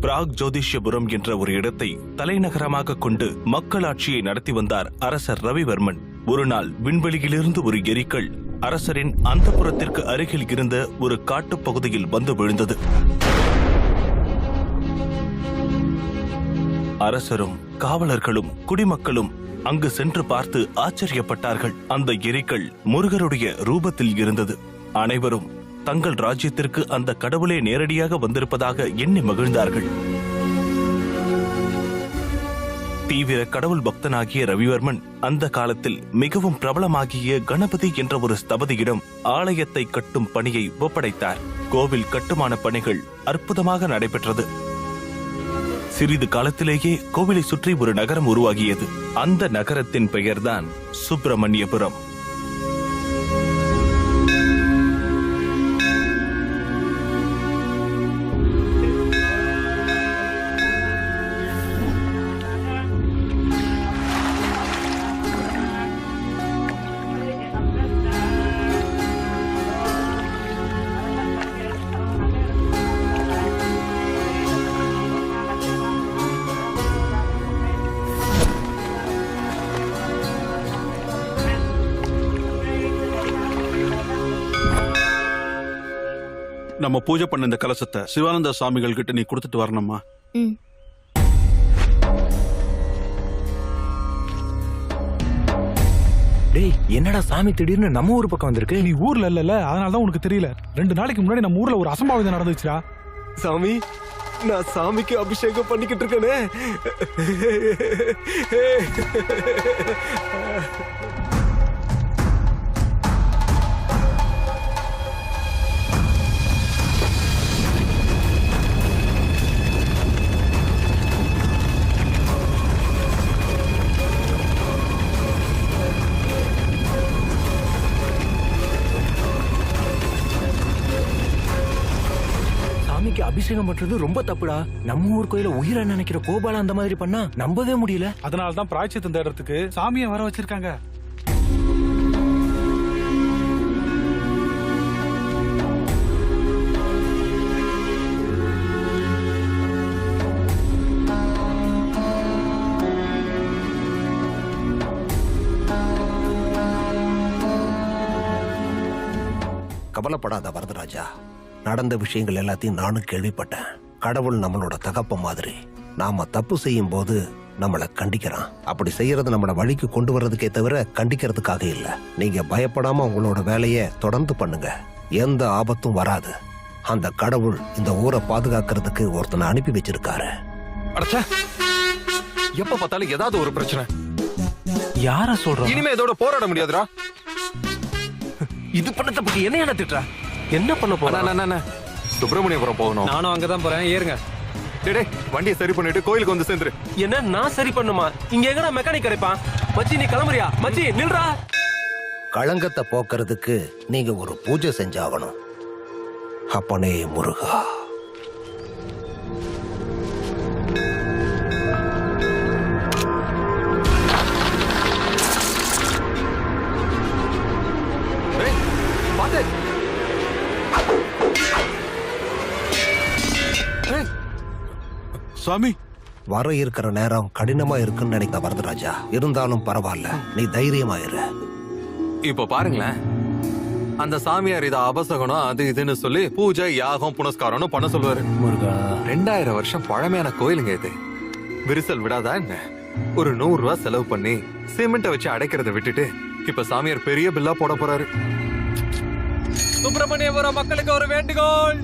பிராக் ஜோதிஷ்யபுரம் என்ற ஒரு இடத்தை தலைநகரமாக கொண்டு மக்களாட்சியை நடத்தி வந்தார் அரசர் ரவிவர்மன். ஒரு நாள் விண்வெளியிலிருந்து ஒரு எரிக்கல் அரசரின் அந்தப்புரத்திற்கு அருகில் இருந்த ஒரு காட்டுப் பகுதியில் வந்து விழுந்தது. அரசரும் காவலர்களும் குடிமக்களும் அங்கு சென்று பார்த்து ஆச்சரியப்பட்டார்கள். அந்த எரிக்கல் முருகருடைய ரூபத்தில் இருந்தது. அனைவரும் தங்கள் ராஜ்யத்திற்கு அந்த கடவுளே நேரடியாக வந்திருப்பதாக எண்ணி மகிழ்ந்தார்கள். தீவிர கடவுள் பக்தனாகிய ரவிவர்மன் அந்த காலத்தில் மிகவும் பிரபலமாகிய கணபதி என்ற ஒரு ஸ்தபதியிடம் ஆலயத்தை கட்டும் பணியை ஒப்படைத்தார். கோவில் கட்டுமான பணிகள் அற்புதமாக நடைபெற்றது. சிறிது காலத்திலேயே கோவிலை சுற்றி ஒரு நகரம் உருவாகியது. அந்த நகரத்தின் பெயர்தான் சுப்பிரமணியபுரம். நம்ம பூஜை பண்ண இந்த கலசத்தை சிவானந்த சுவாமிகள் கிட்ட நீ கொடுத்துட்டு வரணுமா? டேய், என்னடா சாமி திடீர்னு நம்ம ஊர் பக்கம் வந்திருக்கு? நீ ஊர்ல இல்ல, அதனாலதான் உனக்கு தெரியல. 2 நாளைக்கு முன்னாடி நம்ம ஊர்ல ஒரு அசம்பாவிதம் நடந்துச்சுடா. சாமி, நான் சாமிக்கு அபிஷேகம் பண்ணிக்கிட்டு இருக்கேனே. அபிஷேகம் பண்றது ரொம்ப தப்புடா. நம்ம ஊர் கோயில உயிரை நினைக்கிற கோபால அந்த மாதிரி பண்ணா நம்பவே முடியல. அதனாலதான் பிராய்ச்சித்தம் தேடுறதுக்கு சாமியை வர வச்சிருக்காங்க. கவலைப்படாத வரதராஜா, நடந்த விஷயங்கள் எல்லாத்தையும் நானும் கேள்விப்பட்டேன். கடவுள் நம்மளோட தகப்ப மாதிரி. நாம தப்பு செய்யும் போது நம்மளை கண்டிக்கிறான். அப்படி செய்யறது நம்மள வழிக்கு கொண்டு வர்றதுக்கே தவிர கண்டிக்கிறதுக்காக இல்ல. நீங்க பயப்படாம உங்களோட வேலையை தொடர்ந்து பண்ணுங்க. எந்த ஆபத்தும் வராது. அந்த கடவுள் இந்த ஊரை பாதுகாக்கிறதுக்கு ஒருத்தனை அனுப்பி வச்சிருக்காரு. அடச்சே, எப்ப பார்த்தாலும் ஏதாவது ஒரு பிரச்சனை. யார சொல்ற? இனிமே இதோட போராட முடியாதுடா. இது பண்ண தப்புக்கு என்ன திட்டுறா? என்ன பண்ண போற? சுப்பிரமணியபுரம் போகணும். நானும் அங்கதான் போறேன், ஏறுங்க. டேய், வண்டியை சரி பண்ணிட்டு கோயிலுக்கு வந்து சேர்ந்துரு. என்ன நான் சரி பண்ணுமா? இங்க எங்கடா மெக்கானிக் கிடைப்பான்? மச்சி நீ கிளம்புறியா? மச்சி நில்றா. களங்கத்தை போக்குறதுக்கு நீங்க ஒரு பூஜை செஞ்சாகணும். அப்பனே முருகா. சுவாமி, வர இருக்கிற நேரம் கடினமா இருக்குன்னு நினைக்க வரதராஜா. இருந்தாலும் பரவாயில்ல, நீ தைரியமாயிரு. இப்ப பாருங்களேன், அந்த சாமியார் இத அபசகனம் அது இதுன்னு சொல்லி பூஜை யாகம் புனஸ்காரம்னு பண்ண சொல்லுவாரு. முருகா, 2000 வருஷம் பழமையான கோயிலுங்க இது. விரிசல் விடாதா என்ன? ஒரு 100 ரூபாய் செலவு பண்ணி சிமெண்ட்டை வச்சு அடைக்கிறத விட்டுட்டு இப்ப சாமியார் பெரிய பில்லா போட போறாரு. சுப்பிரமணியபுரம் மக்களுக்கு ஒரு வேண்டுகோள்.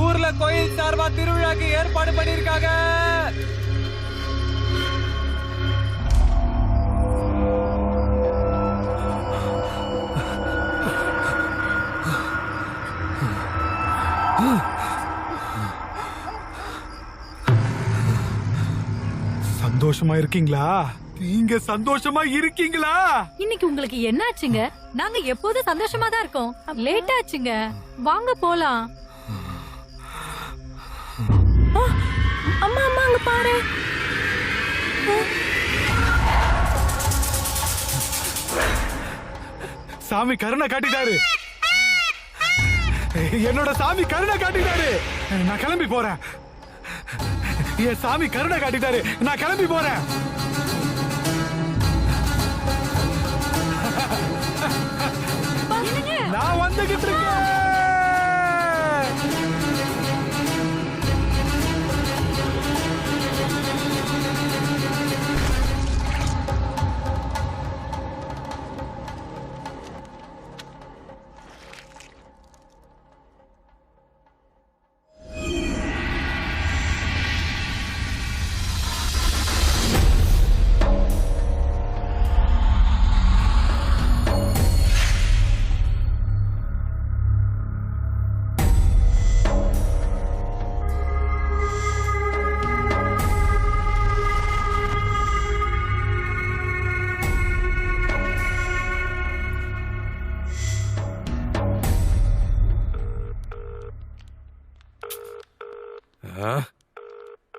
ஊர்ல கோயில் சார்பா திருவிழாக்கு ஏற்பாடு பண்ணிருக்காங்க. சந்தோஷமா இருக்கீங்களா? நீங்க சந்தோஷமா இருக்கீங்களா? இன்னைக்கு உங்களுக்கு என்னாச்சுங்க? நாங்க எப்போதும் சந்தோஷமா தான் இருக்கோம். லேட் ஆச்சுங்க, வாங்க போலாம். அம்மா அம்மா அங்க பாரு. சாமி கருணை காட்டிட்டாரு. என்னோட சாமி கருணை காட்டிட்டாரு. நான் கிளம்பி போறேன். என் சாமி கருணை காட்டிட்டாரு. நான் கிளம்பி போறேன். நான் வந்துகிட்டு இருக்கேன்.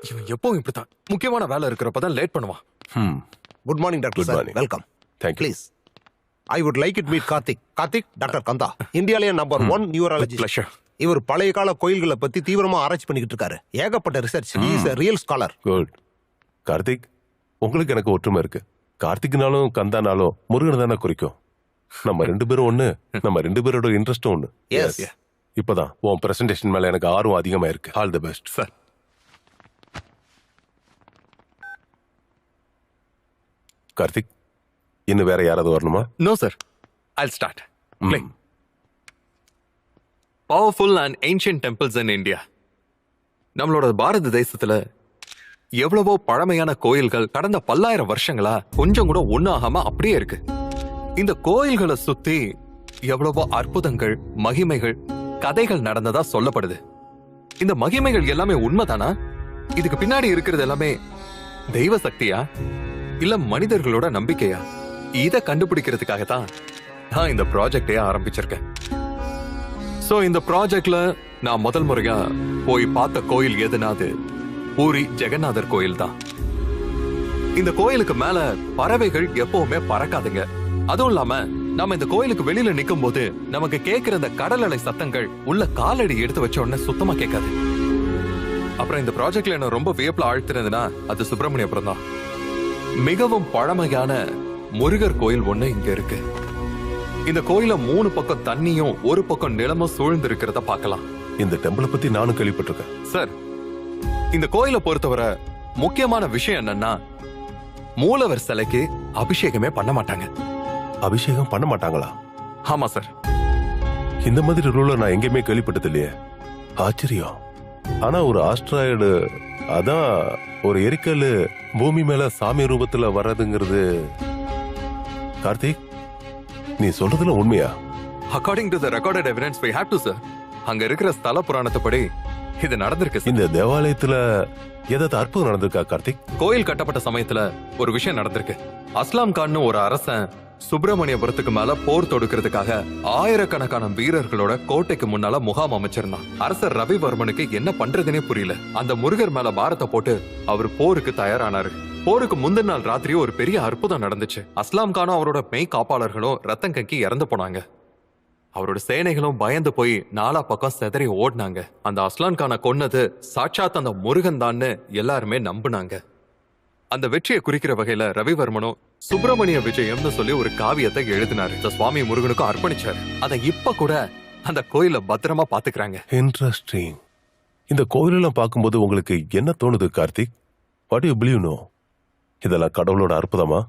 இவன் எப்பவும் இப்படித்தான். முக்கியமான வேலை இருக்கிறப்பதான் லேட் பண்ணுவான். Good morning doctor sir. Welcome. Please I would like it meet Karthik. Karthik, doctor Kandha, இந்தியாலயே நம்பர் 1 நியூராலஜிஸ்ட். Pleasure. இவர் பழைய கால கோயில்களை பத்தி தீவிரமா ஆராய்ச்சி பண்ணிக்கிட்டு இருக்காரு. ஏகப்பட்ட research. Is a real scholar. Good. Karthik, உங்களுக்கு எனக்கு ஒற்றுமை இருக்கு. கார்த்திக்னாலும் கந்தானாலும் முருகன் தானே குறிக்கும். நம்ம 2 பேரும் ஒண்ணு. நம்ம 2 பேரோட இன்ட்ரெஸ்டும் ஒண்ணு. எஸ். இப்பதான் உன் பிரசன்டேஷன் மேல எனக்கு ஆர்வம் அதிகமா இருக்கு. All the best sir. Karthik, இன்னும் வேற யாராவது வரணுமா? No sir, I'll start. Play. Powerful and ancient temples in India. நம்மளோட பாரத தேசத்துல எவ்வளவோ பழமையான கோயில்கள் கடந்த பல்லாயிரம் வருஷங்களா கொஞ்சம் கூட ஒண்ணாகாம அப்படியே இருக்கு. இந்த கோயில்களை சுத்தி எவ்வளவோ அற்புதங்கள், மகிமைகள், கதைகள் நடந்ததா சொல்லப்படுது. இந்த மகிமைகள் எல்லாமே உண்மைதானா? இதுக்கு பின்னாடி இருக்கிறது எல்லாமே தெய்வ சக்தியா இல்ல மனிதர்களோட நம்பிக்கையா? இத கண்டுபிடிக்கிறதுக்காக தான் நான் இந்த ப்ராஜெக்டே ஆரம்பிச்சிருக்கேன். சோ இந்த ப்ராஜெக்ட்ல நான் முதல் முறையா போய் பார்த்த கோயில் எதுனா அது பூரி ஜெகநாதர் கோயில் தான். இந்த கோயிலுக்கு மேல பறவைகள் எப்பவுமே பறக்காதுங்க. அதுவும் இல்லாம நாம இந்த கோயிலுக்கு வெளியில நிக்கும் போது நமக்கு கேட்கிற இந்த கடல் அலை சத்தங்கள் உள்ள காலடி எடுத்து வச்ச உடனே சுத்தமா கேட்காது. அப்புறம் இந்த ப்ராஜெக்ட்ல என்ன ரொம்ப வியப்புல ஆழ்த்தினதுன்னா அது சுப்பிரமணியபுரம் தான். மிகவும் பழமையான முருகர் கோயில் ஒண்ணு இங்க இருக்கு. இந்த கோயில 3 பக்கம் தண்ணியும் 1 பக்கம் நிலமும் சூழ்ந்து இருக்கிறத பார்க்கலாம். இந்த டெம்பிளை பத்தி நானும் கேள்விப்பட்டிருக்கேன். சார், இந்த கோயிலை பொறுத்தவரை முக்கியமான விஷயம் என்னன்னா மூலவர் சிலைக்கு அபிஷேகமே பண்ண மாட்டாங்க. அபிஷேகம் பண்ண மாட்டாங்களா? ஆமா சார். இந்த மாதிரி ரூல நான் எங்கேயுமே கேள்விப்பட்டது இல்லையே. ஆச்சரியம். ஆனா ஒரு ஆஸ்ட்ராய்டு, அதான் ஒரு எரிக்கல் பூமி மேல சாமி ரூபத்துல வர்றதுங்கிறது. கார்த்திக், நீ சொல்றதுல உண்மையா? According to the recorded evidence we have to sir. அங்க இருக்கிற ஸ்தல புராணத்தைப்படி இது நடந்திருக்கு sir. இந்த தேவாலயத்துல ஏதாவது அற்புதம் நடந்திருக்கா கார்த்திக்? கோயில் கட்டப்பட்ட சமயத்துல ஒரு விஷயம் நடந்திருக்கு. அஸ்லாம் கான்னு ஒரு அரசன் சுப்பிரமணியபுரத்துக்கு மேல போர் தொடுக்கிறதுக்காக ஆயிரக்கணக்கான வீரர்களோட கோட்டைக்கு முன்னால முகாம் அமைச்சிருந்தான். அரசர் ரவிவர்மனுக்கு என்ன பண்றதுனே புரியல. அந்த முருகர் மேல பாரத்தை போட்டு அவர் போருக்கு தயாரானாரு. போருக்கு முந்தின நாள் ராத்திரி ஒரு பெரிய அற்புதம் நடந்துச்சு. அஸ்லாம் கானும் அவரோட மெய் காப்பாளர்களும் ரத்தம் கக்கி இறந்து போனாங்க. அவரோட சேனைகளும் பயந்து போய் 4 பக்கம் சிதறி ஓடினாங்க. அந்த அஸ்லான் கானை கொன்னது சாட்சாத் அந்த முருகன் தான்னு எல்லாருமே நம்புனாங்க. அந்த வெற்றியை குறிக்கிற வகையில ரவிவர்மனும் சுப்பிரமணிய விஜயம்னு சொல்லி ஒரு காவியத்தை எழுதினாரு. இந்த சுவாமி முருகனுக்கும் அர்ப்பணிச்சாரு. அதை இப்ப கூட அந்த கோயில பத்திரமா பாத்துக்கிறாங்க. இன்ட்ரெஸ்டிங். இந்த கோயிலெல்லாம் பார்க்கும்போது உங்களுக்கு என்ன தோணுது Karthik? What you believe no? இதெல்லாம் கடவுளோட அற்புதமா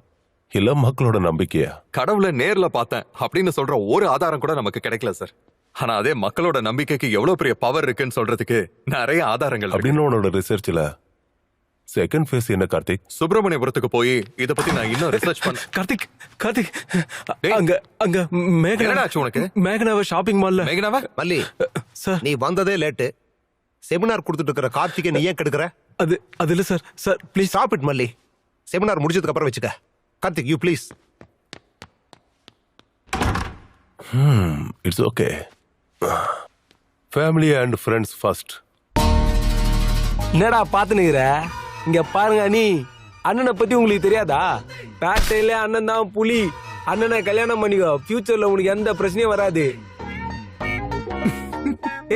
இல்ல மக்களோட நம்பிக்கையா? கடவுளை நேர்ல பார்த்தேன் அப்படின்னு சொல்ற ஒரு ஆதாரம் கூட நமக்கு கிடைக்கல சார். ஆனா அதே மக்களோட நம்பிக்கைக்கு எவ்வளவு பெரிய பவர் இருக்குன்னு சொல்றதுக்கு நிறைய ஆதாரங்கள் இருக்கு. அப்படின்னு உன்னோட ரிசர்ச்ல செகண்ட் ஃபேஸ் என்ன கார்த்திக்? சுப்பிரமணியபுரத்துக்கு போய் இத பத்தி நான் இன்னும் ரிசர்ச் பண்ண. கார்த்திக், கார்த்திக், டேய். அங்க மேகனா. என்னடா ஆச்சு உனக்கு? மேகனாவை ஷாப்பிங் மால்ல. மேகனாவா? மல்லி, சார், நீ வந்ததே லேட்டு. செமினார் கொடுத்துட்டு இருக்கிற கார்த்திகை நீ ஏன் கெடுக்கிற? அது இல்ல sir. Sir please stop it மல்லி. செமினார் முடிச்சதுக்கு அப்புறம் வச்சுக்க. Karthik, you please. It's okay. Family and friends first. என்னடா பாத்துனுங்கிற? இங்க பாருங்க, நீ அண்ணனை பத்தி உங்களுக்கு தெரியாதா? பேட்டையில அண்ணன் தான் புலி, அண்ணனை கல்யாணம் பண்ணிக்கோ, ஃபியூச்சர்ல உனக்கு எந்த பிரச்சனையும் வராது.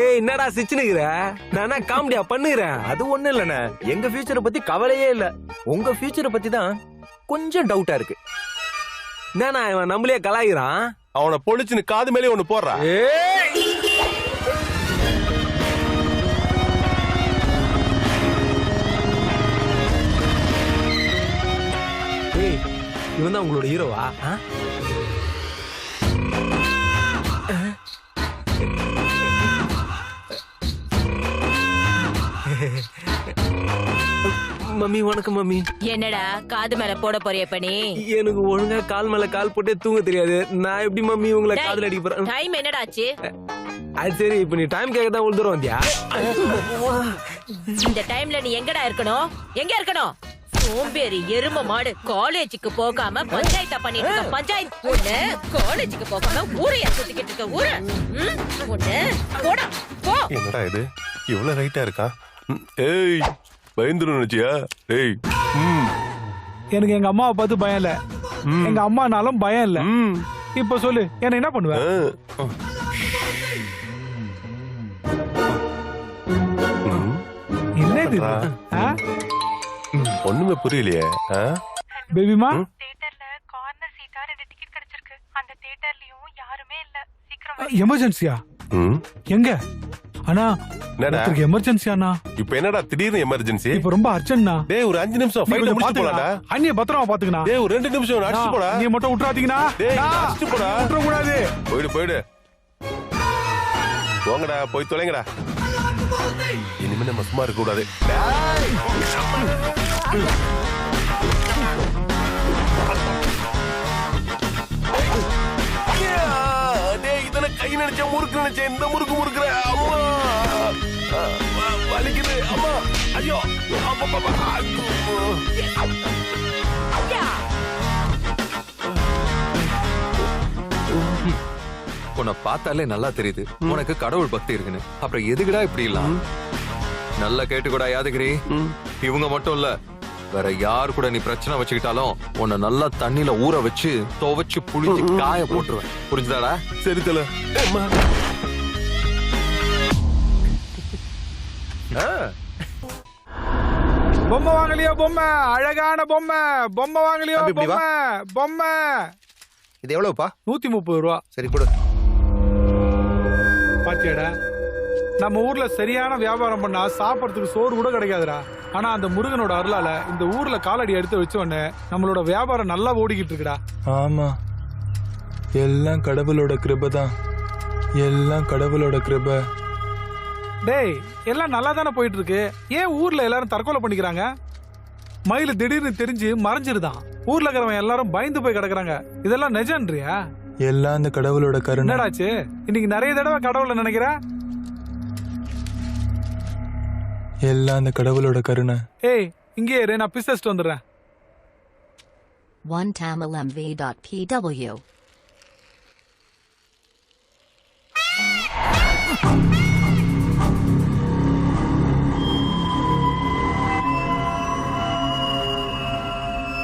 ஏய் என்னடா சிச்சுனுக்குற? நான் காமெடியா பண்ணுகிறேன். அது ஒண்ணு இல்லண்ணே, எங்க ஃபியூச்சரை பத்தி கவலையே இல்ல. உங்க ஃபியூச்சரை பத்தி தான் கொஞ்சம் டவுட்டா இருக்கு. என்னண்ணா இவன் நம்மளே கலாய்கிறான்? அவனை பொழிச்சுன்னு காது மேலே ஒண்ணு போடுறா. ஏய் இவன் தான் உங்களோட ஹீரோவா? மம்மி வணக்கம் மம்மி. என்னடா காது மேல போட போறிய பண்ணி? எனக்கு ஒழுங்கா கால் மேல கால் போட்டே தூங்க தெரியாது. நான் எப்படி மம்மி உங்களை காதுல அடிக்க போறேன்? டைம் என்னடாச்சு? அது சரி, இப்ப நீ டைம் கேட்க தான் உள்ள வந்தியா? இந்த டைம்ல நீ எங்கடா இருக்கணும்? எங்க இருக்கணும்? சோம்பேறி எரும மாடு, காலேஜுக்கு போகாம பஞ்சாயத்தா பண்ணிட்டு இருக்க. பஞ்சாயத்து பொண்ணு காலேஜுக்கு போகாம ஊரையா சுத்திக்கிட்டு இருக்க. ஊர பொண்ணு போடா போ. என்னடா இது இவ்வளவு ரைட்டா இருக்கா? ஏய் பயந்துரும் நினைச்சியா? ஏய் எனக்கு எங்க அம்மாவை பார்த்து பயம் இல்ல, எங்க அம்மானாலும் பயம் இல்ல. இப்ப சொல்லு, என்ன என்ன பண்ணுவ? என்ன இது? ஒண்ணுமே புரியலையே. பேபிமா தியேட்டர்ல கார்னர் சீட்டா 2 டிக்கெட் கிடைச்சிருக்கு. அந்த தியேட்டர்லயும் யாருமே இல்ல. சீக்கிரம் எமர்ஜென்சியா? எங்க அண்ணா? என்னடா எமர்ஜென்சி அண்ணா. இப்ப என்னடா திடீர்னு எமர்ஜென்சி? இப்ப ரொம்ப அர்ஜென்ட்னா. டேய் ஒரு 5 நிமிஷம் ஃபைட் முடிச்சு போலாம்டா. அண்ணிய பத்திரமா பாத்துக்கனா. டேய் ஒரு 2 நிமிஷம் அடிச்சு போடா. நீ மட்டும் விட்டுறாதீங்கனா. டேய் அடிச்சு போடா. விட்டுற கூடாது. போய்டு போங்கடா, போய் தொலைங்கடா. இனிமே நம்ம சும்மா இருக்க கூடாது. டேய் இதன கை நினைச்ச முறுக்கு நினைச்ச இந்த முறுக்கு முறுக்குற. அம்மா வலிக்குது. அம்மா ஐயோ உன்னை பார்த்தாலே நல்லா தெரியுது உனக்கு கடவுள் பக்தி இருக்குன்னு. அப்புறம் எதுக்குடா இப்படி இல்லாம்? நல்லா கேட்டுக்கூடா யாதகிரி, இவங்க மட்டும் இல்ல, வேற யார் கூட நீ பிரச்சனை வச்சுக்கிட்டாலும் உன்னை நல்லா தண்ணியில ஊற வச்சு துவைச்சு புளிஞ்சு காய போட்டுருவேன். புரிஞ்சுதாடா? சரி தல. பொம்மை வாங்கலையோ? பொம்மை அழகான பொம்மை. பொம்மை வாங்கலையோ? பொம்மை பொம்மை. இது எவ்வளவுப்பா? 130 ரூபா. சரி கொடு. பாத்தியாடா, நம்ம ஊர்ல சரியான வியாபாரம் பண்ணா சாப்பிடறதுக்கு சோறு கூட கிடைக்காதுடா. ஆனா அந்த முருகனோட அருளால இந்த ஊர்ல காலடி எடுத்து வச்ச உடனே நம்மளோட வியாபாரம் நல்லா ஓடிக்கிட்டு இருக்குடா. ஆமா, எல்லாம் கடவுளோட கிருபை தான். எல்லாம் கடவுளோட கிருபை. டேய் எல்லாம் நல்லா தானே போயிட்டு இருக்கு. ஏன் ஊர்ல எல்லாரும் தற்கொலை பண்ணிக்கிறாங்க? மயில் திடீர்னு தெரிஞ்சு மறைஞ்சிருதான். ஊர்ல இருக்கிறவங்க எல்லாரும் பயந்து போய் கிடக்குறாங்க. இதெல்லாம் நிஜம்ன்றியா? எல்லாம் அந்த கடவுளோட கருணை. என்னடாச்சு இன்னைக்கு நிறைய தடவை கடவுளை நினைக்கிற? எல்லாம் அந்த கடவுளோட கருணை. ஏய் இங்கே இரு, நான் பிசஸ்ட் வந்துடுறேன். OneTamilMV.pw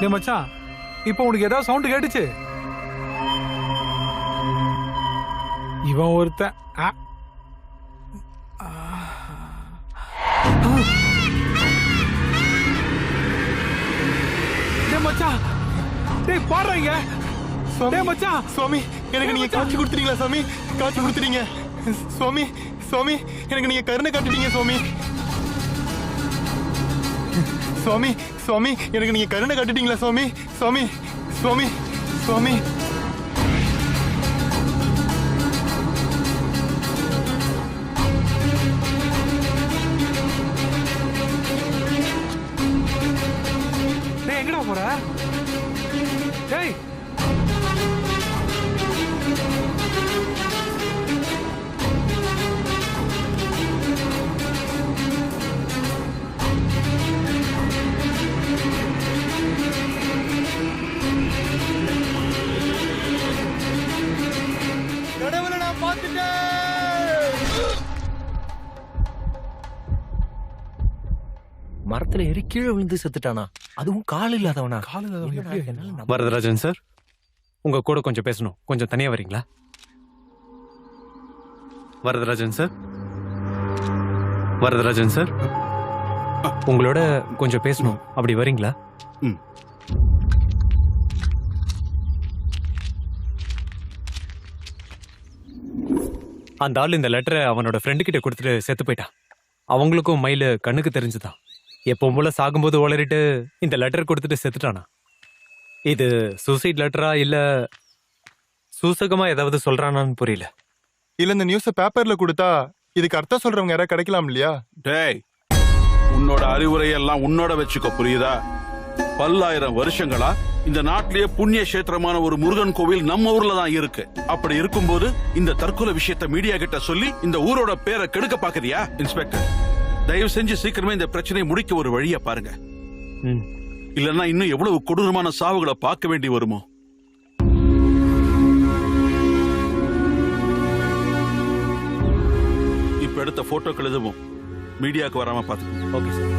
டேய் மச்சான், இப்போ உனக்கு ஏதாவது சவுண்ட் கேட்டுச்சு? இவன் ஒருத்தன். டேய் மச்சான், டேய் பாடுறீங்க. டேய் மச்சான். சுவாமி எனக்கு நீங்க காட்சி கொடுத்துட்டீங்களா? சுவாமி காட்சி கொடுத்துட்டீங்க. சுவாமி சுவாமி எனக்கு நீங்க கருணை காட்டுட்டீங்க. சுவாமி சுவாமி சுவாமி எனக்கு நீங்க கருணை காட்டுட்டீங்களா? சுவாமி சுவாமி சுவாமி சுவாமி. டேய் எங்கடா போற? டேய் கடவுளை நான் பார்த்துட்டேன். மரத்துல ஏறி கீழே விழுந்து செத்துட்டானா? அதுவும் கால் இல்லாதவனா? கால் இல்லாதவன் எப்படி? வரதராஜன் சார், உங்க கூட கொஞ்சம் பேசணும். கொஞ்சம் தனியா வரீங்களா? வரதராஜன் சார், வரதராஜன் சார், உங்களோட கொஞ்சம் பேசணும். அப்படி வரீங்களா? ம். அந்த ஆள் இந்த லெட்டரை அவனோட ஃப்ரெண்டு கிட்ட கொடுத்துட்டு செத்து போயிட்டான். அவங்களுக்கும் மயிலு கண்ணுக்கு தெரிஞ்சுதான். எப்பவும் போல சாகும்போது உளறிட்டு இந்த லெட்டர் கொடுத்துட்டு செத்துட்டானா? இது சூசைட் லெட்டரா இல்ல சூசகமா ஏதாவது சொல்றானான்னு புரியல. இல்ல இந்த நியூஸ் பேப்பர்ல கொடுத்தா இதுக்கு அர்த்தம் சொல்றவங்க யாராவது கிடைக்கலாம் இல்லையா? டேய், உன்னோட அறிவுரையெல்லாம் உன்னோட வச்சுக்க, புரியுதா? பல்லாயிரம் வருஷங்களா இந்த நாட்டிலேயே புண்ணிய கஷேத்திரமான ஒரு முருகன் கோவில் நம்ம ஊர்ல தான் இருக்கு. அப்படி இருக்கும்போது இந்த தற்கொலை விஷயத்தை மீடியா கிட்ட சொல்லி இந்த ஊரோட பேரை கெடுக்க பாக்குறியா? இன்ஸ்பெக்டர், தயவு செஞ்சு சீக்கிரமே இந்த பிரச்சனையை முடிக்க ஒரு வழியை பாருங்க. இல்லன்னா இன்னும் எவ்வளவு கொடூரமான சாவுகளை பார்க்க வேண்டி வருமோ? இப்ப எடுத்த போட்டோக்கள் எதுவும் மீடியாவுக்கு வராம பாத்து. Okay sir.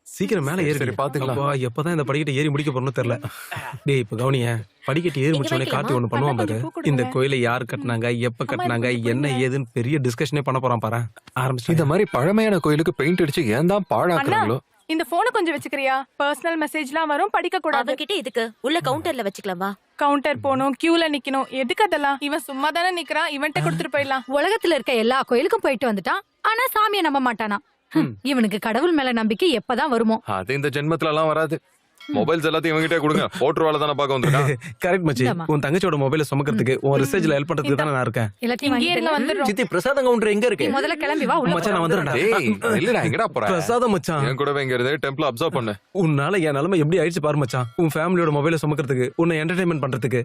சீக்கிரம் மேல ஏறி பாத்துக்கலாம். எப்பதான் இந்த படிக்கட்டு ஏறி முடிக்க போறோம்னு தெரியல. டேய், இப்ப கவனிய, படிக்கட்டு ஏறி முடிச்சோடனே கார்த்தி ஒண்ணு பண்ணுவான் பாரு. இந்த கோயிலை யார் கட்டினாங்க, எப்ப கட்டினாங்க, என்ன ஏதுன்னு பெரிய டிஸ்கஷனே பண்ண போறான் பாரு. ஆரம்பிச்சு இந்த மாதிரி பழமையான கோயிலுக்கு பெயிண்ட் அடிச்சு ஏன் தான் பாழாக்குறாங்களோ. இந்த போனை கொஞ்சம் வச்சுக்கிறியா? பர்சனல் மெசேஜ்லாம் வரும், படிக்க கூடாது. அவன்கிட்ட இதுக்கு உள்ள கவுண்டர்ல வச்சுக்கலாமா? கவுண்டர் போகணும், கியூல நிக்கணும், எதுக்கு அதெல்லாம்? இவன் சும்மா தானே நிக்கிறான், இவன்ட்ட கொடுத்துட்டு போயிடலாம். உலகத்துல இருக்க எல்லா கோயிலுக்கும் போயிட்டு வந்துட்டான், ஆனா சாமியை நம்ப மாட்டானா? இவனுக்கு கடவுள் மேல நம்பிக்கை எப்பதான் வருமோ? அது இந்த ஜென்மத்துல எல்லாம் வராது. மொபைல்ஸ் எல்லாத்தையும் இவங்கிட்டே கொடுங்க. போட்டுருவால தானே பார்க்க வந்திருக்கான். கரெக்ட் மச்சி. உன் தங்கச்சியோட மொபைல சுமக்கிறதுக்கு, உன் ரிசர்ச்ல ஹெல்ப் பண்றதுக்கு தானே நான் இருக்கேன். எல்லாத்தையும் சித்தி, பிரசாதம் கவுண்டர் எங்க இருக்கு? முதல்ல கிளம்பி வா, உள்ள மச்சான் நான் வந்துறேன்டா. டேய், இல்லடா, எங்கடா போற? பிரசாதம் மச்சான். என் கூடவே இங்க இருந்து டெம்பிள் அப்சர்வ் பண்ணு. உன்னால என் நிலைமை எப்படி ஆயிடுச்சு பாரு மச்சான். உன் ஃபேமிலியோட மொபைல சுமக்கிறதுக்கு, உன்னை என்டர்டைன்மெண்ட் பண்றதுக்கு,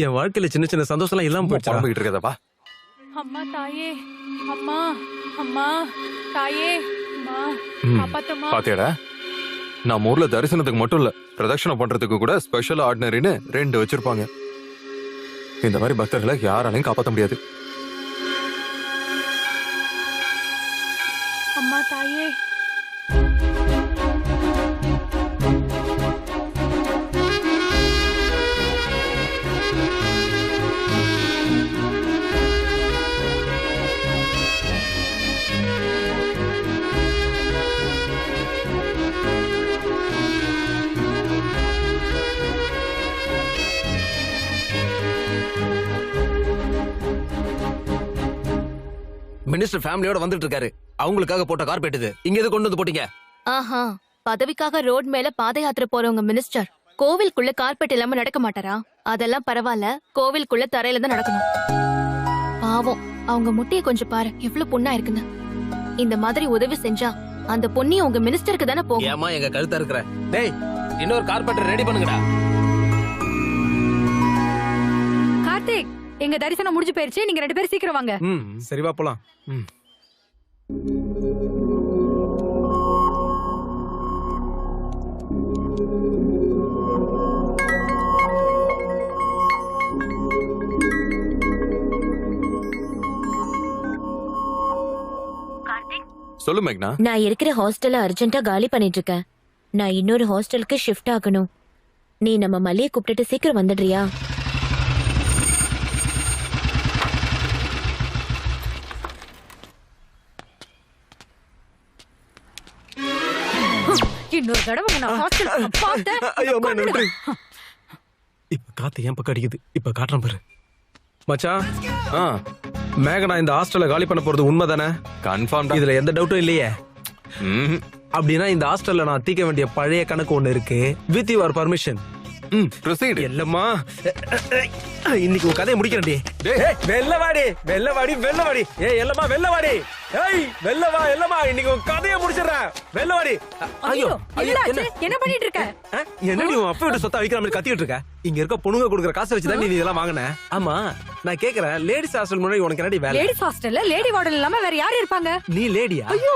என் வாழ்க்கையில சின்ன சின்ன சந்தோஷம் எல்லாம் இல்லாம போச்சு. புலம்பிட்டு இருக்கதப்பா. அம்மா தாயே, அம்மா அம்மா தாயே, அம்மா காப்பாத்தம்மா. பாத்தியாடா, நம்ம ஊர்ல தரிசனத்துக்கு மட்டும் இல்ல, பிரதட்சணம் பண்றதுக்கு கூட ஸ்பெஷல் ஆர்டினரின்னு 2 வச்சிருப்பாங்க. இந்த மாதிரி பக்தர்களை யாராலையும் காப்பாற்ற முடியாது. அம்மா தாயே. மினிஸ்டர் ஃபேமிலியோட வந்துட்டு இருக்காரு. அவங்களுக்காக போட்ட கார்பெட் இது. இங்க எது கொண்டு வந்து போட்டீங்க? ஆஹா, பதவிக்காக ரோட் மேல பாத யாத்திரை போறவங்க மினிஸ்டர் கோவிலுக்குள்ள கார்பெட் இல்லாம நடக்க மாட்டாரா? அதெல்லாம் பரவாயில்ல, கோவிலுக்குள்ள தரையில தான் நடக்கணும். பாவம், அவங்க முட்டைய கொஞ்சம் பாரு, எவ்வளவு பொண்ணா இருக்குன்னு. இந்த மாதிரி உதவி செஞ்சா அந்த பொண்ணி உங்க மினிஸ்டருக்கு தானே போகும். ஏமா எங்க கழுத்தா இருக்கிற? டேய், இன்னொரு கார்பெட் ரெடி பண்ணுங்கடா. கார்த்திக், எங்க தரிசனம் முடிஞ்சு போயிருச்சு, நீங்க 2 பேரும் சீக்கிரம் வாங்க. சரி வா போலாம். சொல்லு மேக்னா. நான் இருக்கிற ஹாஸ்டல்ல அர்ஜென்ட்டா காலி பண்ணிட்டு இருக்கேன். நான் இன்னொரு ஹாஸ்டலுக்கு ஷிஃப்ட் ஆகணும். நீ நம்ம மல்லியை கூப்பிட்டுட்டு சீக்கிரம் வந்துடுறியா? இன்னொரு தடவை நான் ஹாஸ்டல் பார்த்தேன். ஐயோ அம்மா, என்ன விட்டுரு. இப்ப காத்து ஏன் பக்கம் அடிக்குது? இப்ப காட்டுறேன் பாரு. மச்சான், மேகனா இந்த ஹாஸ்டல்ல காலி பண்ண போறது உண்மைதானே? கன்ஃபார்ம். இதுல எந்த டவுட்டும் இல்லையே. அப்படின்னா இந்த ஹாஸ்டல்ல நான் தீர்க்க வேண்டிய பழைய கணக்கு ஒண்ணு இருக்கு. With your permission. இல்லம்மா, இன்னைக்கு உன் கதையை முடிக்கிறேன்டி. வெள்ளவாடி வெள்ளவாடி வெள்ளவாடி. எல்லம்மா வெள்ளவாடி. ஏய் வெள்ளவா எல்லம்மா, இன்னைக்கு உன் கதையை முடிச்சிடுறேன். வெள்ளவாடி. ஐயோ என்ன பண்ணிட்டு இருக்க? என்னடி உன் அப்பா விட்டு சொத்தா வைக்கிற மாதிரி கத்திட்டு இருக்க? இங்க இருக்க பொண்ணுங்க கொடுக்குற காசை வச்சுதான் நீ இதெல்லாம் வாங்கின. ஆமா, நான் கேக்குறேன், லேடிஸ் ஹாஸ்டல் முன்னாடி உனக்கு என்னடி வேலை? லேடிஸ் ஹாஸ்டல்ல லேடி வார்டன் இல்லாம வேற யாரு இருப்பாங்க? நீ லேடியா? ஐயோ,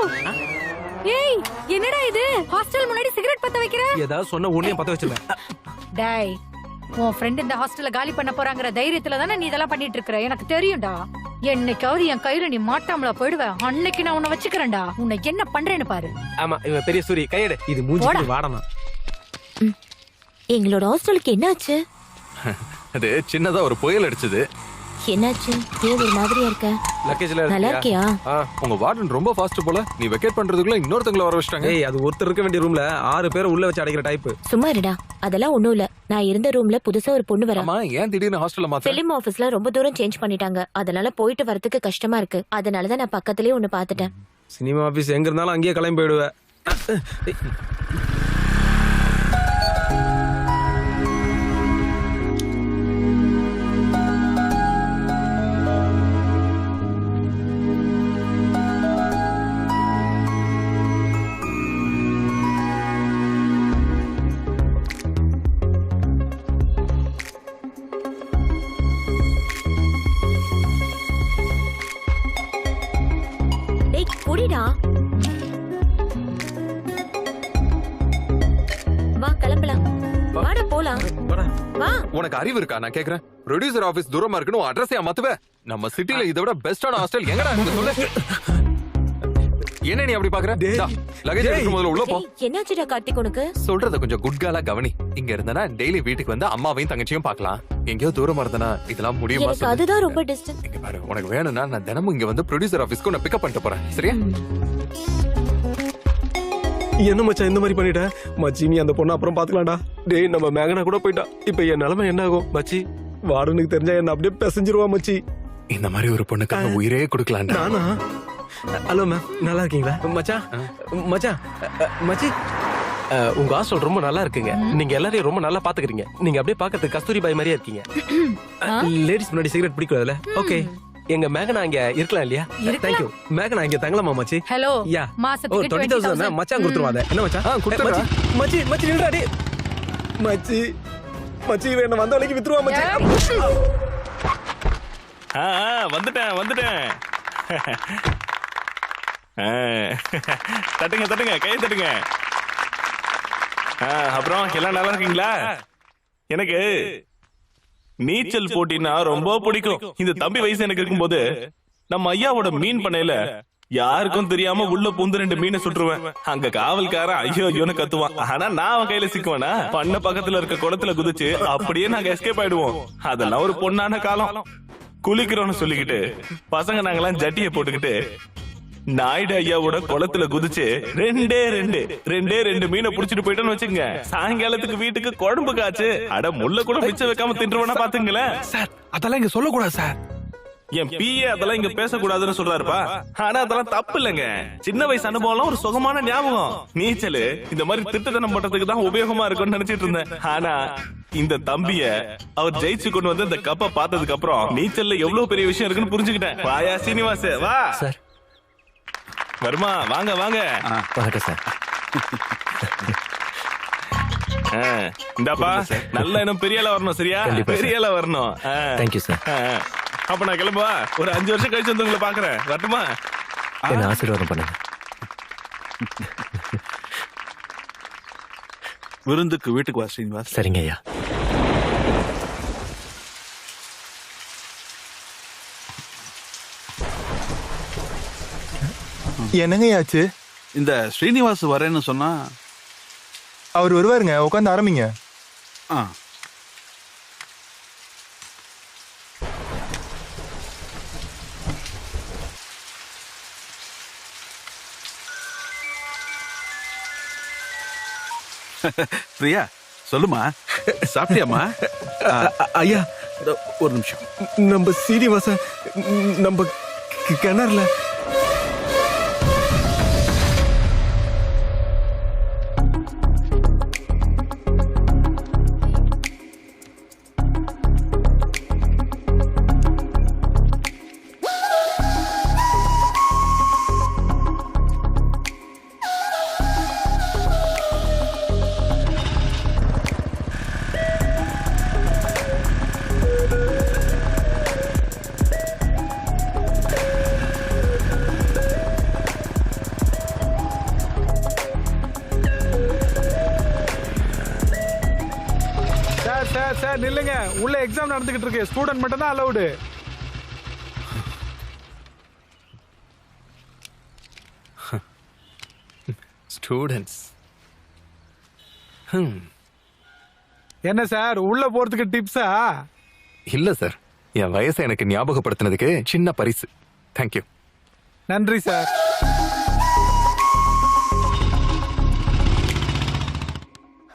ஏய் என்னடா இது? ஹாஸ்டல் முன்னாடி சிகரெட் பத்த வைக்கிற? ஏதாவது சொன்ன உன்னையும் பத்த வச்சிருவேன். டேய், உன் ஃப்ரெண்ட் இந்த ஹாஸ்டல்ல காலி பண்ண போறாங்கற தைரியத்துல தானே நீ இதெல்லாம் பண்ணிட்டு இருக்கற. எனக்கு தெரியும்டா. என்னைக்காவது என் கையில நீ மாட்டாமல போயிடுவ. அன்னைக்கு நான் உன்னை வச்சுக்கிறேன்டா. உன்னை என்ன பண்றேன்னு பாரு. ஆமா, இவன் பெரிய சூரி கையெடு. இது மூஞ்சிக்கு வாடணும். எங்களோட ஹாஸ்டலுக்கு என்னாச்சு? அது சின்னதா ஒரு புயல் அடிச்சது. என்னாச்சு? ஏன் ஒரு மாதிரியா இருக்க? லக்கேஜ்ல நல்லா இருக்கியா? உங்க வார்டன் ரொம்ப ஃபாஸ்ட் போல. நீ வெக்கேட் பண்றதுக்குள்ள இன்னொருத்தங்கள வர வச்சிட்டாங்க. ஏய், அது ஒருத்தர் இருக்க வேண்டிய ரூம்ல 6 பேரை உள்ள வச்சு அடைக்கிற டைப். சும்மா இருடா. அதெல்லாம் ஒண்ணும் இல்ல. நான் இருந்த ரூம்ல புதுசா ஒரு பொண்ணு வரா. அம்மா ஏன் திடீர்னு ஹாஸ்டல்ல மாத்த? பிலிம் ஆபீஸ்ல ரொம்ப தூரம் சேஞ்ச் பண்ணிட்டாங்க. அதனால போயிட்டு வரதுக்கு கஷ்டமா இருக்கு. அதனால தான் நான் பக்கத்துலயே ஒன்னு பாத்துட்டேன். சினிமா ஆபீஸ் எங்க இருந்தாலும் அங்கேயே கிளம்பி போயிடுவேன். டேய் குடிடா. வா கிளம்பலாம். வாடா போலாம். வா. உனக்கு அறிவு இருக்கா? நான் கேக்குறேன். ப்ரொடியூசர் ஆபீஸ் தூரமா இருக்குன்னு அட்ரஸையா மாத்துவே? நம்ம சிட்டில இதை விட பெஸ்டான ஹாஸ்டல் எங்கடா இருக்கு சொல்லு. என்ன நீ அப்படி பாக்குற? லகேஜ் எடுத்து முதல்ல உள்ள போ. என்னாச்சுடா கார்த்திக் உனக்கு? சொல்றத கொஞ்சம் குட் கேர்லா கவனி. இங்க இருந்தனா டெய்லி வீட்டுக்கு வந்து அம்மாவையும் தங்கச்சியும் பார்க்கலாம். எங்கேயோ தூரமா இருந்தனா இதெல்லாம் முடியுமா? எனக்கு அதுதான் ரொம்ப டிஸ்டன்ஸ். இங்க பாரு, உனக்கு வேணும்னா நான் தினமும் இங்க வந்து ப்ரொடியூசர் ஆபீஸ்க்கு உன்னை பிக்கப் பண்ணிட்டு போறேன். சரியா? என்ன மச்சான் இந்த மாதிரி பண்ணிட்ட? மச்சி நீ அந்த பொண்ணு அப்புறம் பாத்துக்கலாம்டா. டேய் நம்ம மேகனா கூட போயிட்டா. இப்ப என் நிலைமை என்ன ஆகும் மச்சி? வார்டனுக்கு தெரிஞ்சா என்ன அப்படியே பிசைஞ்சிருவா மச்சி. இந்த மாதிரி ஒரு பொண்ணுக்காக உயிரே கொடுக்கலாம்டா. நானா? ஹலோ மேம், நல்லா இருக்கீங்களா? மச்சான் மச்சான் மச்சி, உங்க ஹாஸ்டல் ரொம்ப நல்லா இருக்குங்க. நீங்க எல்லாரையும் ரொம்ப நல்லா பாத்துக்கிறீங்க. நீங்க அப்படியே பாக்கிறதுக்கு கஸ்தூரி பாய் மாதிரியா இருக்கீங்க. லேடிஸ் முன்னாடி சிகரெட் பிடிக்கூடாதுல? ஓகே. எங்க மேகனா இங்க இருக்கலாம் இல்லையா? தேங்க்யூ. மேகனா இங்க தங்கலாமா மச்சி? ஹலோ. யா. மாசத்துக்கு 20,000 மச்சான் கொடுத்துருவாங்க. என்ன மச்சான்? கொடுத்துறா. மச்சி மச்சி நில்றா டேய். மச்சி மச்சி இவன் என்ன வந்த வரைக்கும் வித்துருவா மச்சி. வந்துட்டேன். தட்டுங்க கை தட்டுங்க. அப்புறம் எல்லாம் நல்லா இருக்கீங்களா? எனக்கு நீச்சல் போட்டினா ரொம்ப பிடிக்கும். இந்த தம்பி வயசு எனக்கு இருக்கும்போது நம்ம ஐயாவோட மீன் பண்ணையில யாருக்கும் தெரியாம உள்ள பூந்து 2 மீனை சுட்டுருவேன். அங்க காவல்காரன் ஐயோ ஐயோன்னு கத்துவான். ஆனா நான் அவன் கையில சிக்குவேனா? பண்ண பக்கத்துல இருக்க குளத்துல குதிச்சு அப்படியே நாங்க எஸ்கேப் ஆயிடுவோம். அதெல்லாம் ஒரு பொண்ணான காலம். குளிக்கிறோம்னு சொல்லிக்கிட்டு பசங்க நாங்கெல்லாம் ஜட்டியை போட்டுக்கிட்டு நாயுடு ஐயாவோட குளத்துல குதிச்சு ரெண்டே மீனை புடிச்சிட்டு போயிட்டோன்னு வச்சுங்க. சாயங்காலத்துக்கு வீட்டுக்கு குழம்பு காய்ச்சு அட முள்ள கூட மிச்சம் வைக்காம தின்றுவனா பாத்துங்களேன். சார் அதெல்லாம் இங்க சொல்லக்கூடாது சார். என் பிஏ அதெல்லாம் இங்க பேசக்கூடாதுன்னு சொல்றாருப்பா. ஆனா அதெல்லாம் தப்பு இல்லைங்க. சின்ன வயசு அனுபவம் ஒரு சுகமான ஞாபகம். நீச்சல் இந்த மாதிரி திட்டத்தனம் பண்றதுக்கு தான் உபயோகமா இருக்கும்னு நினைச்சிட்டு இருந்தேன். ஆனா இந்த தம்பிய அவர் ஜெயிச்சு கொண்டு வந்து இந்த கப்பை பார்த்ததுக்கு அப்புறம் நீச்சல்ல எவ்வளவு பெரிய விஷயம் இருக்குன்னு புரிஞ்சுக்கிட்டேன். வாயா சீனிவாஸ் வா. சார் வருமா? வாங்க வணக்கம் சார். இந்தாப்பா நல்ல இன்னும் பெரிய ஆளா வரணும். சரியா? பெரிய ஆளா வரணும். Thank you sir. அப்ப நான் கிளம்புவா. ஒரு 5 வருஷம் கழிச்சு வந்து உங்களை பாக்குறேன். வரட்டுமா? என்ன ஆசீர்வாதம் பண்ணுங்க. விருந்துக்கு வீட்டுக்கு வா ஸ்ரீனிவாஸ். சரிங்க ஐயா. என்னங்க ஆச்சு? இந்த ஸ்ரீனிவாஸ் வரேன்னு சொன்னா அவர் வருவாருங்க. உட்காந்து ஆரம்பிங்க. பிரியா சொல்லுமா, சாப்பிட்டியாமா? ஐயா ஒரு நிமிஷம். நம்ம சீனிவாசன் நம்ம கிணறுல சார் நில்லுங்க. உள்ள எக்ஸாம் நடந்துகிட்டு இருக்கு. ஸ்டூடெண்ட் மட்டும் தான் அலௌடு. ஸ்டூடெண்ட்ஸ் என்ன சார் உள்ள போறதுக்கு டிப்ஸா? இல்ல சார், என் வயசை எனக்கு ஞாபகப்படுத்தினதுக்கு சின்ன பரிசு. தேங்க்யூ. நன்றி சார்.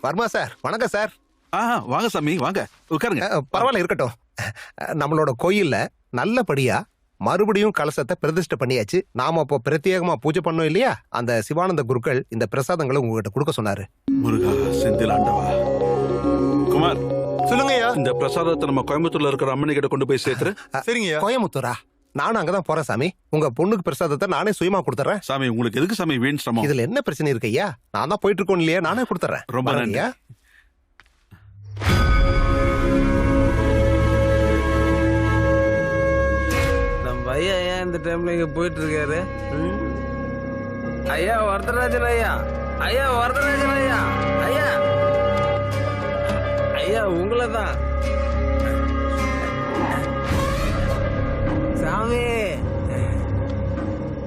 வர்மா சார், வணக்கம் சார். வாங்க சாமி, வாங்க உட்காருங்க. பரவாயில்ல, இருக்கட்டும். நம்மளோட கோயில்ல நல்லபடியா மறுபடியும் கலசத்தை பிரதிஷ்டை பண்ணியாச்சு. நாம அப்போ பிரத்யேகமா பூஜை பண்ணோம் இல்லையா? அந்த சிவானந்த குருக்கள் இந்த பிரசாதங்களை உங்ககிட்ட கொடுக்க சொன்னாரு. முருகா செந்திலாண்டவா. குமார், சொல்லுங்கய்யா. இந்த பிரசாதத்தை நம்ம கோயம்புத்தூர்ல இருக்கிற அம்மனி கிட்ட கொண்டு போய் சேர்த்துரு. சரிங்கய்யா. கோயம்புத்தூரா? நானும் அங்கதான் போறேன் சாமி. உங்க பொண்ணுக்கு பிரசாதத்தை நானே சுயமா கொடுத்துறேன். சாமி, உங்களுக்கு எதுக்கு சாமி வீண் சிரமம்? இதுல என்ன பிரச்சனை இருக்கு ஐயா? நான் தான் போயிட்டு இருக்கோம் இல்லையா, நானே கொடுத்துறேன். ரொம்ப நன்றி. நம்ம ஐயா ஏன் இந்த டைம்ல இங்க போயிட்டு இருக்காரு? ஐயா வரதராஜன் ஐயா, ஐயா வரதராஜன் ஐயா, ஐயா ஐயா உங்களை தான். சாமி,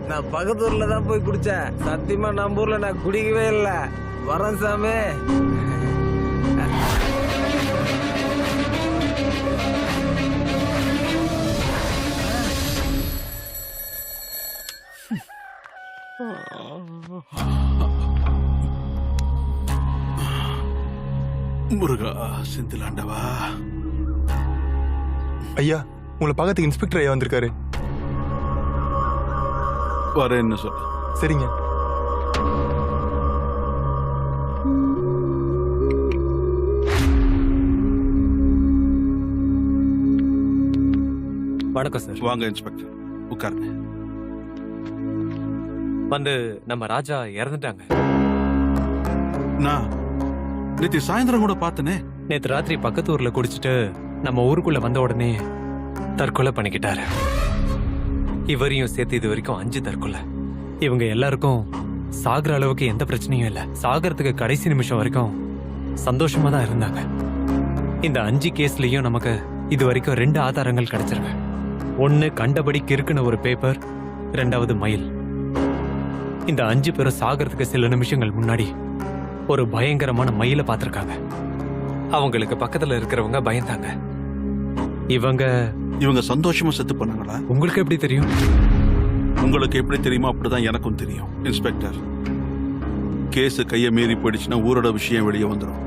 நான் பக்கத்தூர்ல தான் போய் குடிச்சேன். சத்தியமா நம்ம ஊர்ல நான் குடிக்கவே இல்லை. வரேன் சாமி. முருகா செந்திலாண்டவா. ஐயா, உங்களை பார்க்கறதுக்கு இன்ஸ்பெக்டர் ஐயா வந்திருக்காரு. வரேன்னு சொல்லு. சரிங்க. வணக்கம் சார். வாங்க இன்ஸ்பெக்டர், உட்காருங்க. வந்து நம்ம ராஜா இறந்துட்டாங்க. நான் நேற்று சாயந்தரம் கூட பார்த்தனே. நேத்து ராத்திரி பக்கத்து ஊர்ல குடிச்சிட்டு நம்ம ஊருக்குள்ள வந்த உடனே தற்கொலை பண்ணிக்கிட்டாரு. இவரையும் சேர்த்து இது வரைக்கும் 5 தற்கொலை. இவங்க எல்லாருக்கும் சாகுற அளவுக்கு எந்த பிரச்சனையும் இல்ல. சாகறதுக்கு கடைசி நிமிஷம் வரைக்கும் சந்தோஷமா தான் இருந்தாங்க. இந்த 5 கேஸ்லயும் நமக்கு இது வரைக்கும் 2 ஆதாரங்கள் கிடைச்சிருக்கு. 1 கண்டபடி கிறுக்குன ஒரு பேப்பர், 2வது மயில். இந்த 5 பேரும் சாகறதுக்கு சில நிமிஷங்கள் முன்னாடி ஒரு பயங்கரமான மயிலை பார்த்திருக்காங்க. அவங்களுக்கு பக்கத்துல இருக்கிறவங்க பயந்தாங்க. இவங்க சந்தோஷமா செத்து பண்ணாங்களா? உங்களுக்கு எப்படி தெரியும்? உங்களுக்கு எப்படி தெரியுமோ அப்படிதான் எனக்கும் தெரியும் இன்ஸ்பெக்டர். கேஸ் கையை மீறி போயிடுச்சுன்னா ஊரோட விஷயம் வெளியே வந்துடும்.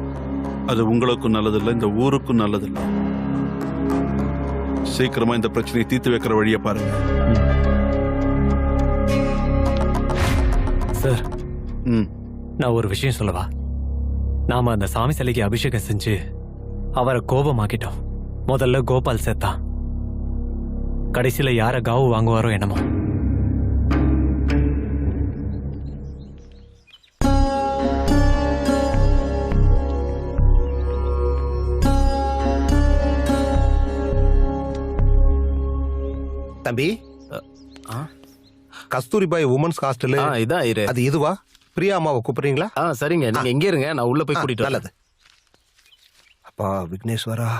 அது உங்களுக்கும் நல்லதில்லை, இந்த ஊருக்கும் நல்லதில்லை. சீக்கிரமா இந்த பிரச்சனையை தீர்த்து வைக்கிற வழியை பாருங்க. சார், நான் ஒரு விஷயம் சொல்லவா? நாம அந்த சாமி சிலைக்கு அபிஷேகம் செஞ்சு அவரை கோபமாக்கிட்டோம். முதல்ல கோபால் செத்தான். கடைசியில யார காவு வாங்குவாரோ என்னமோ. தம்பி, கஸ்தூரிபாய் உமன்ஸ் ஹாஸ்டல் இதான் இரு. அது இதுவா? பிரியா அம்மாவை கூப்பிடுறீங்களா? சரிங்க, நீங்க எங்க இருங்க, நான் உள்ள போய் கூட்டிட்டு நல்லது. அப்பா விக்னேஸ்வரா,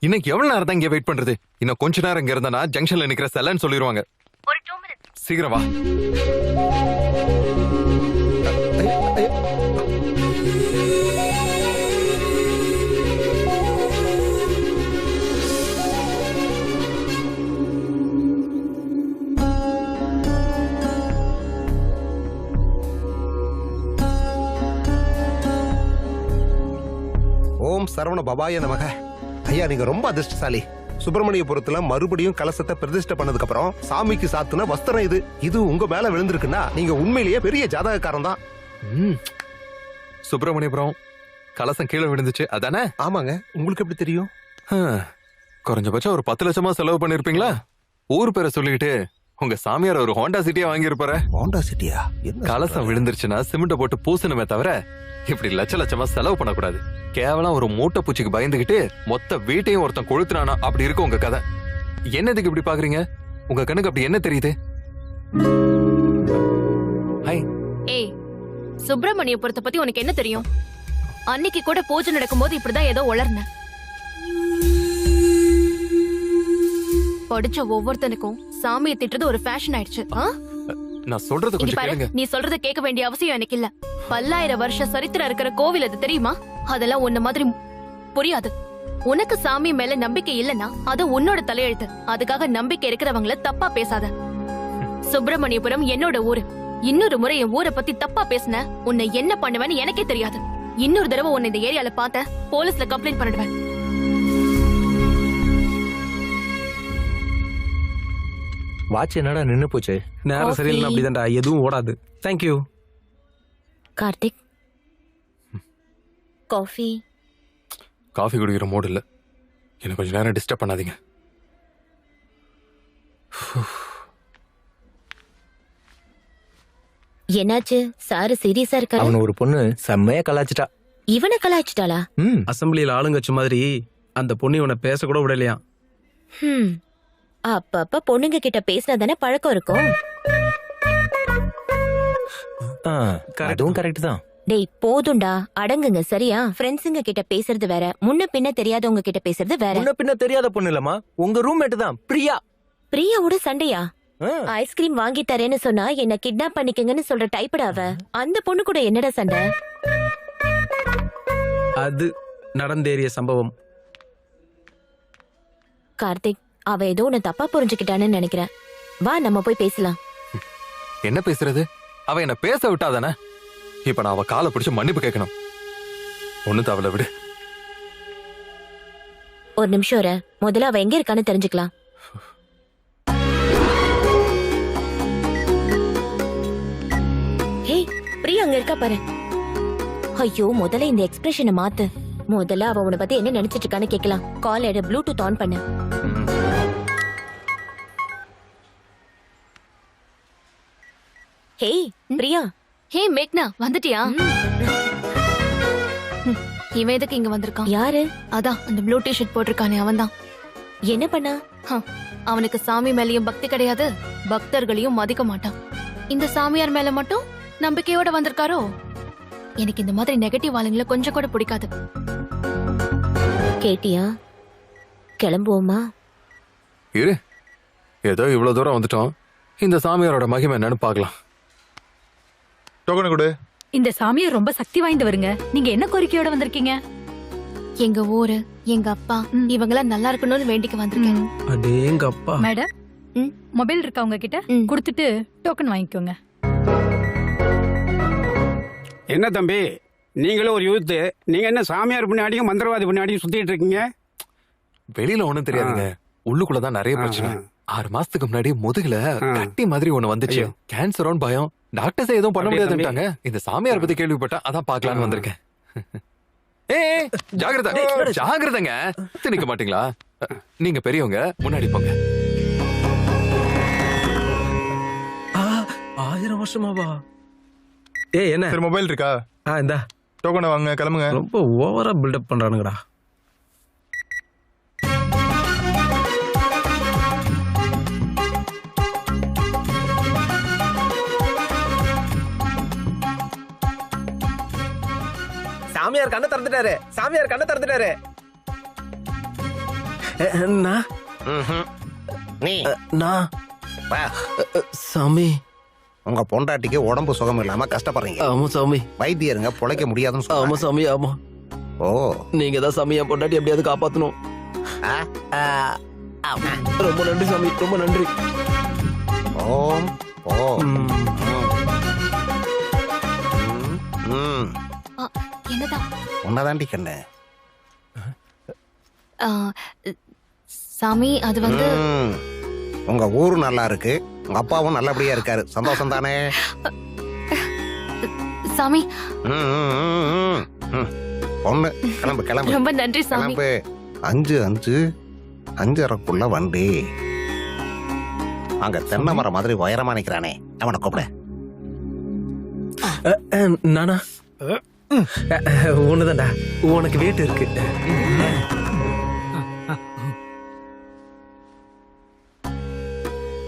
இன்னைக்கு எவ்வளவு நேரம் தான் இங்க வெயிட் பண்றது? இன்னும் கொஞ்ச நேரம் இங்க இருந்தா ஜங்ஷன்ல நிக்கிற செல்லன்னு சொல்லிடுவாங்க. சீக்கிரம் வா. ஓம் சரவண பபாய நமக. ஐயா, நீங்க ரொம்ப அதிர்ஷ்டசாலி. சுப்பிரமணியபுரத்துல மறுபடியும் கலசத்தை பிரதிஷ்டை பண்ணதுக்கு அப்புறம் சாமிக்கு சாத்துன வஸ்திரம் இது. இது உங்க மேல விழுந்திருக்குன்னா நீங்க உண்மையிலேயே பெரிய ஜாதகக்காரன் தான். சுப்பிரமணியபுரம் கலசம் கீழே விழுந்துச்சு அதானே? ஆமாங்க. உங்களுக்கு எப்படி தெரியும்? குறைஞ்சபட்சம் ஒரு 10 லட்சமா செலவு பண்ணிருப்பீங்களா? ஊர் பேரை சொல்லிக்கிட்டு உங்க சாமியார் ஒரு ஹோண்டா சிட்டியா வாங்கியிருப்பாரு. ஹோண்டா சிட்டியா? கலசம் விழுந்துருச்சுன்னா சிமெண்ட போட்டு பூசணுமே தவிர இப்படி லட்சமா செலவு பண்ணக்கூடாது. கேவலம் ஒரு மூட்டை பூச்சிக்கு பயந்துகிட்டு மொத்த வீட்டையும் ஒருத்தன் கொளுத்துனானா அப்படி இருக்கு உங்க கதை. என்னதுக்கு இப்படி பாக்குறீங்க? உங்க கண்ணுக்கு அப்படி என்ன தெரியுது? ஏய், சுப்பிரமணியபுரத்தை பத்தி உனக்கு என்ன தெரியும்? அன்னைக்கு கூட பூஜை நடக்கும்போது இப்படிதான் ஏதோ உளர்ன. படிச்ச ஒவ்வொருத்தனுக்கும் சாமியை திட்டுறது ஒரு ஃபேஷன் ஆயிடுச்சு. நான் சொல்றது இங்க கொஞ்சம் பாரு, கேளுங்க. நீ சொல்றத கேட்க வேண்டிய அவசியம் எனக்கு இல்ல. 1000 வருஷ சரித்திரம் இருக்கிற கோவில் அது தெரியுமா? அதெல்லாம் உன்ன மாதிரி புரியாது. உனக்கு சாமி மேல நம்பிக்கை இல்லனா அது உன்னோட தலையெழுத்து. அதுக்காக நம்பிக்கை இருக்கிறவங்கள தப்பா பேசாத. சுப்பிரமணியபுரம் என்னோட ஊரு. இன்னொரு முறை என் ஊரை பத்தி தப்பா பேசுன உன்னை என்ன பண்ணுவேன்னு எனக்கே தெரியாது. இன்னொரு தடவை உன்னை இந்த ஏரியால பார்த்த போலீஸ்ல கம்ப்ளைண்ட் பண்ணிடுவேன். வாட்ச் என்னடா நின்னு போச்சு? நேரம் சரியில்லை அப்படிதான்டா, எதுவும் ஓடாது. தேங்க்யூ. கார்த்திக், காஃபி. காஃபி குடிக்கிற மூடு இல்ல. எனக்கு கொஞ்ச நேரம் டிஸ்டர்ப் பண்ணாதீங்க. என்னாச்சு? சாரு சீரியஸா இருக்காரு? அவன ஒரு பொண்ணு செம்மையா கலாச்சிட்டா. இவனை கலாய்ச்சிட்டாளா? அசம்பிளியில ஆளுங்கச்சு மாதிரி அந்த பொண்ணு இவனை பேச கூட விடலையா. அப்பப்ப பொண்ணுங்க கிட்ட பேசினா தானே பழக்கம் இருக்கும். அதுவும் கரெக்ட் தான். டேய் போதும்டா, அடங்குங்க சரியா? ஃப்ரெண்ட்ஸுங்க கிட்ட பேசுறது வேற, முன்ன பின்ன தெரியாதவங்க கிட்ட பேசுறது வேற. முன்ன பின்ன தெரியாத பொண்ணு இல்லம்மா, உங்க ரூம்மேட் தான் பிரியா. பிரியாவோட சண்டையா? ஐஸ்கிரீம் வாங்கி தரேன்னு சொன்னா என்ன கிட்னாப் பண்ணிக்கங்கன்னு சொல்ற டைப்படா அவ. அந்த பொண்ணு கூட என்னடா சண்டை? அது நடந்தேறிய சம்பவம். கார்த்திக், அவ ஏதோ உன்னை தப்பா புரிஞ்சுக்கிட்டான்னு நினைக்கிறேன். வா நம்ம போய் பேசலாம். என்ன பேசுறது? அவ என்ன பேச விட்டாதானே? இப்ப நான் அவ காலை பிடிச்சு மன்னிப்பு கேட்கணும். ஒண்ணு தவளை விடு. ஒரு நிமிஷம் வர, முதல்ல அவ எங்க இருக்கான்னு தெரிஞ்சுக்கலாம். ஹேய், பிரியா அங்க இருக்கா பாரு. ஐயோ, முதல்ல இந்த எக்ஸ்பிரஷனை மாத்து. முதல்ல அவ உன்னை பத்தி என்ன நினைச்சிட்டு இருக்கான்னு கேட்கலாம். கால் எடு, ப்ளூடூத் ஆன் பண்ணு. ஹேய் பிரியா. ஹே மேக்னா, வந்துட்டியா? இவன் எதுக்கு இங்க வந்திருக்கான்? யாரு? அதான் அந்த ப்ளூ டி-ஷர்ட் போட்டிருக்கானே அவன்தான். என்ன பண்ணா? அவனுக்கு சாமி மேலயும் பக்தி கிடையாது, பக்தர்களையும் மதிக்க மாட்டான். இந்த சாமியார் மேல மட்டும் நம்பிக்கையோட வந்திருக்காரோ? எனக்கு இந்த மாதிரி நெகட்டிவ் ஆளுங்களை கொஞ்சம் கூட பிடிக்காது. கேட்டியா? கிளம்புவோமா? இரு, ஏதோ இவ்வளவு தூரம் வந்துட்டோம். இந்த சாமியாரோட மகிமை என்னன்னு பார்க்கலாம். டோக்கன் கொடு. இந்த சாமியார் ரொம்ப சக்தி வாய்ந்தவருங்க. நீங்க என்ன கோரிக்கையோட வந்திருக்கீங்க? எங்க ஊரு, எங்க அப்பா இவங்கெல்லாம் நல்லா இருக்கணும்னு வேண்டிக்க வந்திருக்கேன். அடேங்க அப்பா. மேடம், மொபைல் இருக்கா உங்ககிட்ட? கொடுத்துட்டு டோக்கன் வாங்கிக்கோங்க. என்ன தம்பி, நீங்களும் ஒரு யூத்து, நீங்க என்ன சாமியார் பின்னாடியும் மந்திரவாதி பின்னாடியும் சுத்திட்டு இருக்கீங்க? வெளியில ஒண்ணும் தெரியாதுங்க, உள்ளுக்குள்ளதான் நிறைய பிரச்சனை. 6 மாசத்துக்கு முன்னாடி முதுகுல கட்டி மாதிரி ஒண்ணு வந்துச்சு. கேன்சரோன்னு பயம். டாக்டர்ஸ் எதுவும் பண்ண முடியாதுட்டாங்க. இந்த சாமியார் பத்தி கேள்விப்பட்டா அதான் பாக்கலான்னு வந்திருக்கேன். ஏய் ஜாகிரதை, ஜாகிரதைங்க. நிக்க மாட்டீங்களா? நீங்க பெரியவங்க, முன்னாடி போங்க. 1000 வருஷமாவா? ஏய் என்ன மொபைல் இருக்கா? இந்தா டோக்கனை வாங்க, கிளம்புங்க. ரொம்ப ஓவரா பில்டப் பண்றானுங்கடா. சாமியார் கண்ணை திறந்துட்டாரு. சாமியார் கண்ணை திறந்துட்டாரு. சாமி, உங்க பொண்டாட்டிக்கு உடம்பு சுகம் இல்லாம கஷ்டப்படுறீங்க. ஆமா சாமி. வைத்தியருங்க பொழைக்க முடியாதுன்னு ஆமா சாமி. ஆமா. ஓ, நீங்க தான் சாமி என் பொண்டாட்டி எப்படியாவது காப்பாத்தணும். ரொம்ப நன்றி சாமி, ரொம்ப நன்றி. ஓம் ஓம். என்னதான் உன்னதாண்டி கண்ணு. சாமி, அது வந்து உங்க ஊரு நல்லா இருக்கு, உங்க அப்பாவும் நல்லபடியா இருக்காரு. சந்தோஷம் தானே சாமி? பொண்ணு கிளம்பு கிளம்பு. ரொம்ப நன்றி சாமி. கிளம்பு. 5:05 வண்டி. அங்க தென்னை மரம் மாதிரி உயரமா நிக்கிறானே, அவனை கூப்பிட. நானா? ஒண்ணுதான்டா, உனக்கு வெயிட் இருக்கு.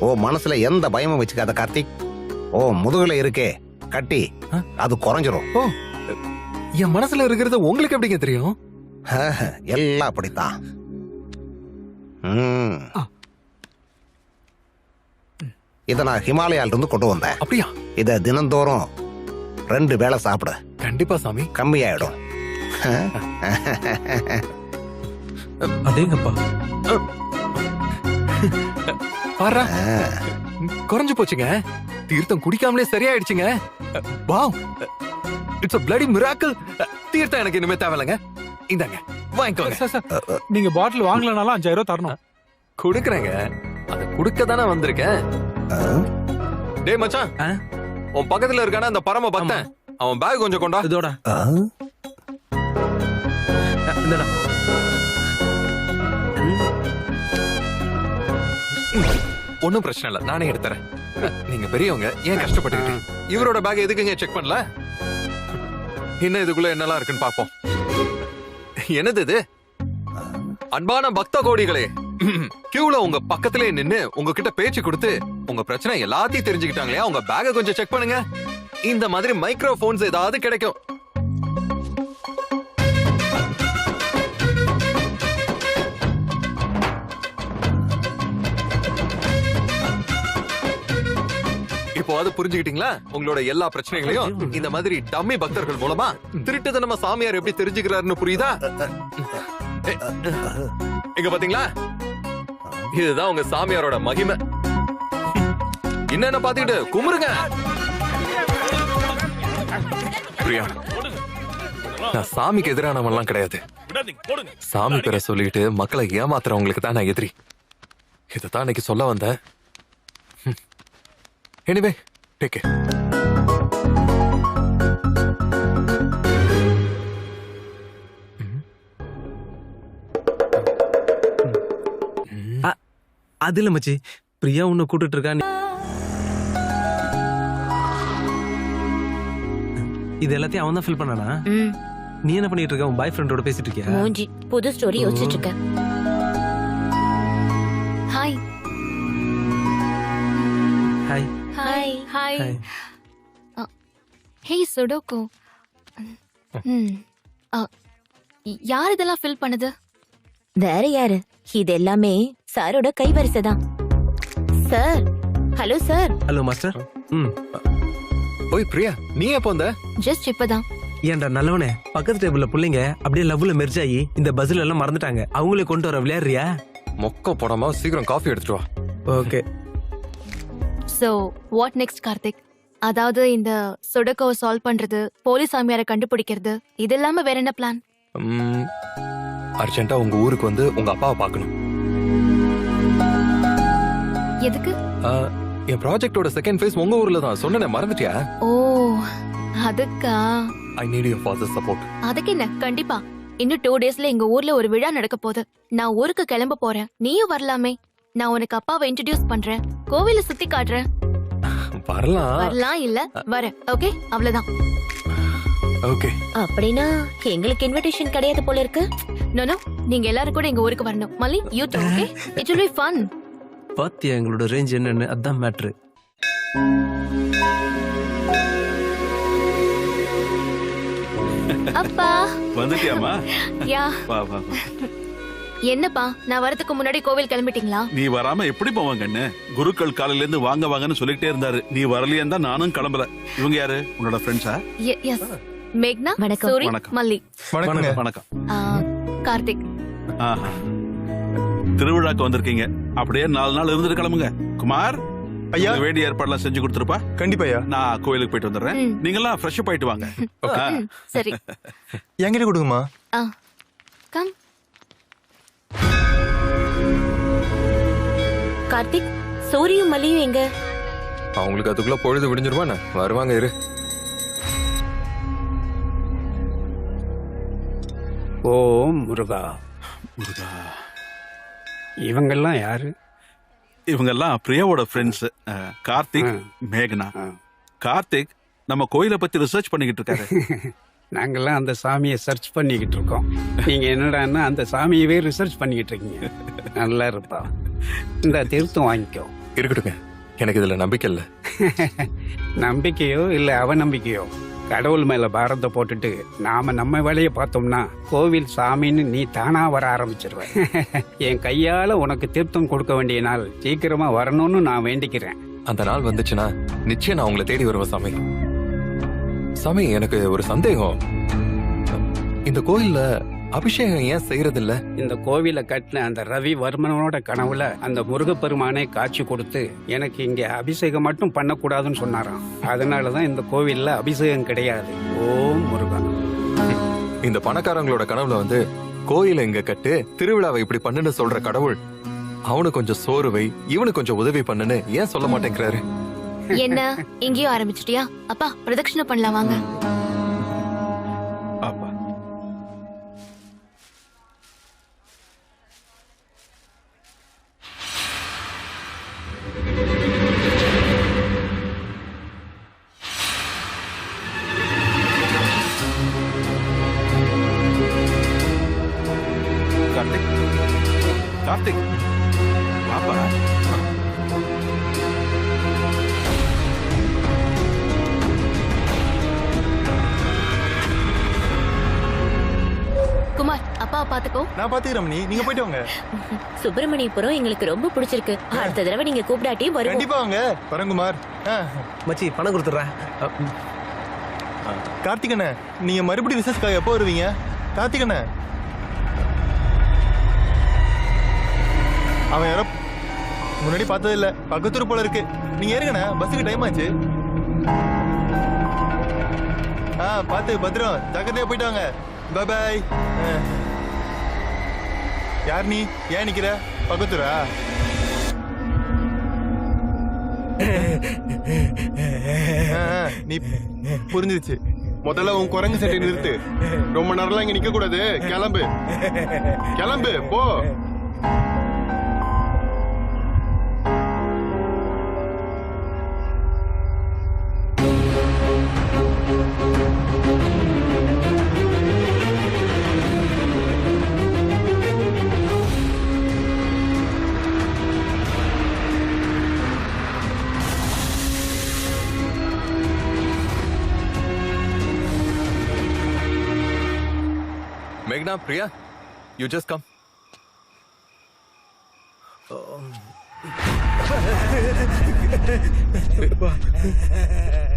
ஓ மனசுல எந்த பயமும் வச்சுக்காத கார்த்திக். ஓ முதுகுல இருக்கே கட்டி, அது குறைஞ்சிரும். ஓ, என் மனசுல இருக்கிறது உங்களுக்கு எப்படிங்க தெரியும்? எல்லாம் அப்படித்தான். இதை நான் ஹிமாலயால இருந்து கொண்டு வந்தேன். அப்படியா? இத தினந்தோறும் 2 வேளை சாப்பிடு. கண்டிப்பா சாமி. கம்மியாயிடும். அதேங்கப்பா. பாரா, குறைஞ்சு போச்சுங்க. தீர்த்தம் குடிக்காமலே சரியாயிடுச்சுங்க. Wow, it's a bloody miracle. தீர்த்தம் எனக்கு இனிமே தேவையில்லைங்க. இந்தாங்க, வாங்கிக்கோங்க. சார், சார், நீங்க பாட்டில் வாங்கலனாலும் 5000 ரூபாய் தரணும். கொடுக்குறேங்க. அதை கொடுக்க தானே வந்திருக்கேன். டேய் மச்சான், உன் பக்கத்துல இருக்கான அந்த பரம பக்தன், அவன் பேக் கொஞ்சம் கொண்டா. இதோட இந்தடா. ஒன்னும் பிரச்சனை இல்ல, நானே எடுத்துறேன். நீங்க பெரியவங்க, ஏன் கஷ்டப்பட்டுக்கிட்டு? இவரோட பேக் எதுக்குங்க செக் பண்ணல? இன்னும் இதுக்குள்ள என்னெல்லாம் இருக்குன்னு பாப்போம். என்னது இது? அன்பான பக்த கோடிகளே, கியூல உங்க பக்கத்திலே நின்னு உங்ககிட்ட பேச்சு கொடுத்து உங்க பிரச்சனை எல்லாத்தையும் தெரிஞ்சுக்கிட்டாங்களே, உங்க பேக கொஞ்சம் செக் பண்ணுங்க. இந்த மாதிரி மைக்ரோபோன்ஸ் ஏதாவது கிடைக்கும். இப்போ அது புரிஞ்சுக்கிட்டீங்களா? உங்களோட எல்லா பிரச்சனைகளையும் இந்த மாதிரி டம்மி பக்தர்கள் மூலமா திருட்டுத்தனமா சாமியார் எப்படி தெரிஞ்சுக்கிறாருன்னு புரியுதா? இங்க பாத்தீங்களா? இதுதான் உங்க சாமியாரோட மகிமை. என்னென்ன பாத்துக்கிட்டு குமுறுங்க. பிரியா, நான் சாமிக்கு எதிரானவன்லாம் கிடையாது. சாமி பேரை சொல்லிட்டு மக்களை ஏமாத்துறவங்களுக்கு தான் நான் எதிரி. இதைத்தான் இன்னைக்கு சொல்ல வந்தேன். Anyway, take care. அது இல்ல மச்சி, பிரியா உன்னை கூட்டிட்டு இருக்கா. இது எல்லாத்தையும் அவன் தான் ஃபில் பண்ணானா? நீ என்ன பண்ணிட்டு இருக்க? உன் பாய் ஃப்ரெண்டோட பேசிட்டு இருக்கியா? மூஞ்சி, புது ஸ்டோரி யோசிச்சுட்டு இருக்கேன். Hi hi hi hi. Hey sudoku, யார் இதெல்லாம் ஃபில் பண்ணது? வேற யாரு? இது எல்லாமே சாரோட கைவரிசை தான். Sir, hello sir. Hello master. ஓய் பிரியா, நீ எப்போ வந்த? ஜஸ்ட் இப்பதான். ஏன்டா நல்லவனே, பக்கத்து டேபிள்ல புள்ளைங்க அப்படியே லவ்ல மெர்ஜாயி இந்த பஸ்ல எல்லாம் மறந்துட்டாங்க. அவங்களே கொண்டு வர விளையாடுறியா? மொக்க போடாம சீக்கிரம் காஃபி எடுத்துட்டு வா. Okay. So what next Karthik? அதாவது இந்த சுடோகோவை சால்வ் பண்றது, போலீஸ் சாமியாரை கண்டுபிடிக்கிறது, இது இல்லாம வேற என்ன பிளான்? அர்ஜென்ட்டா உங்க ஊருக்கு வந்து உங்க அப்பாவை பார்க்கணும். எதுக்கு? என் ப்ராஜெக்ட்டோட செகண்ட் ஃபேஸ் உங்க ஊர்ல தான். சொன்னேனே, மறந்துட்டியா? ஓ, அதுக்கா? I need your father's support. அதுக்கு என்ன, கண்டிப்பா. இன்னும் 2 daysல எங்க ஊர்ல ஒரு விழா நடக்க போகுது. நான் ஊருக்கு கிளம்ப போறேன். நீயும் வரலாமே. நான் உனக்கு அப்பாவை இன்ட்ரோடியூஸ் பண்றேன், கோவில சுத்தி காட்டுறேன். வரலாம் இல்ல வர. ஓகே, அவ்வளவுதான். ஓகே. அப்படின்னா எங்களுக்கு இன்விடேஷன் கிடையாது போல இருக்கு. நோ நோ, நீங்க எல்லாரும் கூட எங்க ஊருக்கு வரணும். Malli, you too. Okay, it will be fun. பாத்தியா எங்களோட ரேஞ்ச் என்னன்னு? அதான் மேட்ரு. அப்பா வந்துட்டியாமா? யா. வா வா. என்னப்பா, நான் வரதுக்கு முன்னாடி கோவில் கிளம்பிட்டீங்களா? நீ வராம எப்படி போவாங்க கண்ணு? குருக்கள் காலையில இருந்து வாங்க வாங்கன்னு சொல்லிட்டே இருந்தாரு. நீ வரலையா? நானும் கிளம்பல. இவங்க யாரு? உன்னோட ஃப்ரெண்ட்ஸா? எஸ், மேக்னா, வணக்கம். சூரி, வணக்கம். மல்லி. வணக்கம். கார்த்திக். திருவிழாக்கு வந்திருக்கீங்க. அப்படியே 4 நாள் இருந்துட்டு கிளம்புங்க. குமார், ஐயா, வேண்டிய ஏற்பாடுலாம் செஞ்சு கொடுத்துருப்பா. கண்டிப்பா ஐயா. நான் கோயிலுக்கு போயிட்டு வந்துடுறேன். நீங்கெல்லாம் ஃப்ரெஷ் அப் ஆயிட்டு வாங்க. சரி, என்கிட்ட கொடுங்கம்மா. கம். கார்த்திக், சூரியும் மல்லியும் எங்க? அவங்களுக்கு அதுக்குள்ள பொழுது விடிஞ்சிருவானே. வருவாங்க, இரு. ஓம் முருகா. முருகா. இவங்கெல்லாம் யாரு? இவங்கெல்லாம் பிரியாவோட ஃப்ரெண்ட்ஸ். கார்த்திக், மேகனா. கார்த்திக் நம்ம கோயிலை பத்தி ரிசர்ச் பண்ணிக்கிட்டு இருக்காரு. நாங்கெல்லாம் அந்த சாமியை சர்ச் பண்ணிக்கிட்டு இருக்கோம். நீங்க என்னடான்னா அந்த சாமியவே ரிசர்ச் பண்ணிக்கிட்டு இருக்கீங்க. நல்லா இருப்பா. இந்த தீர்த்தம் வாங்கிக்கோ. இருக்கட்டுங்க, எனக்கு இதுல நம்பிக்கை இல்ல. நம்பிக்கையோ இல்ல அவநம்பிக்கையோ, கடவுள் மேல பாரத்தை போட்டுட்டு நாம நம்ம வேலையை பார்த்தோம்னா கோவில் சாமின்னு நீ தானா வர ஆரம்பிச்சிருவ. என் கையால உனக்கு தீர்த்தம் கொடுக்க வேண்டிய நாள் சீக்கிரமா வரணும்னு நான் வேண்டிக்கிறேன். அந்த நாள் வந்துச்சுன்னா நிச்சயம் நான் உங்களை தேடி வருவேன் சாமி. சாமி, எனக்கு ஒரு சந்தேகம். இந்த கோயில்ல அபிஷேகம் ஏன் செய்யறது இல்ல? இந்த கோவிலை கட்டின அந்த ரவிவர்மனோட கனவுல அந்த முருகப்பெருமானே காட்சி கொடுத்து எனக்கு இங்க அபிஷேகம் மட்டும் பண்ணக்கூடாதுன்னு சொன்னாராம். அதனாலதான் இந்த கோவில்ல அபிஷேகம் கிடையாது. ஓம் முருகன். இந்த பணக்காரங்களோட கனவுல வந்து கோயிலை இங்க கட்டு, திருவிழாவை இப்படி பண்ணுன்னு சொல்ற கடவுள் அவனுக்கு கொஞ்சம் சோறு வை, இவனுக்கு கொஞ்சம் உதவி பண்ணுன்னு ஏன் சொல்ல மாட்டேங்கிறாரு? என்ன இங்கேயும் ஆரம்பிச்சிட்டியா? அப்பா பிரதட்சணை பண்ணலாம் வாங்க. அப்பா கார்த்திக், கார்த்திக், பாப்பா. குமார், அப்பாவை பாத்துக்கோ. நான் பாத்துக்கிறேன் ரமணி, நீங்க போயிட்டு வாங்க. சுப்பிரமணியபுரம் எங்களுக்கு ரொம்ப பிடிச்சிருக்கு. அடுத்த தடவை நீங்க கூப்பிடாட்டி வருவோம். கண்டிப்பா வாங்க பரங்குமார். மச்சி பணம் கொடுத்துட்றேன். கார்த்திகண்ணே, நீங்க மறுபடியும் ரிசர்ச்காக எப்போ வருவீங்க? கார்த்திகண்ணே, அவன் யாரோ முன்னாடி பார்த்தது இல்ல, பக்கத்தூர் போல இருக்கு. நீங்க ஏறுங்கண்ணே, பஸ்ஸுக்கு டைம் ஆச்சு. பார்த்து பத்திரம், ஜாக்கிரதையா போயிட்டு வாங்க. Bye bye. யார் நீ? ஏன் நிக்கிற? பக்கத்தூரா? நீ புரிஞ்சிருச்சு. முதல்ல உன் குரங்கு சட்டை நிறுத்து. ரொம்ப நேரம்லாம் இங்க நிக்க கூடாது. கிளம்பு கிளம்பு போ. மேக்னா, பிரியா, you just come.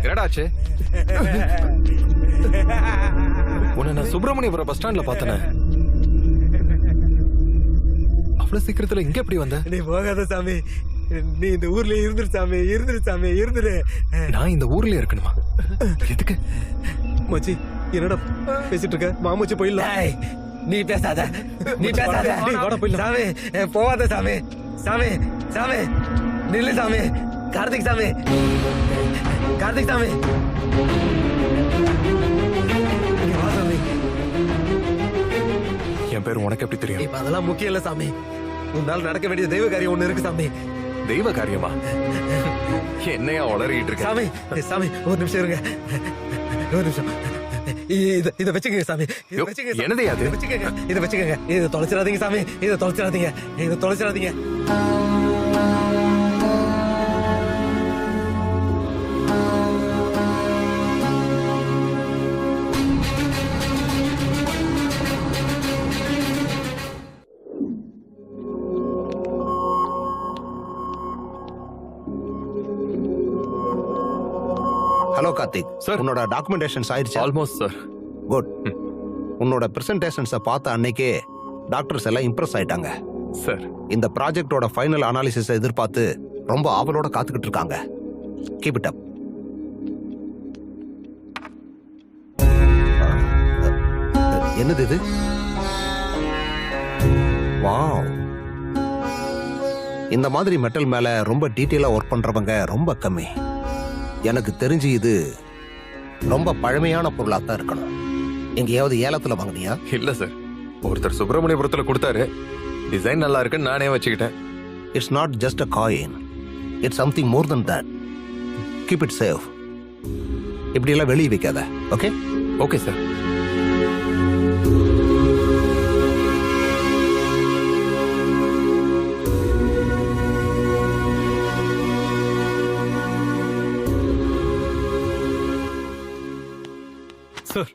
என்னடாச்சு? உன்னை நான் சுப்பிரமணியபுரம் பஸ் ஸ்டாண்ட்ல பார்த்தனே. அவ்வளவு சீக்கிரத்துல இங்க எப்படி வந்த? நீ போகாத சாமி, நீ இந்த ஊர்ல இருந்துரு சாமி, இருந்துரு சாமி, இருந்துரு. நான் இந்த ஊர்ல இருக்கணுமா? எதுக்கு? மச்சி, என்னடா பேசிட்டு இருக்க? மாமூச்சி போயிடலாம். நீ பேசாத, நீ பேசாத. சாமி போவாத சாமி, சாமி சாமி நில்லு சாமி. கார்த்திக் சாமி, கார்த்திக் சாமி, வா சாமி. என் பேர் உனக்கு எப்படி தெரியும்? இப்ப அதெல்லாம் முக்கியம் இல்ல சாமி. உன்னால் நடக்க வேண்டிய தெய்வ காரியம் ஒண்ணு இருக்கு சாமி. தெய்வ காரியமா? என்னையா உளறிட்டு இருக்க? சாமி சாமி ஒரு நிமிஷம் இருங்க, ஒரு நிமிஷம். இத வச்சுக்கங்க சாமி, இத வச்சுக்கங்க. என்னது அது? வச்சுக்கங்க, இத வச்சுக்கங்க. இத தொலைச்சிடாதீங்க சாமி, இத தொலைச்சிடாதீங்க, இத தொலைச்சிடாதீங்க. ஹலோ கார்த்திக் சார், உன்னோட டாக்குமெண்டேஷன்ஸ் ஆயிடுச்சு? Almost sir. குட். உன்னோட பிரசன்டேஷன்ஸை பார்த்த அன்னைக்கே டாக்டர்ஸ் எல்லாம் இம்ப்ரெஸ் ஆயிட்டாங்க சார். இந்த ப்ராஜெக்டோட ஃபைனல் அனாலிசிஸ் எதிர்பார்த்து ரொம்ப ஆவலோட காத்துக்கிட்டு இருக்காங்க. Keep it up. என்னது இது? வாவ், இந்த மாதிரி மெட்டல் மேல ரொம்ப டீட்டெயிலா ஒர்க் பண்றவங்க ரொம்ப கம்மி. எனக்கு தெரிஞ்சு இது ரொம்ப பழமையான பொருளா தான் இருக்கணும். எங்கேயாவது ஏலத்துல வாங்கினியா? இல்ல சார், ஒருத்தர் சுப்பிரமணியபுரத்துல கொடுத்தாரு. டிசைன் நல்லா இருக்குன்னு நானே வச்சுக்கிட்டேன். It's not just a coin, it's something more then that. Keep it safe. இப்படி எல்லாம் வெளியே வைக்காத. Okay? Okay sir. Sir,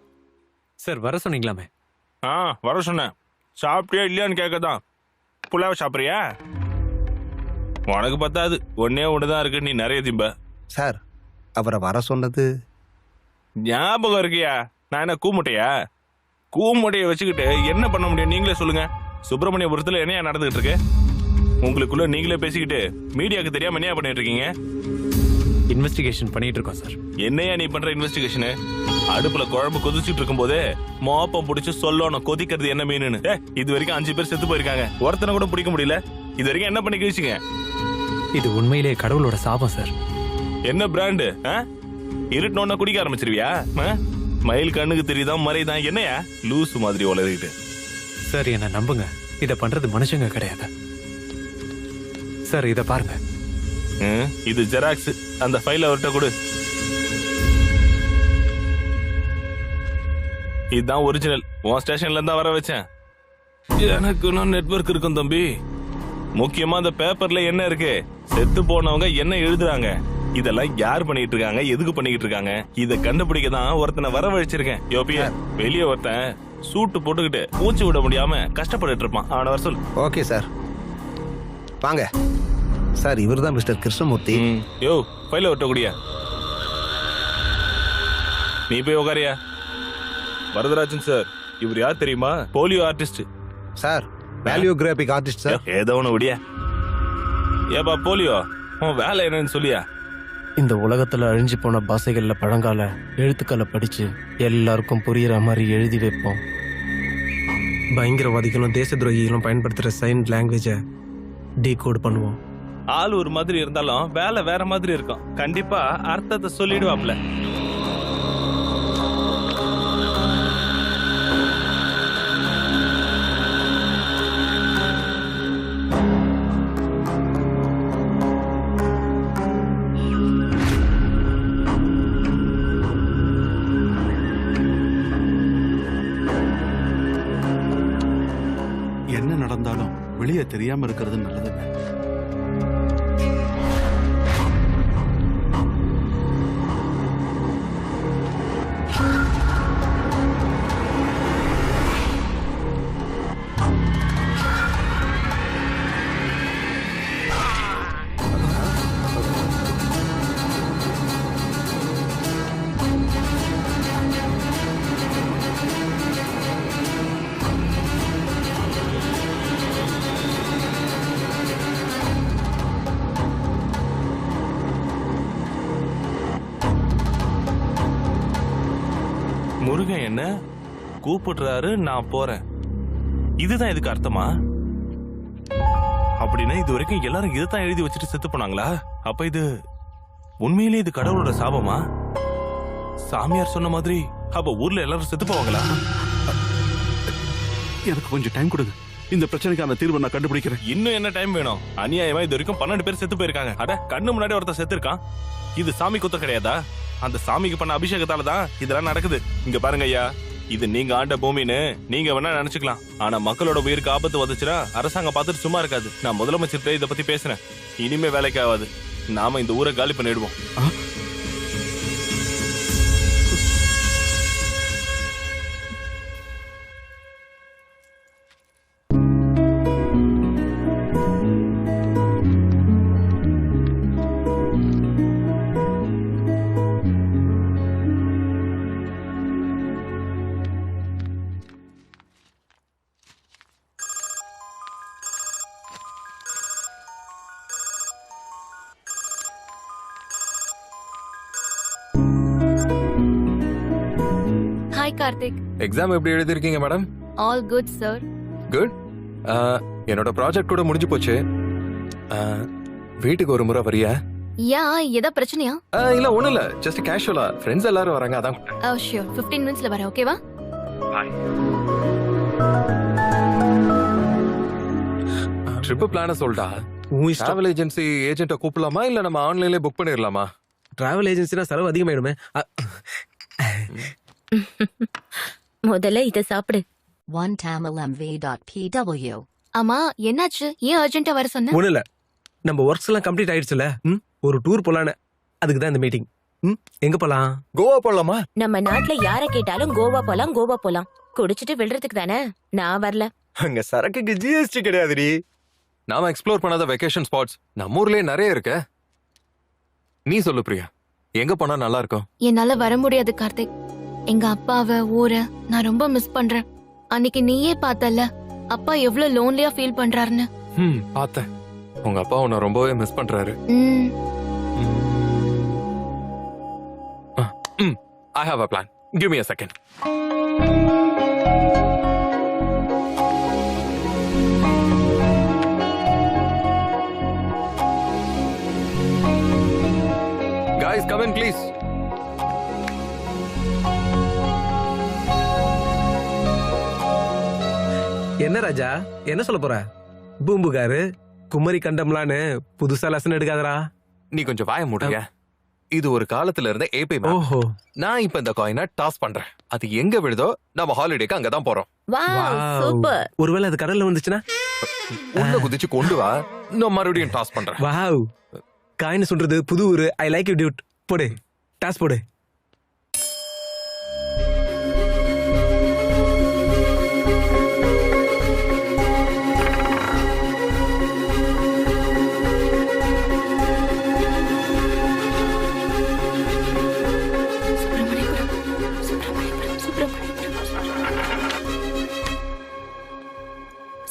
sir வர சொன்னீங்களாமே? வர சொன்னேன். சாப்பிட்டியா இல்லையான்னு கேட்கதான். புலாவை சாப்பிட்றியா? உனக்கு பத்தாது, ஒன்னே ஒண்ணுதான் இருக்கு, நீ நிறைய திம்ப. சார் அவரை வர சொன்னது ஞாபகம் இருக்கியா? நான் என்ன கூமுட்டையா? கூமுட்டையை வச்சுக்கிட்டு என்ன பண்ண முடியும் நீங்களே சொல்லுங்க. சுப்பிரமணியபுரத்துல என்னையா நடந்துகிட்டு இருக்கு? உங்களுக்குள்ள நீங்களே பேசிக்கிட்டு மீடியாவுக்கு தெரியாம என்னையா பண்ணிட்டு இருக்கீங்க? இன்வெஸ்டிகேஷன் பண்ணிட்டு இருக்கோம் சார். என்னையா நீ பண்ற இன்வெஸ்டிகேஷனு? அடுப்புல குழம்பு கொதிச்சுட்டு இருக்கும் போதே மோப்பம் பிடிச்சு சொல்லணும் கொதிக்கிறது என்ன மீனுன்னு. இது வரைக்கும் 5 பேர் செத்து போயிருக்காங்க, ஒருத்தனை கூட பிடிக்க முடியல. இது வரைக்கும் என்ன பண்ணி கழிச்சுங்க? இது உண்மையிலே கடவுளோட சாபம் சார். என்ன பிராண்டு? இருட்டோன்னா குடிக்க ஆரம்பிச்சிருவியா? மயில் கண்ணுக்கு தெரியுதான் மறைதான், என்னையா லூசு மாதிரி வளர்கிட்டு? சார் என்ன நம்புங்க, இத பண்றது மனுஷங்க கிடையாது சார். இத பாருங்க, இது ஜெராக்ஸ். அந்த ஃபைல் அவர்கிட்ட கொடு. இதுதான் ஒரிஜினல். உன் ஸ்டேஷன்ல இருந்தா வர வச்சேன். எனக்கு நெட்வொர்க் இருக்கும் தம்பி. முக்கியமா அந்த பேப்பர்ல என்ன இருக்கு, செத்து போனவங்க என்ன எழுதுறாங்க, இதெல்லாம் யார் பண்ணிட்டு இருக்காங்க, எதுக்கு பண்ணிட்டு இருக்காங்க, இத கண்டுபிடிக்க தான் ஒருத்தனை வரவழைச்சிருக்கேன். யோபியா, வெளியே ஒருத்தன் சூட்டு போட்டுக்கிட்டு மூச்சு விட முடியாம கஷ்டப்பட்டு இருப்பான், அவனை வர சொல்லு. ஓகே சார், வாங்க சார். இவர் தான் மிஸ்டர் கிருஷ்ணமூர்த்தி. யோ, ஃபைல ஒட்ட கூடியா? நீ போய் உட்காரியா? வரதராஜன் சார், இவர் யார் தெரியுமா? Polio artist sir. வேல்யூகிராபிக் ஆர்டிஸ்ட் சார். ஏதோ ஒண்ணு விடியா. ஏப்பா போலியோ, உன் வேலை என்னன்னு சொல்லியா? இந்த உலகத்துல அழிஞ்சு போன பாஷைகள்ல பழங்கால எழுத்துக்களை படிச்சு எல்லாருக்கும் புரியுற மாதிரி எழுதி வைப்போம். பயங்கரவாதிகளும் தேச துரோகிகளும் பயன்படுத்துற சைன் லாங்குவேஜை டீகோட் பண்ணுவோம். ஆள் ஒரு மாதிரி இருந்தாலும் வேலை வேற மாதிரி இருக்கும். கண்டிப்பா அர்த்தத்தை சொல்லிடுவாப்ல. என்ன நடந்தாலும் வெளியே தெரியாம இருக்கிறது நல்லதுங்க. முருகன் என்ன கூப்பிடுறாரு, நான் போறேன். இதுதான் இதுக்கு அர்த்தமா? அப்படின்னா இது வரைக்கும் எல்லாரும் இதுதான் எழுதி வச்சுட்டு செத்து போனாங்களா? அப்ப இது உண்மையிலே இது கடவுளோட சாபமா? சாமியார் சொன்ன மாதிரி அப்ப ஊர்ல எல்லாரும் செத்து போவாங்களா? எனக்கு கொஞ்சம் டைம் கொடுங்க, இந்த பிரச்சனைக்கான தீர்வை நான் கண்டுபிடிக்கிறேன். இன்னும் என்ன டைம் வேணும்? அநியாயமா இது வரைக்கும் 12 பேர் செத்து போயிருக்காங்க. அட, கண்ணு முன்னாடி ஒருத்தர் செத்து இருக்கான். இது சாமி குத்தம் கிடையாதா? அந்த சாமிக்கு பண்ண அபிஷேகத்தால தான் இதெல்லாம் நடக்குது. இங்க பாருங்க ஐயா, இது நீங்க ஆண்ட பூமின்னு நீங்க வேணா நினைச்சுக்கலாம். ஆனா மக்களோட உயிருக்கு ஆபத்து வந்துச்சுன்னா அரசாங்கம் பார்த்துட்டு சும்மா இருக்காது. நான் முதலமைச்சர்கிட்ட இதை பத்தி பேசுறேன். இனிமே வேலைக்கு ஆகாது. நாம இந்த ஊரை காலி பண்ணிடுவோம். ஹாய் கார்த்திக். எக்ஸாம் எப்படி எழுதிருக்கீங்க madam? All good sir. Good. என்னோட ப்ராஜெக்ட் கூட முடிஞ்சு போச்சு. வீட்டுக்கு ஒரு முறை வரியா? யா, ஏதா பிரச்சனையா? இல்ல ஒண்ணும் இல்ல, ஜஸ்ட் கேஷுவலா ஃப்ரெண்ட்ஸ் எல்லாரும் வராங்க அதான். ஓ ஷூர், 15 மினிட்ஸ்ல வரேன். ஓகேவா? ட்ரிப் பிளான சொல்டா. டிராவல் ஏஜென்சி ஏஜென்ட்ட கூப்பிடலாமா இல்ல நம்ம ஆன்லைன்லயே புக் பண்ணிரலாமா? டிராவல் ஏஜென்சினா செலவு அதிகமாயிடுமே. முதல்ல இத சாப்பிடு. OneTamilMV.pw. ஆமா, என்னாச்சு? ஏன் அர்ஜென்ட்டா வர சொன்ன? ஒண்ணு இல்ல, நம்ம ஒர்க்ஸ் எல்லாம் கம்ப்ளீட் ஆயிடுச்சுல, ஒரு டூர் போலான்னு. அதுக்கு தான் இந்த மீட்டிங். எங்க போலாம்? கோவா போலாமா? நம்ம நாட்டுல யார கேட்டாலும் கோவா போலாம் கோவா போலாம். குடிச்சிட்டு விழுறதுக்கு தானே. நான் வரல. அங்க சரக்குக்கு ஜிஎஸ்டி கிடையாதுடி. நாம எக்ஸ்ப்ளோர் பண்ணாத வெக்கேஷன் ஸ்பாட்ஸ் நம்ம ஊர்லயே நிறைய இருக்கு. நீ சொல்லு பிரியா, எங்க போனா நல்லா இருக்கும்? என்னால வர முடியாது கார்த்திக். எங்க அப்பாவை ஊரை நான் ரொம்ப மிஸ் பண்றேன். அன்னைக்கு நீயே பார்த்தல அப்பா எவ்வளவு லோன்லியா ஃபீல் பண்றாருன்னு. பார்த்தேன். உங்க அப்பா உன்னை ரொம்பவே மிஸ் பண்றாரு. I have a plan. Give me a second. Guys, come in, please. என்ன ராஜா, என்ன சொல்ல போற? பூம்புகாரு குமரி கண்டம்லான்னு புதுசா லெசன் எடுக்காதடா. நீ கொஞ்சம் வாய மூடுங்க. இது ஒரு காலத்துல இருந்த ஏபி மேப். ஓஹோ. நான் இப்ப இந்த காயினை டாஸ் பண்றேன். அது எங்க விழுதோ நம்ம ஹாலிடேக்கு அங்கதான் போறோம். சூப்பர். ஒருவேளை அது கடல்ல வந்துச்சுன்னா உள்ள குதிச்சு கொண்டு வா, நான் மறுபடியும் டாஸ் பண்றேன். வாவ், காயின் சொல்றது புது ஊரு. I like you Dude. போடு, டாஸ் போடு.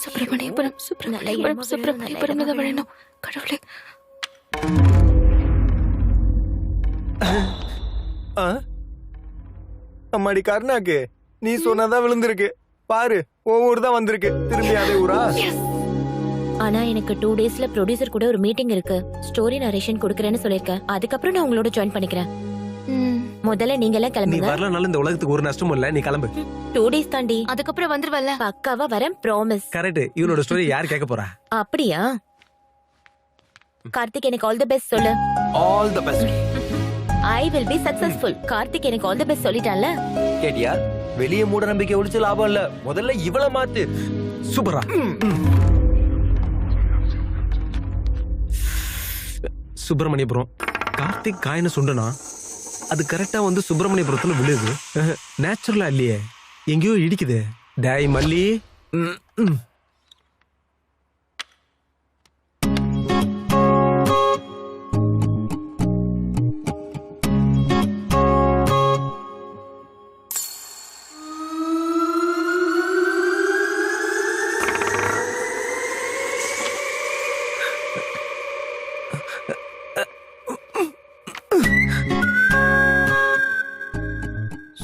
சுப்பிரமணியபுரம், சுப்பிரமணியபுரம், சுப்பிரமணியபுரம் தான் வரணும். கடவுளே. அம்மாடி கருணாக்கு, நீ சொன்னதான் விழுந்திருக்கு பாரு. ஒவ்வொரு தான் வந்திருக்கு. திரும்பி அதே ஊரா? ஆனா எனக்கு 2 daysல ப்ரொடியூசர் கூட ஒரு மீட்டிங் இருக்கு. ஸ்டோரி நரேஷன் கொடுக்கறேன்னு சொல்லிருக்கேன். அதுக்கப்புறம் நான் உங்களோட ஜாயின் பண்ணிக்கிறேன். முதல்ல நீங்க எல்லாம் நீ கிளம்புங்க. வரலனால இந்த உலகத்துக்கு ஒரு நஷ்டமும் இல்ல. நீ கிளம்பு. 2 days தாண்டி. அதுக்கப்புறம் வந்துருவல்ல? பக்காவா வரேன், ப்ராமிஸ். கரெக்ட். இவனோட ஸ்டோரி யார் கேட்க போறா? அப்படியா? கார்த்திக் எனக்கு ஆல் தி பெஸ்ட் சொல்லு. All the best. I will be successful. Karthik எனக்கு ஆல் தி பெஸ்ட் சொல்லிட்டான்ல. கேட்டியா? வெளிய மூட நம்பிக்கை ஒழிச்சு லாபம் இல்ல. முதல்ல இவள மாத்து. சூப்பரா. சுப்பிரமணியபுரம். கார்த்திக் காயின்னு சொன்னா அது கரெக்டா வந்து சுப்பிரமணியபுரத்துல விழுது. நேச்சுரலா இல்லையே, எங்கேயோ இடிக்குது. டேய் மல்லி.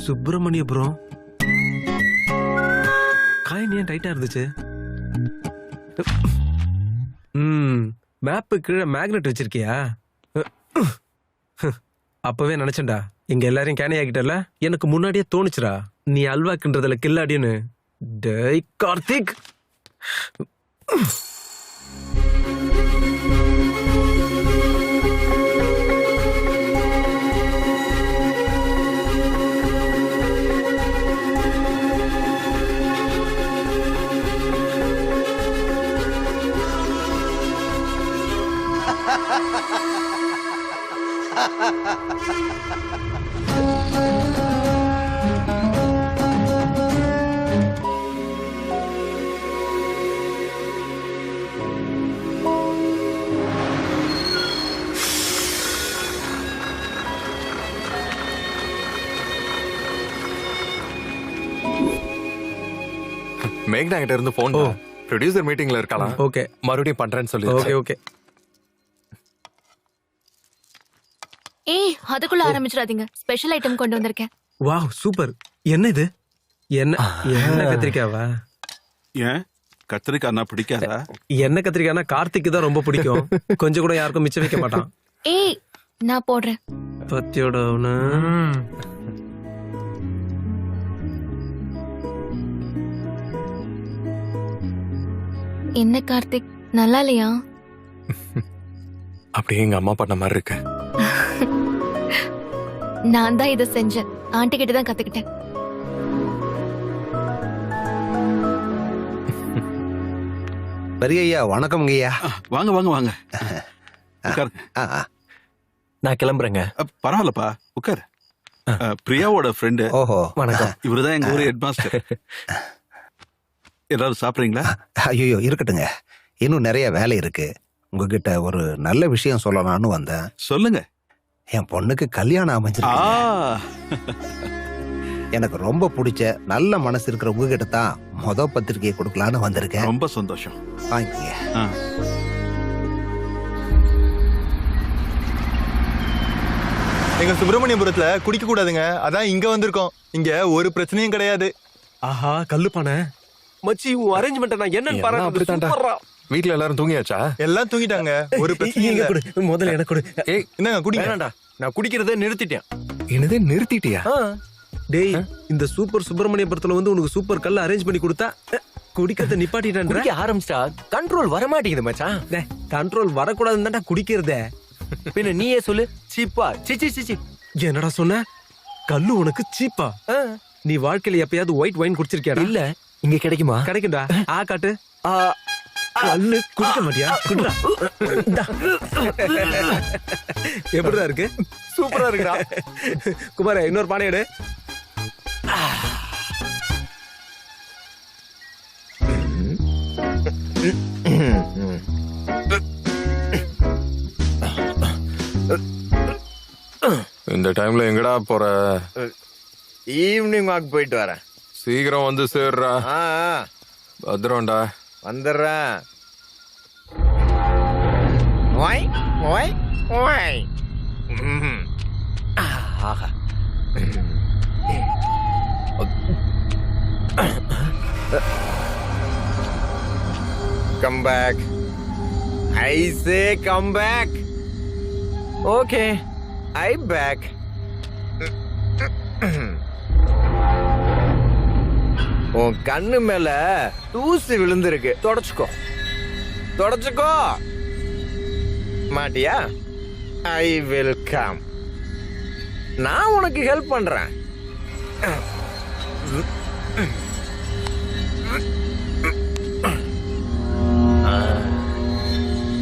சுப்பிரமணியபுரம் காயின் ஏன் டைட்டா இருந்துச்சு? மேப்பு கீழே மேக்னெட் வச்சிருக்கியா? அப்பவே நினைச்சேன்டா, இங்க எல்லாரையும் கேனி ஆகிட்டல. எனக்கு முன்னாடியே தோணுச்சுடா நீ அல்வாக்குன்றதுல கில்லாடின்னு. டேய் கார்த்திக். மேக்னா கிட்ட இருந்து போன். ப்ரொடியூசர் மீட்டிங்ல இருக்கலாம். ஓகே, மறுபடியும் பண்றேன்னு சொல்லி. Okay okay. ஏய், அதுக்குள்ள ஆரம்பிச்சிடாதீங்க. ஸ்பெஷல் ஐட்டம் கொண்டு வந்திருக்கேன். Wow, super. என்ன இது? என்ன கத்திரிக்காவா? ஏன் கத்திரிக்காய்னா பிடிக்காதா? என்ன கத்திரிக்காய்னா கார்த்திக்கு தான் ரொம்ப பிடிக்கும். கொஞ்சம் கூட யாருக்கும் மிச்சம் வைக்க மாட்டான். ஏய், நான் போடுறேன். பத்தியோட என்ன கார்த்திக், நல்லா இல்லையா? அப்படியே எங்க அம்மா பண்ண மாதிரி இருக்கு. நான் தான் இதை செஞ்சேன். ஆண்டி கிட்ட தான் கத்துக்கிட்டேன். பெரியய்யா வணக்கம் ஐயா. வாங்க வாங்க வாங்க. நான் கிளம்புறேங்க. பரவாயில்லப்பா, உட்கார். பிரியாவோட ஃப்ரெண்டு. ஓஹோ, வணக்கம். இவருதான் எங்க ஊர் ஹெட் மாஸ்டர். எல்லாரும் சாப்பிடுறீங்களா? ஐயோ இருக்கட்டுங்க. இன்னும் நிறைய வேலை இருக்கு. உங்ககிட்ட ஒரு நல்ல விஷயம் சொல்லலாம்னு வந்தேன். சொல்லுங்க. என் பொண்ணுக்கு கல்யாணம் அமைஞ்சிருக்கு. எனக்கு ரொம்ப பிடிச்ச நல்ல மனசு இருக்கிற உங்ககிட்ட தான் பத்திரிகையை கொடுக்கலான்னு வந்திருக்கேன். ரொம்ப சந்தோஷம். வாங்கிக்கங்க. எங்க சுப்பிரமணியபுரத்துல குடிக்க கூடாதுங்க, அதான் இங்க வந்திருக்கோம். இங்க ஒரு பிரச்சனையும் கிடையாது. ஆஹா கல்லுப்பானே மச்சி, உன் அரேஞ்ச்மெண்ட் நான் என்னன்னு பாருங்க. வீட்ல எல்லாரும் தூங்கியாச்சா? எல்லாம் தூங்கிட்டாங்க, ஒரு பிரச்சனையும் இல்ல. முதல்ல எனக்கு கொடு. ஏய் என்னங்க குடிங்க. வேணாம்டா, நான் குடிக்கிறதை நிறுத்திட்டேன். என்னதே நிறுத்திட்டியா? டேய், இந்த சூப்பர் சுப்பிரமணியபுரத்துல வந்து உனக்கு சூப்பர் கல்ல அரேஞ்ச் பண்ணி கொடுத்தா குடிக்கிறத நிப்பாட்டிட்டேன். குடிக்க ஆரம்பிச்சா கண்ட்ரோல் வர மாட்டேங்குது மச்சான். கண்ட்ரோல் வரக்கூடாதுன்னு தான்டா குடிக்கிறதே. பின்ன நீயே சொல்லு, சீப்பா? சிச்சி சிச்சி, என்னடா சொன்ன? கல்லு உனக்கு சீப்பா? நீ வாழ்க்கையில எப்பயாவது ஒயிட் வைன் குடிச்சிருக்கியா? இல்ல. இங்க கிடைக்குமா? கிடைக்கும்டா. காட்டு. கல்லு குடிக்க மாட்டியா? குடிடா. எப்படிடா இருக்கு? சூப்பரா இருக்குடா. குமார, இன்னொரு பானை எடு. இந்த டைம்ல எங்கடா போற? ஈவினிங் வாக் போயிட்டு வரேன். சீக்கிரம் வந்து சேர்றா. பத்திரம்டா. வந்துடுறேன். ஓய் ஓய் ஓய். ஆஹா. Come back. I say come back. Okay, I'm back. உன் கண்ணு மேல தூசி விழுந்திருக்கு, தொடச்சுக்கோ. தொடச்சுக்கோ. மாட்டியா? I will come. நான் உனக்கு ஹெல்ப் பண்றேன்.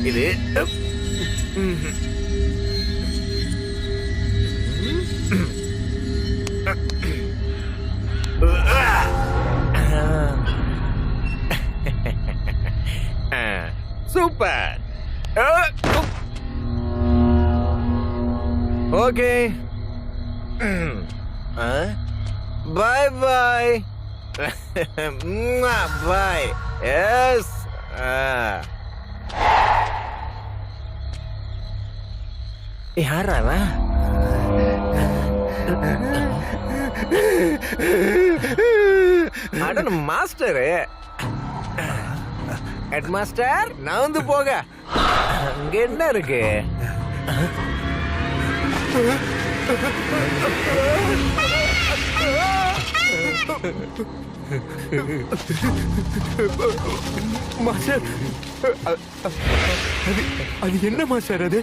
இது சூப்பர். ஓகே, பாய் பாய். பாய். எஸ். யாரா அவன்? அட மாஸ்டரு. ஹெட் மாஸ்டர், நான் வந்து போக. அங்க என்ன இருக்கு? மாஸ்டர், அது என்ன மாஸ்டர்? அது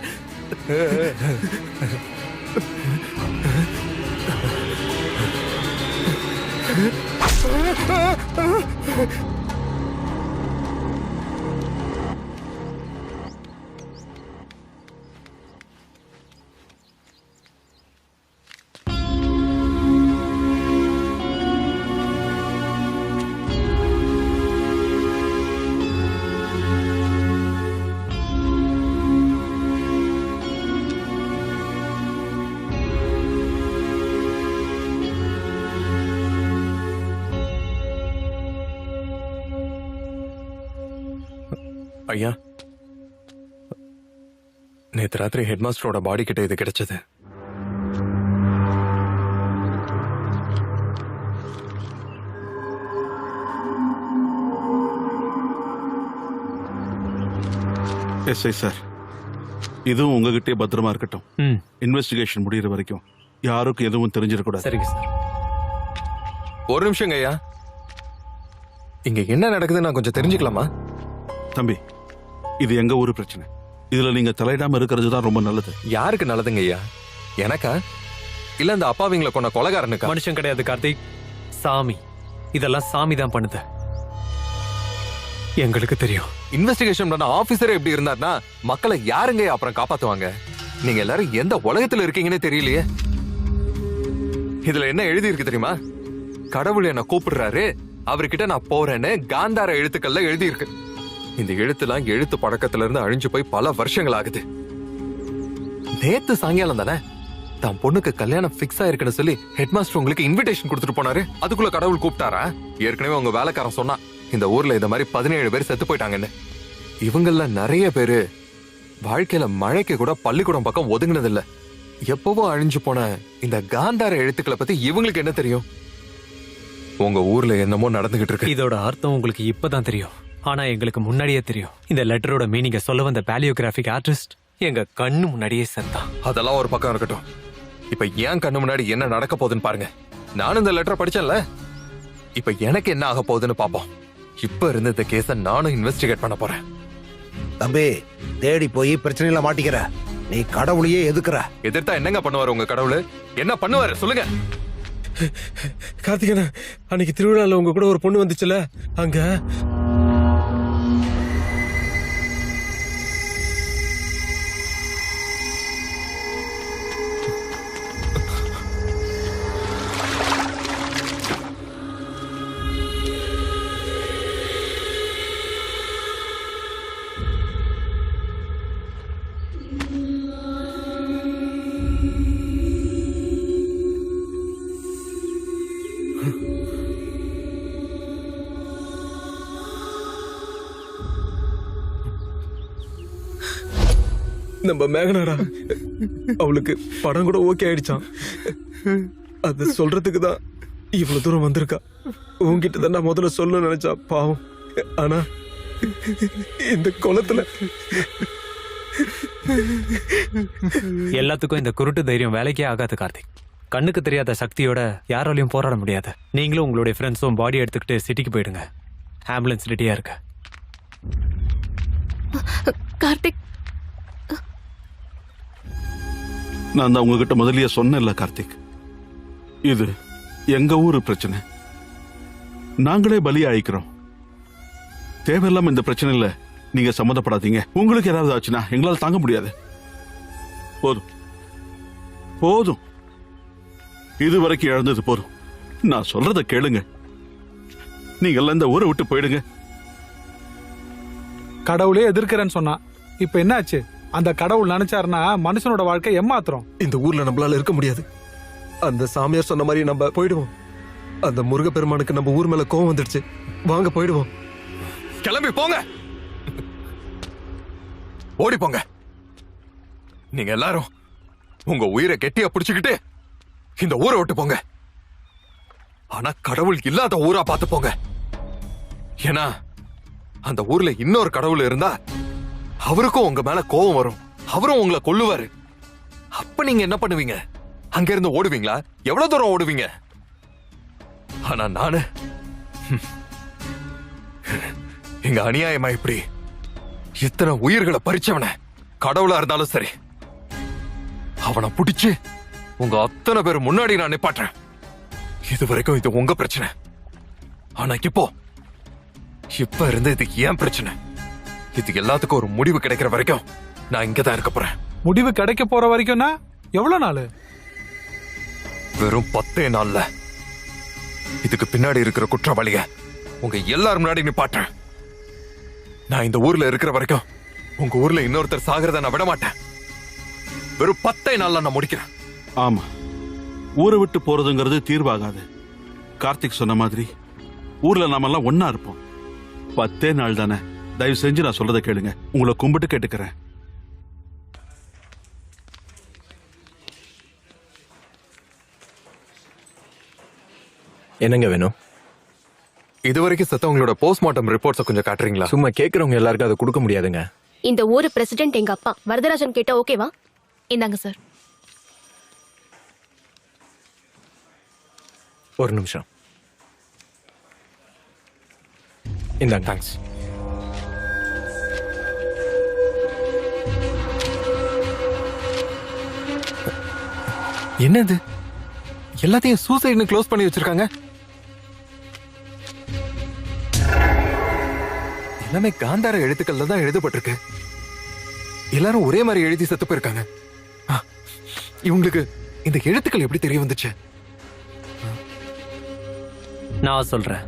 ஐயா, நேத்து ராத்திரி ஹெட் மாஸ்டரோட பாடி கிட்ட இது கிடைச்சது. எஸ்ஐ சார், இதுவும் உங்ககிட்டே பத்திரமா இருக்கட்டும். இன்வெஸ்டிகேஷன் முடியற வரைக்கும் யாருக்கும் எதுவும் தெரிஞ்சிடக்கூடாது. சரிங்க சார். ஒரு நிமிஷங்க ஐயா, இங்க என்ன நடக்குது நான் கொஞ்சம் தெரிஞ்சுக்கலாமா? தம்பி, இது எங்க ஊரு பிரச்சனை. இதுல நீங்க தலையிடாம இருக்கிறது தான் ரொம்ப நல்லது. யாருக்கு நல்லதுங்க ஐயா? எனக்கா இல்ல இந்த அப்பாவிங்களை கொண்ட கொலைகாரனுக்கா? மனுஷன் கிடையாது கார்த்திக், சாமி. இதெல்லாம் சாமி தான் பண்ணுது. எங்களுக்கு தெரியும். இன்வெஸ்டிகேஷன் பண்ண ஆபீசரே எப்படி இருந்தாருன்னா மக்களை யாருங்க அப்புறம் காப்பாத்துவாங்க? நீங்க எல்லாரும் எந்த உலகத்துல இருக்கீங்கன்னே தெரியலையே. இதுல என்ன எழுதி இருக்கு தெரியுமா? கடவுள் என்ன கூப்பிடுறாரு, அவர்கிட்ட நான் போறேன்னு காந்தார எழுத்துக்கள்ல எழுதி இருக்கு. இந்த எழுத்துலாம் எழுத்து பழக்கத்துல இருந்து அழிஞ்சு போய் பல வருஷங்கள் ஆகுது. நேத்து சாயங்காலம் தானே தான் பொண்ணுக்கு கல்யாணம் பிக்ஸ் ஆயிருக்குன்னு சொல்லி ஹெட் மாஸ்டர் உங்களுக்கு இன்விடேஷன் கொடுத்துட்டு போனாரு. அதுக்குள்ள கடவுள் கூப்பிட்டாரா? ஏற்கனவே உங்க வேலைக்காரன் சொன்னா இந்த ஊர்ல இந்த மாதிரி 17 பேர் செத்து போயிட்டாங்கன்னு. இவங்கள நிறைய பேரு வாழ்க்கையில மழைக்கு கூட பள்ளிக்கூடம் பக்கம் ஒதுங்கினது இல்ல. எப்பவோ அழிஞ்சு போன இந்த காந்தார எழுத்துக்களை பத்தி இவங்களுக்கு என்ன தெரியும்? உங்க ஊர்ல என்னமோ நடந்துகிட்டு இருக்கு. இதோட அர்த்தம் உங்களுக்கு இப்பதான் தெரியும். ஆனா எங்களுக்கு முன்னாடியே தெரியும். இந்த லெட்டரோட மீனிங்க சொல்ல வந்த பேலியோகிராபிக் ஆர்டிஸ்ட் எங்க கண்ணு முன்னாடியே செத்தான். அதெல்லாம் ஒரு பக்கம் இருக்கட்டும். இப்ப ஏன் கண்ணு முன்னாடி என்ன நடக்க போகுதுன்னு பாருங்க. நானும் இந்த லெட்டரை படிச்சேன்ல, இப்ப எனக்கு என்ன ஆக போகுதுன்னு பாப்போம். இப்ப இருந்து இந்த கேஸ நானும் இன்வெஸ்டிகேட் பண்ண போறேன். தம்பி, தேடி போய் பிரச்சனையில மாட்டிக்கிற. நீ கடவுளையே எதுக்குற. எதிர்த்தா என்னங்க பண்ணுவாரு உங்க கடவுள்? என்ன பண்ணுவாரு சொல்லுங்க. கார்த்திகேயன், அன்னைக்கு திருவிழால உங்க கூட ஒரு பொண்ணு வந்துச்சுல, அங்க நம்ம மேகனாடா. அவளுக்கு படம் கூட ஓகே ஆயிடுச்சான். அது சொல்றதுக்கு தான் இவ்வளவு தூரம் வந்திருக்கா. உங்ககிட்ட தான் நான் முதல்ல சொல்லணும்னு நினைச்சா, பாவம். ஆனா இந்த குளத்துல எல்லாத்துக்கும் இந்த குருட்டு தைரியம் வேலைக்கே ஆகாது கார்த்திக். கண்ணுக்கு தெரியாத சக்தியோட யாராலையும் போராட முடியாது. நீங்களும் உங்களுடைய ஃப்ரெண்ட்ஸும் பாடி எடுத்துக்கிட்டு சிட்டிக்கு போயிடுங்க. ஆம்புலன்ஸ் ரெடியா இருக்கு. கார்த்திக், நான் தான் உங்ககிட்ட முதலிய சொன்னேன்ல கார்த்திக், இது எங்க ஊரு பிரச்சனை. நாங்களே பலியாயிக்கிறோம். தேவையில்லாம இந்த பிரச்சனையில நீங்க சம்மந்தப்படாதீங்க. உங்களுக்கு ஏதாவது ஆச்சுன்னா எங்களால் தாங்க முடியாது. போதும் போதும், இதுவரைக்கும் இழந்தது போதும். நான் சொல்றத கேளுங்க. நீங்க எல்லாம் இந்த ஊரை விட்டு போயிடுங்க. கடவுளே எதிர்க்கிறேன்னு சொன்னா இப்ப என்னாச்சு? அந்த கடவுள் நினைச்சாருன்னா மனுஷனோட வாழ்க்கை ஏமாத்திரம். இந்த ஊர்ல நம்மளால இருக்க முடியாது. அந்த சாமியார் சொன்ன மாதிரி நம்ம போயிடுவோம். அந்த முருகப்பெருமானுக்கு நம்ம ஊர் மேல கோவம் வந்துடுச்சு. வாங்க போயிடுவோம். கிளம்பி போங்க, ஓடி போங்க. நீங்க எல்லாரும் உங்க உயிரை கெட்டியா பிடிச்சுக்கிட்டு இந்த ஊரை விட்டு போங்க. ஆனா கடவுள் இல்லாத ஊரா பார்த்து போங்க. ஏன்னா அந்த ஊர்ல இன்னொரு கடவுள் இருந்தா அவருக்கும் உங்க மேல கோபம் வரும். அவரும் உங்களை கொல்லுவாரு. அப்ப நீங்க என்ன பண்ணுவீங்க? அங்க இருந்து ஓடுவீங்களா? எவ்வளவு தூரம் ஓடுவீங்க? ஆனா நானு எங்க அநியாயமா இப்படி இத்தனை உயிர்களை பறிச்சவன கடவுளா இருந்தாலும் சரி, அவனை பிடிச்சு உங்க அத்தனை பேர் முன்னாடி நான் நிப்பாட்டுறேன். இது வரைக்கும் இது உங்க பிரச்சனை. ஆனா இப்ப இருந்து இது ஏன் பிரச்சனை. இது எல்லாத்துக்கும் ஒரு முடிவு கிடைக்கிற வரைக்கும் நான் இங்கதான் இருக்க போறேன். முடிவு கிடைக்க போற வரைக்கும்னா எவ்வளவு நாள்? வெறும் 10 நாள்ல இதுக்கு பின்னாடி இருக்கிற குற்றவாளிய உங்க எல்லாரும் முன்னாடி நிப்பாட்டுறேன். நான் இந்த ஊர்ல இருக்கிற வரைக்கும் உங்க ஊர்ல இன்னொருத்தர் சாகிறத நான் விட மாட்டேன். வெறும் 10 நாள்ல நான் முடிக்கிறேன். ஆமா, ஊரை விட்டு போறதுங்கிறது தீர்வாகாது. கார்த்திக் சொன்ன மாதிரி ஊர்ல நாம எல்லாம் ஒன்னா இருப்போம். 10 நாள் தானே. தயவு செஞ்சு நான் சொல்றதை கேளுங்க. உங்களை கும்பிட்டு கேட்டுக்கிறேன். என்னங்க வேணும்? இதுவரைக்கும் செத்தவங்களோட போஸ்ட்மார்ட்டம் ரிப்போர்ட்ஸை கொஞ்சம் காட்டுறீங்களா? சும்மா கேட்கறவங்க எல்லாருக்கும் அதை கொடுக்க முடியாதுங்க. இந்த ஊரு பிரசிடென்ட் எங்க அப்பா வரதராஜன் கேட்டா ஓகேவா? இந்தாங்க சார். ஒரு நிமிஷம். இந்தாங்க. தேங்க்ஸ். என்னது எல்லாத்தையும் சூசைட்னு க்ளோஸ் பண்ணி வச்சிருக்காங்க? எல்லாமே காந்தார எழுத்துக்கள்ல தான் எழுதப்பட்டிருக்கு. எல்லாரும் ஒரே மாதிரி எழுதி செத்து போயிருக்காங்க. இவங்களுக்கு இந்த எழுத்துக்கள் எப்படி தெரிய வந்துச்சு? நான் சொல்றேன்.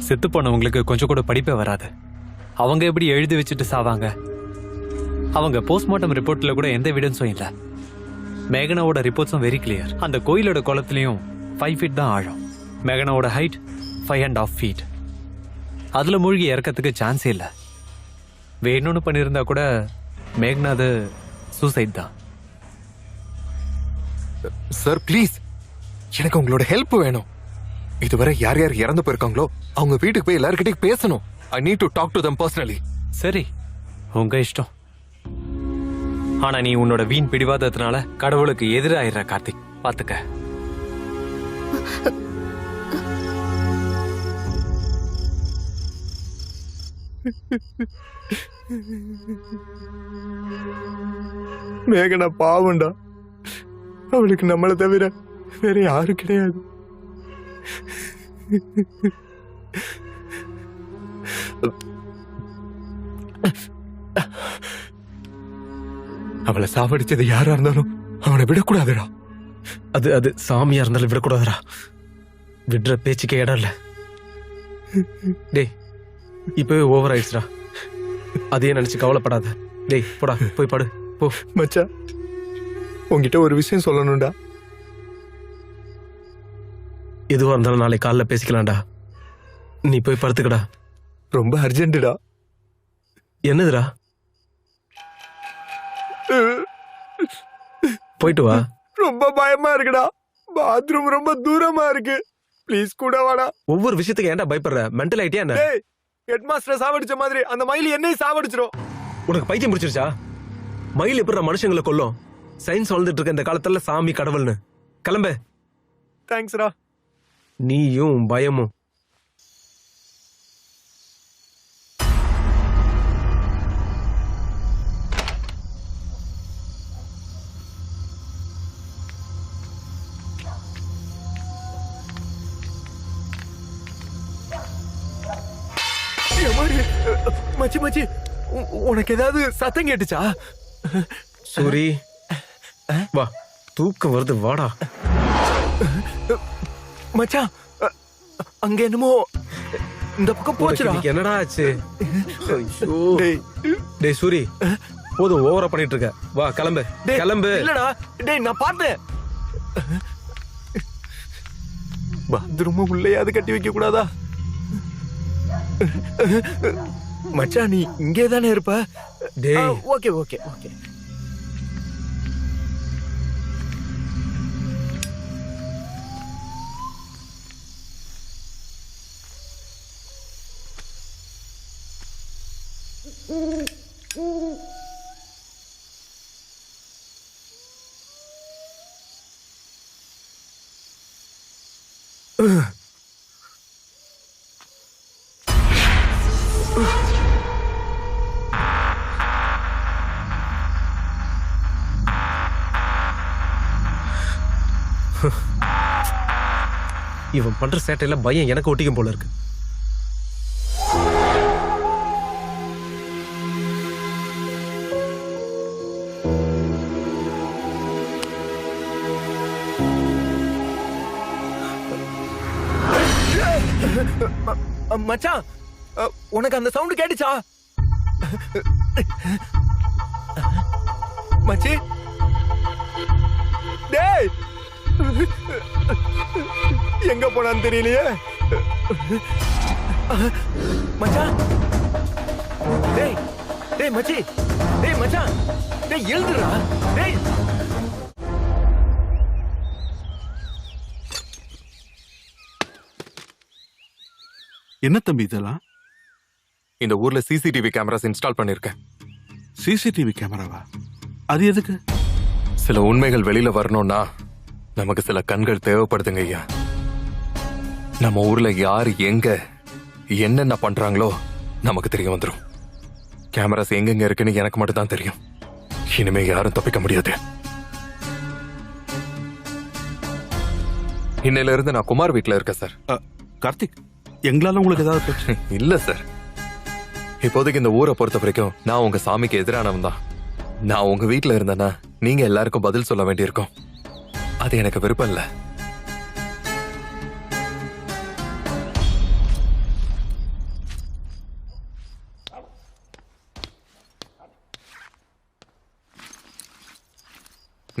செத்து போனவங்களுக்கு கொஞ்சம் கூட படிப்பே வராது. அவங்க எப்படி எழுதி வச்சுட்டு சாவாங்க? அவங்க போஸ்ட்மார்ட்டம் ரிப்போர்ட்ல கூட எந்த எவிடன்ஸும் இல்ல. மேகனாவோட ரிப்போர்ட்ஸும் வெரி கிளியர். அந்த கோயிலோட குளத்துலயும் 5 feet தான் ஆழம். மேகனாவோட ஹைட் 5.5 feet. அதுல மூழ்கி இறக்கறதுக்கு சான்ஸே இல்ல. வேணும்னு பண்ணியிருந்தா கூட மேகனா அது சூசைட் தான். சார் ப்ளீஸ், எனக்கு உங்களோட ஹெல்ப் வேணும். இதுவரை யார் யார் இறந்து போயிருக்காங்களோ அவங்க வீட்டுக்கு போய் எல்லாருக்கிட்டையும் பேசணும். I need to talk to them personally. சரி, உங்க இஷ்டம். ஆனா நீ உன்னோட வீண் பிடிவாதத்தினால கடவுளுக்கு எதிராயிடுற கார்த்திக், பாத்துக்க. மேகனா பாவண்டா. அவளுக்கு நம்மளை தவிர வேற யாரும் கிடையாது. அவளை சாவடிச்சது யாரா இருந்தாலும் அவனை விடக்கூடாதுடா. அது சாமியா இருந்தாலும் விடக்கூடாதுடா. விடுற பேச்சுக்கே இடம் இல்ல. டேய், இப்பவே ஓவர் ஆயிடுச்சுடா. அதையே நினைச்சு கவலைப்படாத. டேய் போடா, போய் படு போ. மச்சான், உன்கிட்ட ஒரு விஷயம் சொல்லணும்டா. எதுவா இருந்தாலும் நாளை காலைல பேசிக்கலாம்டா. நீ போய் படுத்துக்கடா. ரொம்ப அர்ஜென்ட்டுடா. என்னதுடா? போயிட்டு வா. ரொம்ப பயமா இருக்குடா. பாத்ரூம் ரொம்ப தூரமா இருக்கு. ப்ளீஸ் கூட வாடா. ஒவ்வொரு விஷயத்துக்கு ஏன்டா பயப்படுற? மென்டல் ஆயிட்டியா என்ன? டேய், ஹெட் மாஸ்டர் சாவடிச்ச மாதிரி அந்த மயில் என்னையும் சாவடிச்சிரும். உனக்கு பைத்தியம் பிடிச்சிருச்சா? மயில் எப்படி மனுஷங்களை கொல்லும்? சயின்ஸ் வளர்ந்துட்டு இருக்க இந்த காலத்துல சாமி கடவுள்னு. கிளம்பு. தேங்க்ஸ்டா. நீயும் பயமும். மச்சி மச்சி, உனக்கு ஏதாவது சத்தம் கேட்டுச்சா? சூரி வா, தூக்கம் வருது, வாடா. மச்சான், அங்க என்னமோ இந்த பக்கம் போச்சுடா. என்னடா ஆச்சு? டேய் சூரி, போதும், ஓவரா பண்ணிட்டு இருக்க. வா கிளம்பு, கிளம்பு. இல்லடா டேய், நான் பார்த்தேன். பாத்ரூம் உள்ளேயாவது கட்டி வைக்க கூடாதா? மச்சான், நீ இங்கே தானே இருப்ப? டேய் ஓகே ஓகே ஓகே. இவன் பண்ற சேட்டையில பயம் எனக்கு ஒட்டிக்கும் போல இருக்கு. மச்சான், உனக்கு அந்த சவுண்ட் கேட்டுச்சா? மச்சி, டேய், எங்க போனான்னு தெரியலையே. மச்சான், டேய் டேய் மச்சி, டேய் மச்சான், டேய் எழுதுடா. டேய், என்ன தம்பி இதெல்லாம்? இந்த ஊர்ல சிசிடிவி கேமராஸ் இன்ஸ்டால் பண்ணிருக்கேன். சிசிடிவி கேமராவா? அது எதுக்கு? சில உண்மைகள் வெளியில வரணும்னா நமக்கு சில கண்கள் தேவைப்படுதுங்க ஐயா. நம்ம ஊர்ல யாரு எங்க என்னென்ன பண்றாங்களோ நமக்கு தெரிய வந்துடும். கேமராஸ் எங்கெங்க இருக்குன்னு எனக்கு மட்டும் தான் தெரியும். இனிமே யாரும் தப்பிக்க முடியாது. இன்னையில இருந்து நான் குமார் வீட்டுல இருக்கேன் சார். கார்த்திக், எங்களால உங்களுக்கு ஏதாவது பிரச்சனை? இல்ல சார், இப்போதைக்கு இந்த ஊரை பொறுத்த வரைக்கும் நான் உங்க சாமிக்கு எதிரானவன் தான். நான் உங்க வீட்டுல இருந்தேன்னா நீங்க எல்லாருக்கும் பதில் சொல்ல வேண்டியிருக்கும். அது எனக்கு விருப்பம் இல்ல.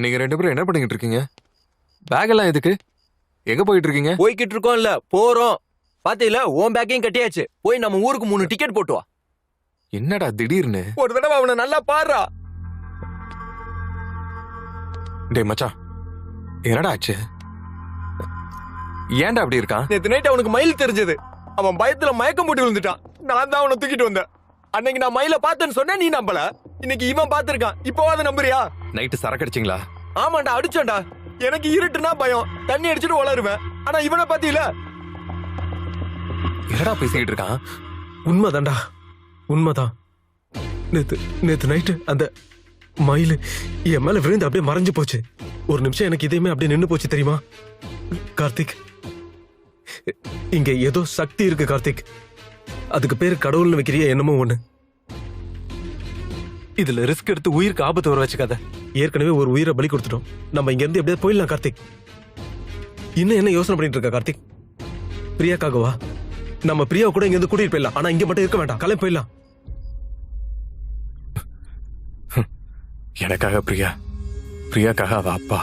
நீங்க ரெண்டு பேரும் என்ன பண்ணிக்கிட்டு இருக்கீங்க? பேக் எல்லாம் எதுக்கு? எங்க போயிட்டு இருக்கீங்க? போய்கிட்டு இருக்கோம் இல்ல போறோம். பாத்தீங்களா உன் பேக்கையும் கட்டியாச்சு. போய் நம்ம ஊருக்கு 3 டிக்கெட் போட்டு வா. என்னடா திடீர்னு? ஒரு தடவை அவனை நல்லா பாடுறா. டேய் மச்சான், என்னடா ஆச்சு? ஏன்டா அப்படி இருக்கான்? நேத்து நைட் அவனுக்கு மயில் தெரிஞ்சது. அவன் பயத்துல மயக்கம் போட்டு விழுந்துட்டான். நான் தான் அவனை தூக்கிட்டு வந்தேன். அன்னைக்கு நான் மயில பார்த்தேன்னு சொன்னேன், நீ நம்பல. இன்னைக்கு இவன் பார்த்திருக்கான். இப்போவாது நம்புறியா? நைட்டு சரக்கு அடிச்சிங்களா? ஆமாண்டா, அடிச்சோண்டா. எனக்கு இருட்டுனா பயம். தண்ணி அடிச்சுட்டு வளருவேன். ஆனா இவனை பாத்தீல? என்னடா பேசிக்கிட்டு இருக்கான்? உண்மைதான்டா, உண்மைதான். நேத்து நைட்டு அந்த மயில் என் மேல விழுந்து அப்படியே மறைஞ்சு போச்சு. ஒரு நிமிஷம் எனக்கு இதையுமே அப்படியே நின்னு போச்சு தெரியுமா கார்த்திக்? இங்க ஏதோ சக்தி இருக்கு கார்த்திக். அதுக்கு பேரு கடவுள்னு வைக்கிறிய என்னமோ ஒண்ணு. இதுல ரிஸ்க் எடுத்து உயிருக்கு ஆபத்து வர வச்சுக்காத. ஏற்கனவே ஒரு உயிரை பலி கொடுத்துட்டோம். நம்ம இங்க இருந்து எப்படியாவது போயிடலாம் கார்த்திக். இன்னும் என்ன யோசனை பண்ணிட்டு இருக்க கார்த்திக்? பிரியாக்காகவா? நம்ம பிரியாவை கூட இங்க இருந்து கூட்டிட்டு போயிடலாம். ஆனா இங்க மட்டும் இருக்க வேண்டாம், கிளம்பி போயிடலாம். எனக்காக பிரியாக்காக அவ அப்பா,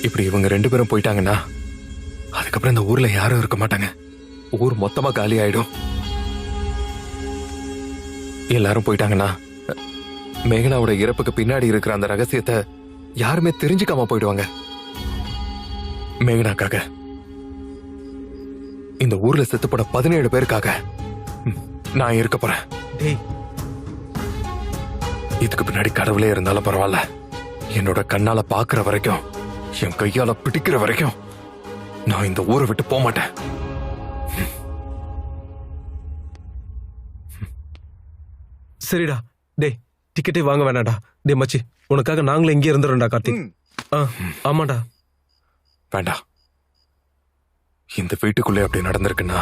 இப்படி இவங்க 2 பேரும் போயிட்டாங்கன்னா அதுக்கப்புறம் இந்த ஊர்ல யாரும் இருக்க மாட்டாங்க. ஊர் மொத்தமா காலி ஆயிடும். எல்லாரும் போயிட்டாங்கன்னா மேகனாவோட இறப்புக்கு பின்னாடி இருக்கிற அந்த ரகசியத்தை யாருமே தெரிஞ்சுக்காம போயிடுவாங்க. மேகனாக்காக, இந்த ஊர்ல செத்துப்பட 17 பேருக்காக நான் இருக்க போறேன். இதுக்கு பின்னாடி கடவுளே இருந்தாலும் பரவாயில்ல. என்னோட கண்ணால பாக்குற வரைக்கும், என் கையால பிடிக்கிற வரைக்கும் நான் இந்த ஊரை விட்டு போக மாட்டேன். சரிடா. டேய், டிக்கெட்டே வாங்க வேணாடா. டேய் மச்சி, உனக்காக நாங்களே இங்கே இருந்துறோம்டா கார்த்திக். ஆமாடா. வேண்டாம். இந்த வீட்டுக்குள்ளே அப்படி நடந்திருக்குன்னா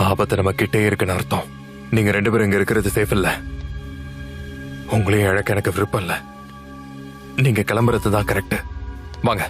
ஆபத்து நம்ம கிட்டே இருக்குன்னு அர்த்தம். நீங்க 2 பேரும் இங்க இருக்கிறது சேஃப் இல்ல. உங்களையும் இழக்க எனக்கு விருப்பம் இல்ல. நீங்க கிளம்புறது தான் கரெக்ட். வாங்க.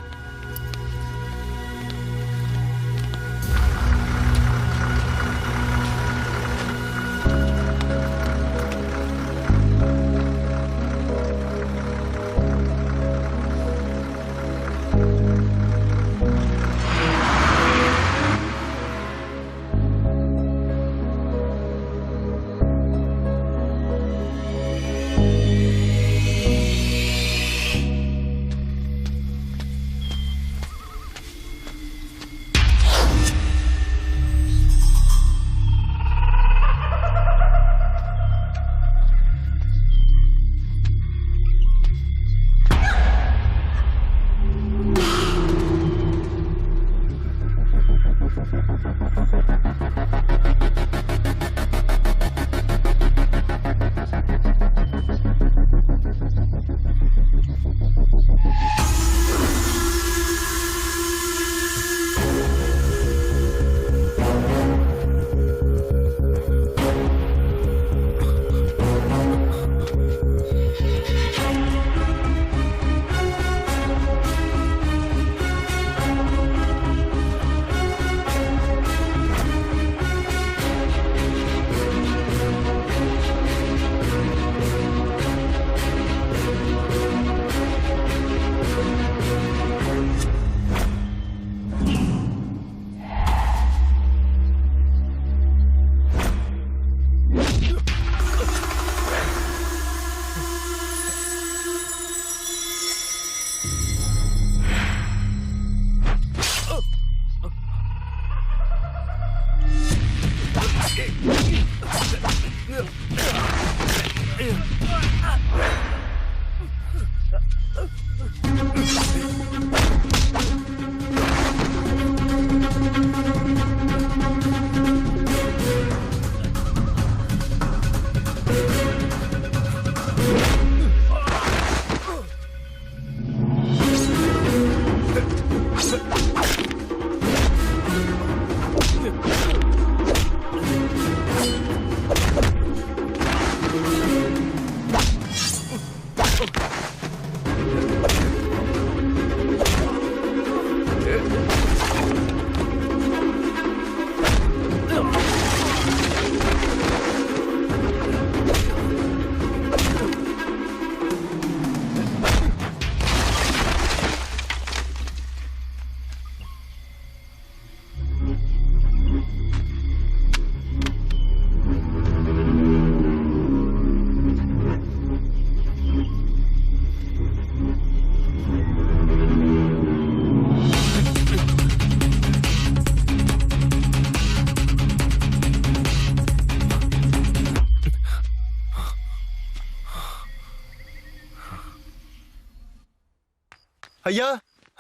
ஐயா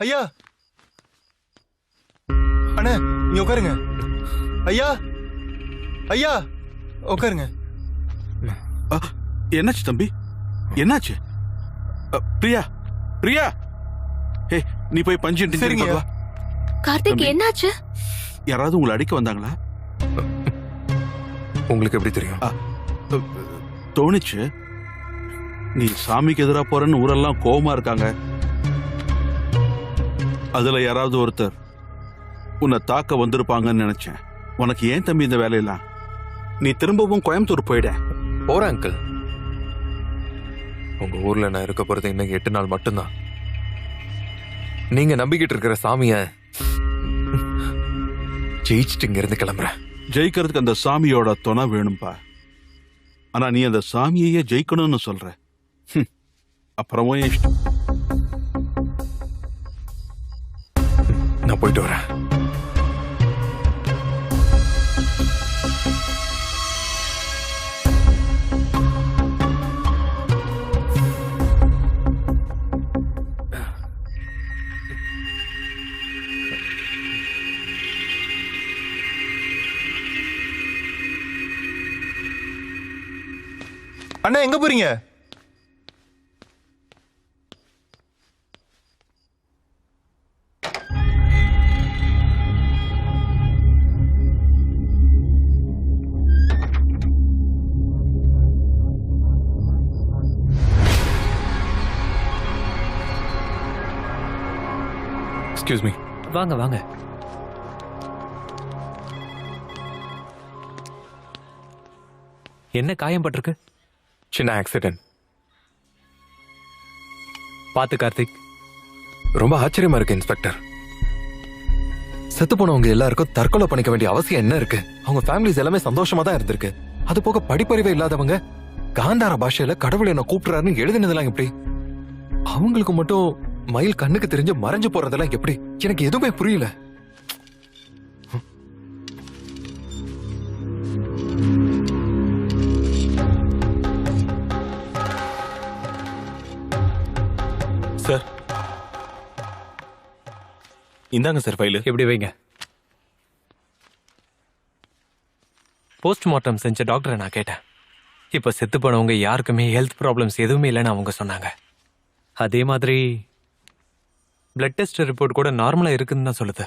ஐயா அண்ணா இங்க உட்காருங்க. ஐயா ஐயா உட்காருங்க. என்னாச்சு தம்பி, என்னாச்சு? பிரியா பிரியா, ஏ நீ போய் பஞ்சு சரிங்க. வா. கார்த்திக் என்னாச்சு? யாராவது உங்களை அடிக்க வந்தாங்களா? உங்களுக்கு எப்படி தெரியும்? தோணுச்சு. நீ சாமிக்கு எதிரா போறன்னு ஊரெல்லாம் கோவமா இருக்காங்க. அதுல யாராவது ஒருத்தர் உன்னை தாக்க வந்திருப்பாங்கன்னு நினைச்சேன். உனக்கு ஏன் தம்பி இந்த வேலையெல்லாம்? நீ திரும்பவும் கோயம்புத்தூர் போயிட. போறேன் அங்கிள். உங்க ஊர்ல நான் இருக்க போறது இன்னும் 8 நாள் மட்டும்தான். நீங்க நம்பிக்கிட்டு இருக்கிற சாமிய ஜெயிச்சுட்டு இங்க இருந்து கிளம்புறேன். ஜெயிக்கிறதுக்கு அந்த சாமியோட துணை வேணும்பா. ஆனா நீ அந்த சாமியையே ஜெயிக்கணும்னு சொல்ற. அப்புறமும் என் இஷ்டம். நான் போயிட்டு வரேன். அண்ணா எங்க போறீங்க? Excuse me. வாங்க வாங்க. என்ன காயம் பட்டிருக்கு? சின்ன ஆக்சிடென்ட். பாத்து கார்த்திக். ரொம்ப ஆச்சரியமா இருக்கு இன்ஸ்பெக்டர். செத்து போனவங்க எல்லாருக்கும் தற்கொலை பண்ணிக்க வேண்டிய அவசியம் என்ன இருக்கு? அவங்க ஃபேமிலிஸ் எல்லாமே சந்தோஷமா தான் இருந்திருக்கு. அது போக படிப்பறிவே இல்லாதவங்க காந்தார பாஷையில கடவுள் என்ன கூப்பிடுறாருன்னு எழுதினதெல்லாம் எப்படி? அவங்களுக்கு மட்டும் மயில் கண்ணுக்கு தெரிஞ்சு மறைஞ்சு போறதெல்லாம் எப்படி? எனக்கு எதுவுமே புரியல. சார் இந்தாங்க சார் ஃபைலு. எப்படி வைங்க. போஸ்ட்மார்ட்டம் செஞ்ச டாக்டரை நான் கேட்டேன். இப்ப செத்து போனவங்க யாருக்குமே ஹெல்த் ப்ராப்ளம்ஸ் எதுவுமே இல்லைன்னு அவங்க சொன்னாங்க. அதே மாதிரி பிளட் டெஸ்ட் ரிப்போர்ட் கூட நார்மலா இருக்குன்னு தான் சொல்லுது.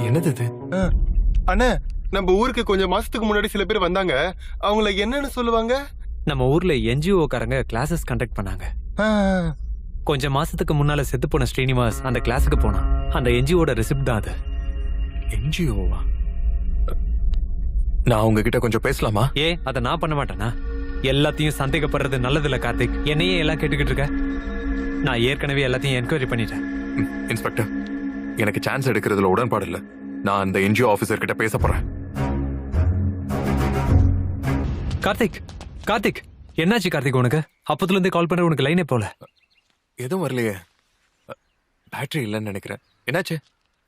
என்னது இது? அண்ணா நம்ம ஊருக்கு கொஞ்சம் மாசத்துக்கு முன்னாடி சில பேர் வந்தாங்க. அவங்கள என்னன்னு சொல்லுவாங்க? நம்ம ஊர்ல என்ஜிஓ காரங்க கிளாஸஸ் கண்டக்ட் பண்ணாங்க. கொஞ்சம் மாசத்துக்கு முன்னால செத்து போன ஸ்ரீனிவாஸ் அந்த கிளாஸுக்கு போனான். அந்த என்ஜிஓட ரெசிப்ட் தான் அது. என்ஜிஓவா? நான் உங்ககிட்ட கொஞ்சம் பேசலாமா? அதை நான் பண்ண மாட்டேனா? எல்லாத்தையும் சந்தேகப்படுறது நல்லதில்ல கார்த்திக். என்னையே எல்லாம் கேட்டுக்கிட்டு இருக்க? நான் ஏற்கனவே எல்லாத்தையும் என்கொயரி பண்ணிட்டேன். இன்ஸ்பெக்டர், எனக்கு சான்ஸ் எடுக்கிறதுல உடன்பாடு இல்ல. நான் அந்த என்ஜிஓ ஆபீசர் கிட்ட பேச போறேன். கார்த்திக் கார்த்திக் என்னாச்சு கார்த்திக்? உனக்கு அப்பத்துல இருந்தே கால் பண்ற, உனக்கு லைனே போல. எதுவும் வரலையே. பேட்டரி இல்லைன்னு நினைக்கிறேன். என்னாச்சு?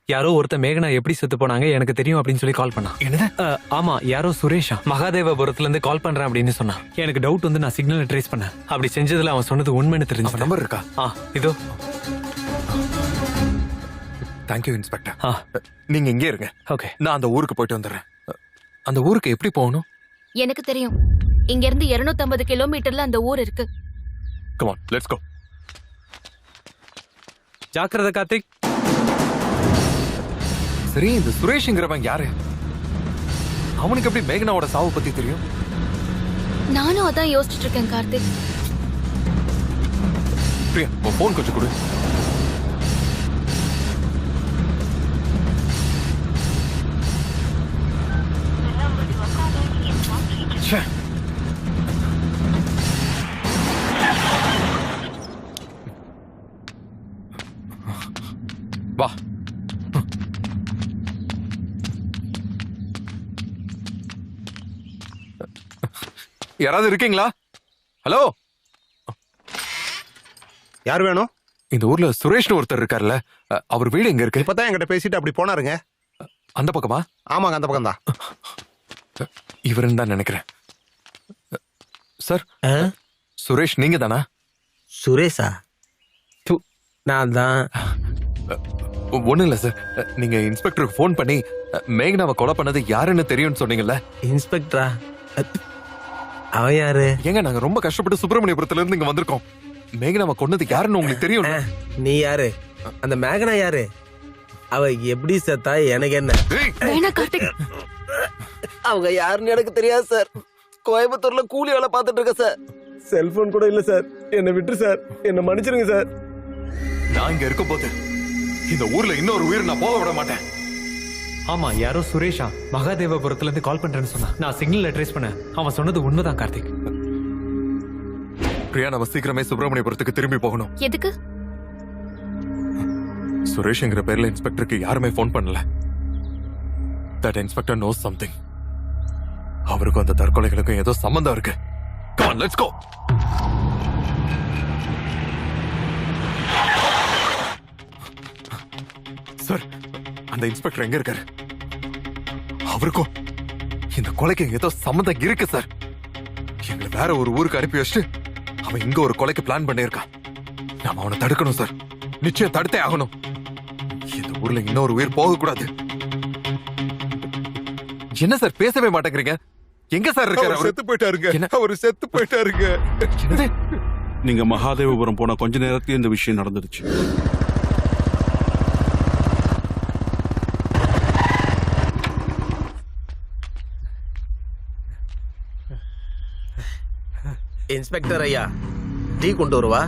யாரோ ஒருத்த மேகனா எப்படி செத்து போனாங்க எனக்கு தெரியும் அப்படின்னு சொல்லி கால் பண்ணான். என்ன? ஆமா, யாரோ சுரேஷா மகாதேவபுரத்துல இருந்து கால் பண்றேன் அப்படின்னு சொன்னான். எனக்கு டவுட் வந்து நான் சிக்னலை ட்ரேஸ் பண்ணேன். அப்படி செஞ்சதுல அவன் சொன்னது உண்மைன்னு தெரிஞ்சு. நம்பர் இருக்கா? இதோ. Thank you inspector. நீங்க இங்கே இருங்க. ஓகே, நான் அந்த ஊருக்கு போயிட்டு வந்துடுறேன். அந்த ஊருக்கு எப்படி போகணும்? எனக்கு தெரியும். இங்க இருந்து 250 கிலோமீட்டர்ல அந்த ஊர் இருக்கு. Come on, let's go. ஜாக்கிரதை கார்த்திக். சரி, இந்த சுரேஷ்ங்கிறவன் யாரு? அவனுக்கு எப்படி மேகனாவோட சாவு பத்தி தெரியும்? நானும் அதான் யோசிச்சுட்டு இருக்கேன் கார்த்திக். பிரியா, உன் போன் கொஞ்சம் கொடு. வா. யாராவது இருக்கீங்களா? ஹலோ, யார் வேணும்? இந்த ஊர்ல சுரேஷ்னு ஒருத்தர் இருக்கார்ல, அவர் வீடு எங்க இருக்கு? இப்பதான் என்கிட்ட பேசிட்டு அப்படி போனாருங்க. அந்த பக்கமா? ஆமாங்க, அந்த பக்கம் தான். இவருன்னு தான் நினைக்கிறேன். சார், சுரேஷ் நீங்க தானா? சுரேஷா? நான் தான். ஒண்ணும் இல்ல சார், நீங்க இன்ஸ்பெக்டருக்கு ஃபோன் பண்ணி மேகனாவை கொலை பண்ணது யாருன்னு தெரியும்னு சொன்னீங்கல்ல. இன்ஸ்பெக்டரா? அவன் யாரு? ஏங்க, நாங்க ரொம்ப கஷ்டப்பட்டு சுப்பிரமணியபுரத்துல இருந்து இங்க வந்திருக்கோம். மேகனாவை கொன்னது யாருன்னு உங்களுக்கு தெரியும்? நீ யாரு? அந்த மேகனா யாரு? அவ எப்படி செத்தா எனக்கு என்ன? அவங்க யாருன்னு எனக்கு தெரியாது சார். கோயம்புத்தூர்ல கூலி வேலை பார்த்துட்டு இருக்க சார். செல்போன் கூட இல்ல சார். என்ன விட்டுரு சார், என்ன மன்னிச்சிருங்க சார். நான் இங்க இருக்கும் போது இந்த ஊர்ல இன்னொரு உயிர் நான் போக விட மாட்டேன். ஆமா, யாரோ சுரேஷா மகாதேவபுரத்துல இருந்து கால் பண்றேன்னு சொன்னா. நான் சிக்னல்ல ட்ரேஸ் பண்ணேன். அவன் சொன்னது உண்மைதான் கார்த்திக். பிரியா, நம்ம சீக்கிரமே சுப்பிரமணியபுரத்துக்கு திரும்பி போகணும். எதுக்கு? சுரேஷ்ங்கிற பேர்ல இன்ஸ்பெக்டருக்கு யாருமே ஃபோன் பண்ணல. That inspector knows something. அவருக்கும் அந்த தற்கொலைகளுக்கும் ஏதோ சம்பந்தம் இருக்கு. Come on, let's go. Sir, அந்த இன்ஸ்பெக்டர் எங்க இருக்காரு? அவருக்கும் இந்த கொலைக்கு ஏதோ சம்பந்தம் இருக்கு சார். எங்களை வேற ஒரு ஊருக்கு அனுப்பி வச்சுட்டு அவன் இங்க ஒரு கொலைக்கு பிளான் பண்ணியிருக்கான். நாம அவனை தடுக்கணும் சார். நிச்சயம் தடுத்தே ஆகணும். இந்த ஊர்ல இன்னொரு உயிர் போக கூடாது. என்ன சார் பேசவே மாட்டேங்கிறீங்க? எங்க சார் இருக்காரு? செத்து போயிட்டாருங்க. அவரு செத்து போயிட்டாருங்க. நீங்க மகாதேவபுரம் போன கொஞ்ச நேரத்துல இந்த விஷயம் நடந்துருச்சு. இன்ஸ்பெக்டர் ஐயா, டீ கொண்டு வருவா.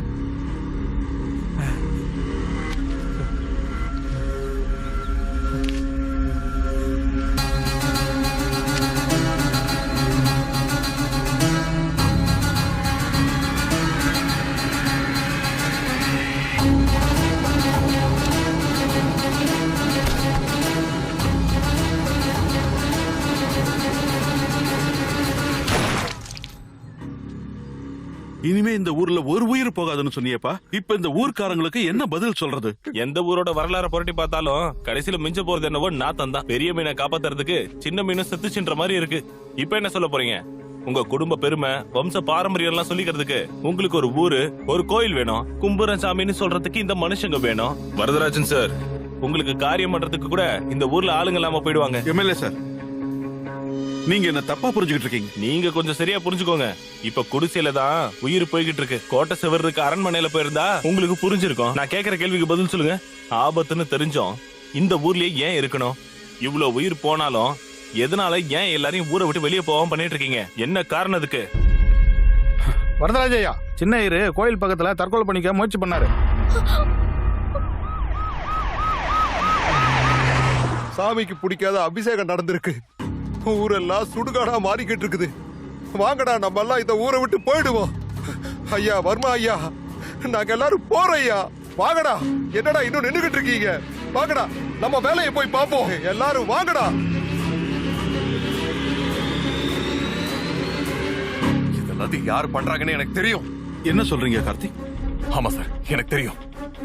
இனிமே இந்த ஊர்ல ஒரு உயிர் போகாதுன்னு சொன்னியப்பா. இப்ப இந்த ஊர்க்காரங்களுக்கு என்ன பதில் சொல்றது? எந்த ஊரோட வரலாற புரட்டி பார்த்தாலும் கடைசியில மிஞ்ச போறது என்னவோ நாத்தம் தான். பெரிய மீனை காப்பாத்துறதுக்கு சின்ன மீனும் செத்துச்சுன்ற மாதிரி இருக்கு. இப்ப என்ன சொல்ல போறீங்க? உங்க குடும்ப பெருமை, வம்ச பாரம்பரியம் எல்லாம் சொல்லிக்கிறதுக்கு உங்களுக்கு ஒரு ஊரு, ஒரு கோயில் வேணும். கும்புரம் சாமின்னு சொல்றதுக்கு இந்த மனுஷங்க வேணும். வரதராஜன் சார், உங்களுக்கு காரியம் பண்றதுக்கு கூட இந்த ஊர்ல ஆளுங்க இல்லாம போயிடுவாங்க. எம்எல்ஏ சார், நீங்க என்ன தப்பா புரிஞ்சுக்கிட்டு இருக்கீங்க. நீங்க கொஞ்சம் சரியா புரிஞ்சுக்கோங்க. இப்ப குடிசையில தான் உயிர் போய்கிட்டு இருக்கு. கோட்டை செவருக்கு அரண்மனையில போயிருந்தா உங்களுக்கு புரிஞ்சிருக்கும். நான் கேக்குற கேள்விக்கு பதில் சொல்லுங்க. ஆபத்துன்னு தெரிஞ்சோம் இந்த ஊர்லயே ஏன் இருக்கணும்? இவ்வளவு உயிர் போனாலும் எதனால ஏன் எல்லாரையும் ஊரை விட்டு வெளியே போகாம பண்ணிட்டு இருக்கீங்க? என்ன காரணத்துக்கு? வரதராஜையா, சின்ன ஐயரு கோயில் பக்கத்துல தற்கொலை பண்ணிக்க முயற்சி பண்ணாரு. சாமிக்கு பிடிக்காத அபிஷேகம் நடந்திருக்கு. ஊரெல்லாம் சுடுகாடா மாறிக்கிட்டு இருக்குது. வாங்கடா, நம்ம எல்லாம் இந்த ஊரை விட்டு போயிடுவோம். ஐயா வர்மா ஐயா, நாங்க எல்லாரும் போறோம் ஐயா. வாங்கடா. என்னடா இன்னும் நின்னுகிட்டு இருக்கீங்க? வாங்கடா, நம்ம வேலையை போய் பார்ப்போம். எல்லாரும் வாங்கடா. இதெல்லாம் யார் பண்றாங்கன்னு எனக்கு தெரியும். என்ன சொல்றீங்க கார்த்திக்? ஆமா சார், எனக்கு தெரியும்.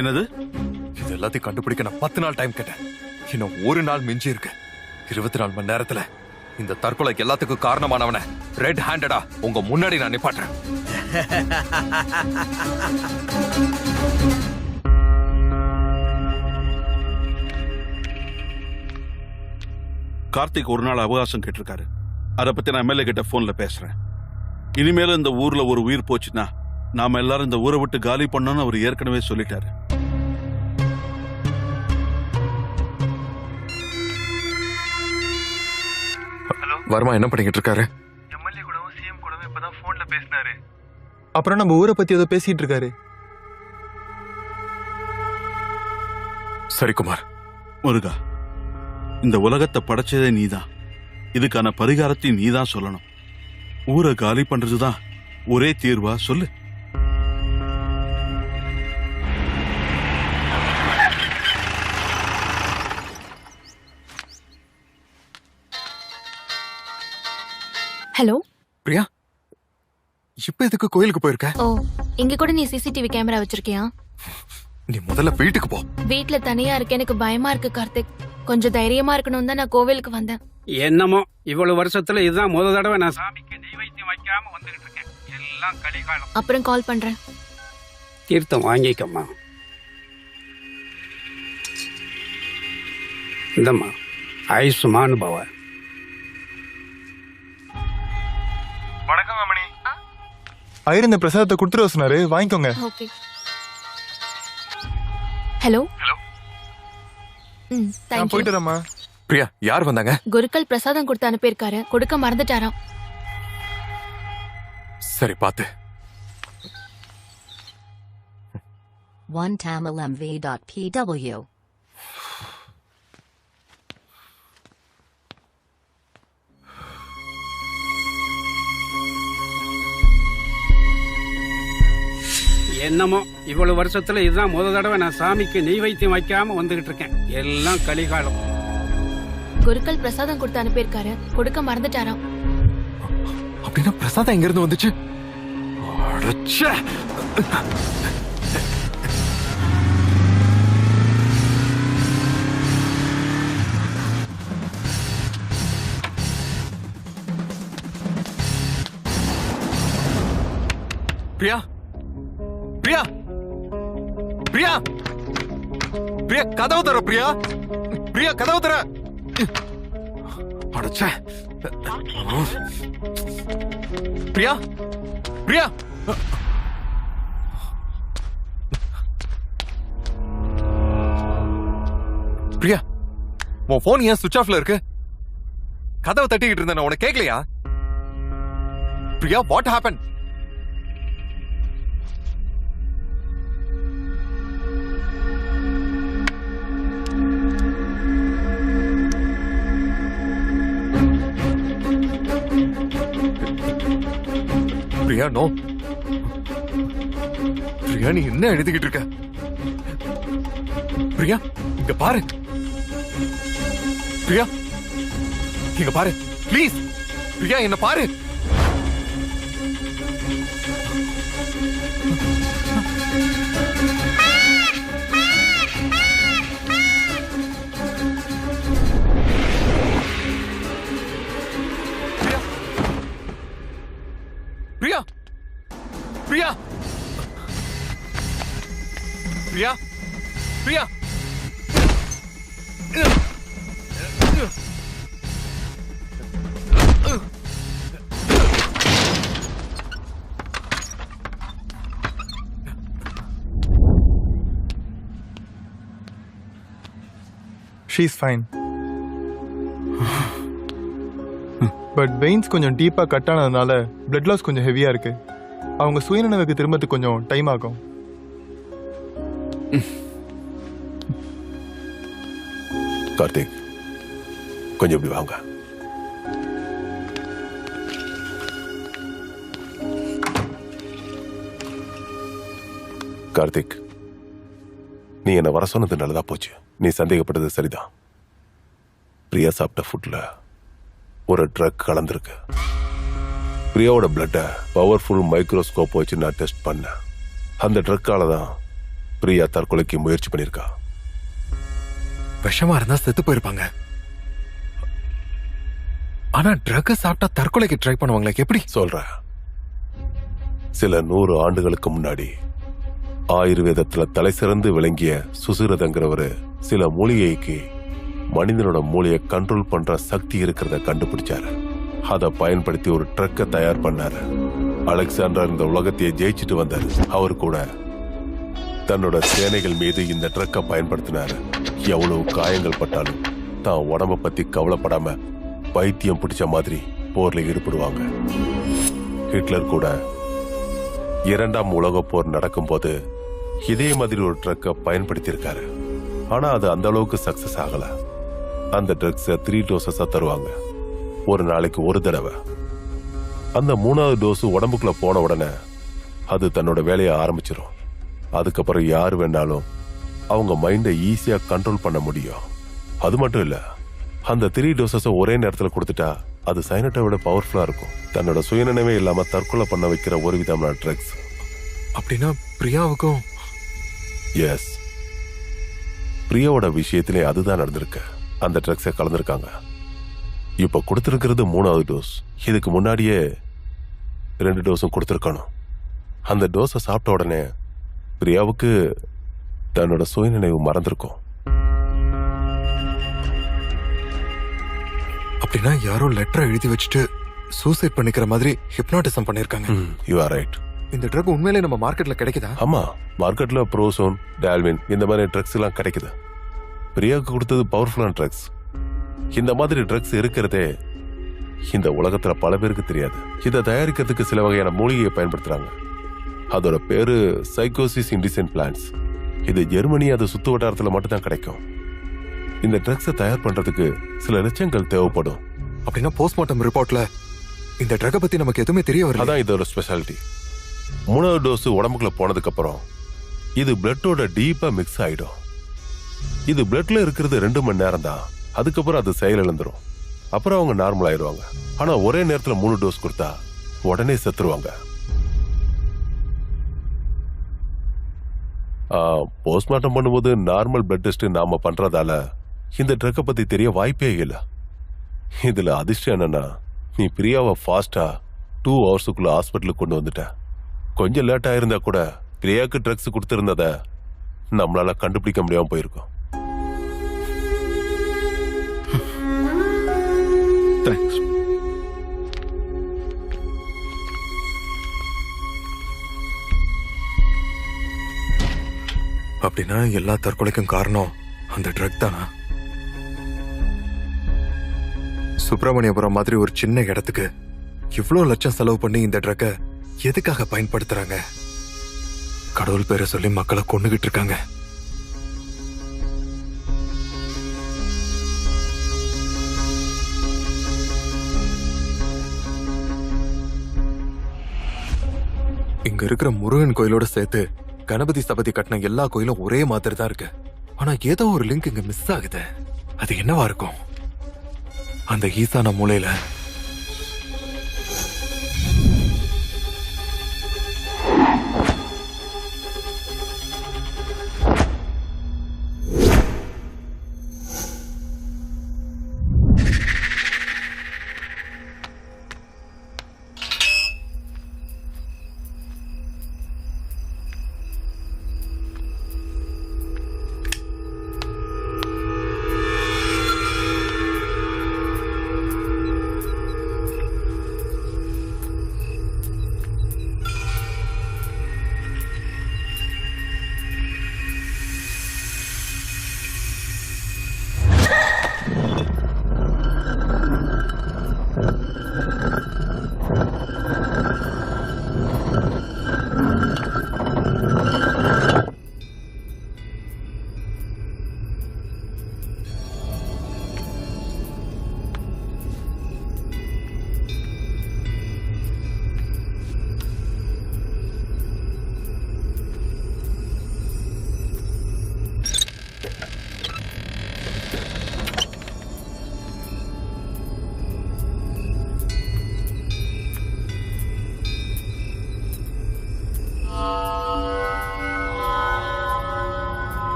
என்னது? இது எல்லாத்தையும் கண்டுபிடிக்க நான் 10 நாள் டைம் கேட்டேன். இன்னும் ஒரு நாள் மிஞ்சி இருக்கு. 24 மணி நேரத்துல இந்த தற்கொலைக்கு எல்லாத்துக்கும் காரணமானவனை ரெட் ஹேண்டடா உங்க முன்னாடி நான் நிப்பாட்டுறேன். கார்த்திக் ஒரு நாள் அவகாசம் கேட்டிருக்காரு. அதை பத்தி நான் எம்எல்ஏ கிட்ட போன்ல பேசுறேன். இனிமேல இந்த ஊர்ல ஒரு உயிர் போச்சுன்னா நாம எல்லாரும் இந்த ஊரை விட்டு காலி பண்ணோம்னு அவர் ஏற்கனவே சொல்லிட்டாரு. வர்மா என்ன பண்ணிக்கிட்டு இருக்காரு? எம்எல்ஏ கூடவும் சிஎம் கூடவும் இப்பதான் போன்ல பேசினாரு. அப்புறம் நம்ம ஊரை பத்தி ஏதோ பேசிட்டு இருக்காரு. சரி குமார். முருகா, இந்த உலகத்தை படைச்சதே நீதான். இதுக்கான பரிகாரத்தையும் நீதான் சொல்லணும். ஊரை காலி பண்றதுதான் ஒரே தீர்வா சொல்லு. ஹலோ பிரியா, இப்ப எதுக்கு கோயிலுக்கு போயிருக்க? ஓ, இங்க கூட நீ சிசிடிவி கேமரா வச்சிருக்கியா? நீ முதல்ல வீட்டுக்கு போ. வீட்ல தனியா இருக்க எனக்கு பயமா இருக்கு கார்த்திக். கொஞ்சம் தைரியமா இருக்கணும் தான் நான் கோவிலுக்கு வந்தேன். என்னமோ இவ்வளவு வருஷத்துல இதுதான் முத தடவை நான் சாமிக்கு நெய்வேத்தியம் வைக்காம வந்துகிட்டு இருக்கேன். எல்லாம் கலிகாலம். அப்புறம் கால் பண்றேன். தீர்த்தம் வாங்கிக்கம்மா. இந்தம்மா ஆயுஷ்மான் பவ. வணக்கம் அம்மணி. ஐயர் இந்த பிரசாதத்தை கொடுத்துட்டு சொன்னாரு, வாங்கிக்கோங்க. ஓகே. ஹலோ. நான் தேங்க் போயிட்டு யூ. வரேம்மா. பிரியா, யார் வந்தாங்க? குருக்கள் பிரசாதம் கொடுத்து அனுப்பியிருக்காரு, கொடுக்க மறந்துட்டாராம். சரி, பாத்து. OneTamilMV.pw. என்னமோ இவ்வளவு வருஷத்துல இதுதான் முத தடவை நான் சாமிக்கு நெய்வேத்தியம் வைக்காம வந்துகிட்டு இருக்கேன். எல்லாம் கலிகாலம். குருக்கள் பிரசாதம் கொடுத்து அனுப்பியிருக்காரு, கொடுக்க மறந்துட்டாராம். அப்படின்னா பிரசாதம் எங்க இருந்து வந்துச்சு? அடச்சே. பிரியா, பிரியா, பிரியா, பிரியா, கதவு தர. பிரியா, பிரியா, கதவு தர. அடச்சே. பிரியா, பிரியா. பிரியா, உன் போன் ஏன் சுவிட்ச் ஆஃப்ல இருக்கு? கதவை தட்டிக்கிட்டு இருந்தேன், உனக்கு கேட்கலையா? Priya, what happen? Priya, no. Priya, நீ என்ன எழுதிக்கிட்டு இருக்க? பிரியா, இங்க பாரு. பிரியா, இங்க பாரு ப்ளீஸ். பிரியா, என்ன பாரு. Priya, Priya, Priya, Priya. She's fine. But veins கொஞ்சம் டீப்பா கட் ஆனதுனால பிளட் லாஸ் கொஞ்சம் ஹெவியா இருக்கு. அவங்க சுயநினைவுக்கு திரும்பத்துக்கு கொஞ்சம் டைம் ஆகும். கார்த்திக், கொஞ்சம் இப்படி வாங்க. கார்த்திக், நீ என்ன வர சொன்னது நல்லதா போச்சு. நீ சந்தேகப்பட்டது சரிதான். பிரியா சாப்பிட்ட ஃபுட்ல ஒரு ட்ரக் கலந்துருக்கு. பிரியாவோட பிளட்ட பவர்ஃபுல் மைக்ரோஸ்கோப் வச்சு நான் டெஸ்ட் பண்ணேன். அந்த ட்ரக்கால தான் பிரியா தற்கொலைக்கு முயற்சி பண்ணிருக்கா. விஷமா இருந்தா செத்து போயிருப்பாங்க. ஆனா ட்ரக் சாப்பிட்டா தற்கொலைக்கு ட்ரை பண்ணுவாங்களே, எப்படி சொல்ற? சில 100 ஆண்டுகளுக்கு முன்னாடி ஆயுர்வேதத்துல தலை சிறந்து விளங்கிய சுசிரதங்கிறவரு சில மூலிகைக்கு மனிதனோட மூளையை கண்ட்ரோல் பண்ற சக்தி இருக்கிறத கண்டுபிடிச்சாரு. அதை பயன்படுத்தி ஒரு ட்ரக்கை தயார் பண்ணாரு. அலெக்சாண்டர் இந்த உலகத்தையே ஜெயிச்சுட்டு வந்தாரு. அவர் கூட தன்னோட சேனைகள் மீது இந்த ட்ரக்கை பயன்படுத்தினாரு. எவ்வளவு காயங்கள் பட்டாலும் தான் உடம்ப பத்தி கவலைப்படாம பைத்தியம் பிடிச்ச மாதிரி போர்ல ஈடுபடுவாங்க. ஹிட்லர் கூட 2ஆம் உலகப் போர் நடக்கும்போது இதே மாதிரி ஒரு ட்ரக்கை பயன்படுத்தியிருக்காரு. ஆனா அது அந்த அளவுக்கு சக்சஸ் ஆகல. அந்த ட்ரக்ஸை 3 டோசஸா தருவாங்க. ஒரு நாளைக்கு ஒரு தடவை. அந்த 3வது டோஸ் உடம்புக்குள்ள போன உடனே அது தன்னோட வேலையை ஆரம்பிச்சிடும். அதுக்கப்புறம் யார் வேணாலும் அவங்க மைண்டை ஈஸியா கண்ட்ரோல் பண்ண முடியும். அது மட்டும் இல்ல, அந்த 3 டோசஸை ஒரே நேரத்தில் கொடுத்துட்டா அது சைனட்டை விட பவர்ஃபுல்லா இருக்கும். தன்னோட சுயநினைவே இல்லாம தற்கொலை பண்ண வைக்கிற ஒரு விதமான ட்ரக்ஸ். அப்படின்னா பிரியாவுக்கும்? எஸ், பிரியாவோட விஷயத்திலே அதுதான் நடந்திருக்கு. அந்த ட்ரக்ஸை கலந்துருக்காங்க. இப்ப கொடுத்திருக்கிறது 3வது டோஸ். இதுக்கு முன்னாடியே 2 டோஸும் கொடுத்திருக்கணும். அந்த டோஸை சாப்பிட்ட உடனே பிரியாவுக்கு தன்னோட சுயநினைவு மறந்திருக்கும். அப்படின்னா யாரோ லெட்டரை எழுதி வச்சுட்டு சூசைட் பண்ணிக்கிற மாதிரி ஹிப்னாட்டிசம் பண்ணிருக்காங்க. You are right. இந்த ட்ரக் உண்மையிலே நம்ம மார்க்கெட்ல கிடைக்குதா? ஆமா, மார்க்கெட்ல ப்ரோசோன், டால்வின் இந்த மாதிரி ட்ரக்ஸ் எல்லாம் கிடைக்குது. பிரியாவுக்கு கொடுத்தது பவர்ஃபுல்லான ட்ரக்ஸ். இந்த மாதிரி ட்ரக்ஸ் இருக்கிறதே இந்த உலகத்துல பல பேருக்கு தெரியாது. இதை தயாரிக்கிறதுக்கு சில வகையான மூலிகையை பயன்படுத்துறாங்க. அதோட பேரு சைக்கோசிஸ் இண்டிசென்ட் பிளான்ஸ். இது ஜெர்மனி, அது சுத்து வட்டாரத்துல மட்டும்தான் கிடைக்கும். இந்த ட்ரக்ஸை தயார் பண்றதுக்கு சில லட்சங்கள் தேவைப்படும். அப்படின்னா போஸ்ட்மார்ட்டம் ரிப்போர்ட்ல இந்த ட்ரக்கை பத்தி நமக்கு எதுவுமே தெரிய வரல. அதான் இதோட ஸ்பெஷாலிட்டி. 3வது டோஸ் உடம்புக்குள்ள போனதுக்கு அப்புறம் இது பிளட்டோட டீப்பா மிக்ஸ் ஆயிடும். இது பிளட்ல இருக்கிறது 2 மணி நேரம் தான். அதுக்கப்புறம் அது செயலிழந்துரும். அப்புறம் அவங்க நார்மல் ஆயிடுவாங்க. ஆனா ஒரே நேரத்துல 3 டோஸ் கொடுத்தா உடனே செத்துருவாங்க. போஸ்ட்மார்ட்டம் பண்ணும்போது நார்மல் பிளட் டெஸ்ட் நாம பண்றதால இந்த ட்ரக்கை பத்தி தெரிய வாய்ப்பே இல்லை. இதுல அதிர்ஷ்டம் என்னன்னா, நீ பிரியாவை ஃபாஸ்டா 2 ஹவர்ஸுக்குள்ள ஹாஸ்பிட்டலுக்கு கொண்டு வந்துட்ட. கொஞ்சம் லேட் ஆயிருந்தா கூட பிரியாவுக்கு ட்ரக்ஸ் கொடுத்திருந்தத நம்மளால கண்டுபிடிக்க முடியாம போயிருக்கோம். தேங்க்ஸ். அப்படின்னா எல்லா தற்கொலைக்கும் காரணம் அந்த ட்ரக் தானா? சுப்பிரமணியபுரம் மாதிரி ஒரு சின்ன இடத்துக்கு இவ்வளோ லட்சம் செலவு பண்ணி இந்த ட்ரக்கை எதுக்காக பயன்படுத்துறாங்க? கடவுள் பேரை சொல்லி மக்களை கொன்னுகிட்டு இருக்காங்க. இங்க இருக்கிற முருகன் கோயிலோட சேர்த்து கணபதி சபதி கட்டின எல்லா கோயிலும் ஒரே மாதிரி தான் இருக்கு. ஆனா ஏதோ ஒரு லிங்க் இங்க மிஸ் ஆகுது. அது என்னவா இருக்கும்? அந்த ஈசான மூலையில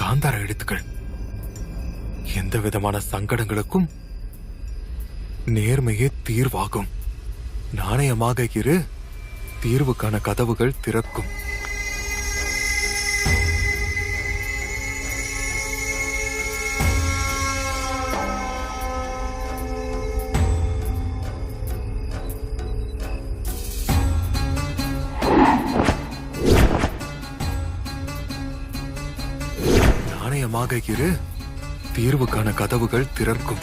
காந்தார எழுத்துக்கள். எந்த விதமான சங்கடங்களுக்கும் நேர்மையே தீர்வாகும். நாணயமாக இரு, தீர்வுக்கான கதவுகள் திறக்கும். நாணயமாக இரு, தீர்வுக்கான கதவுகள் திறக்கும்.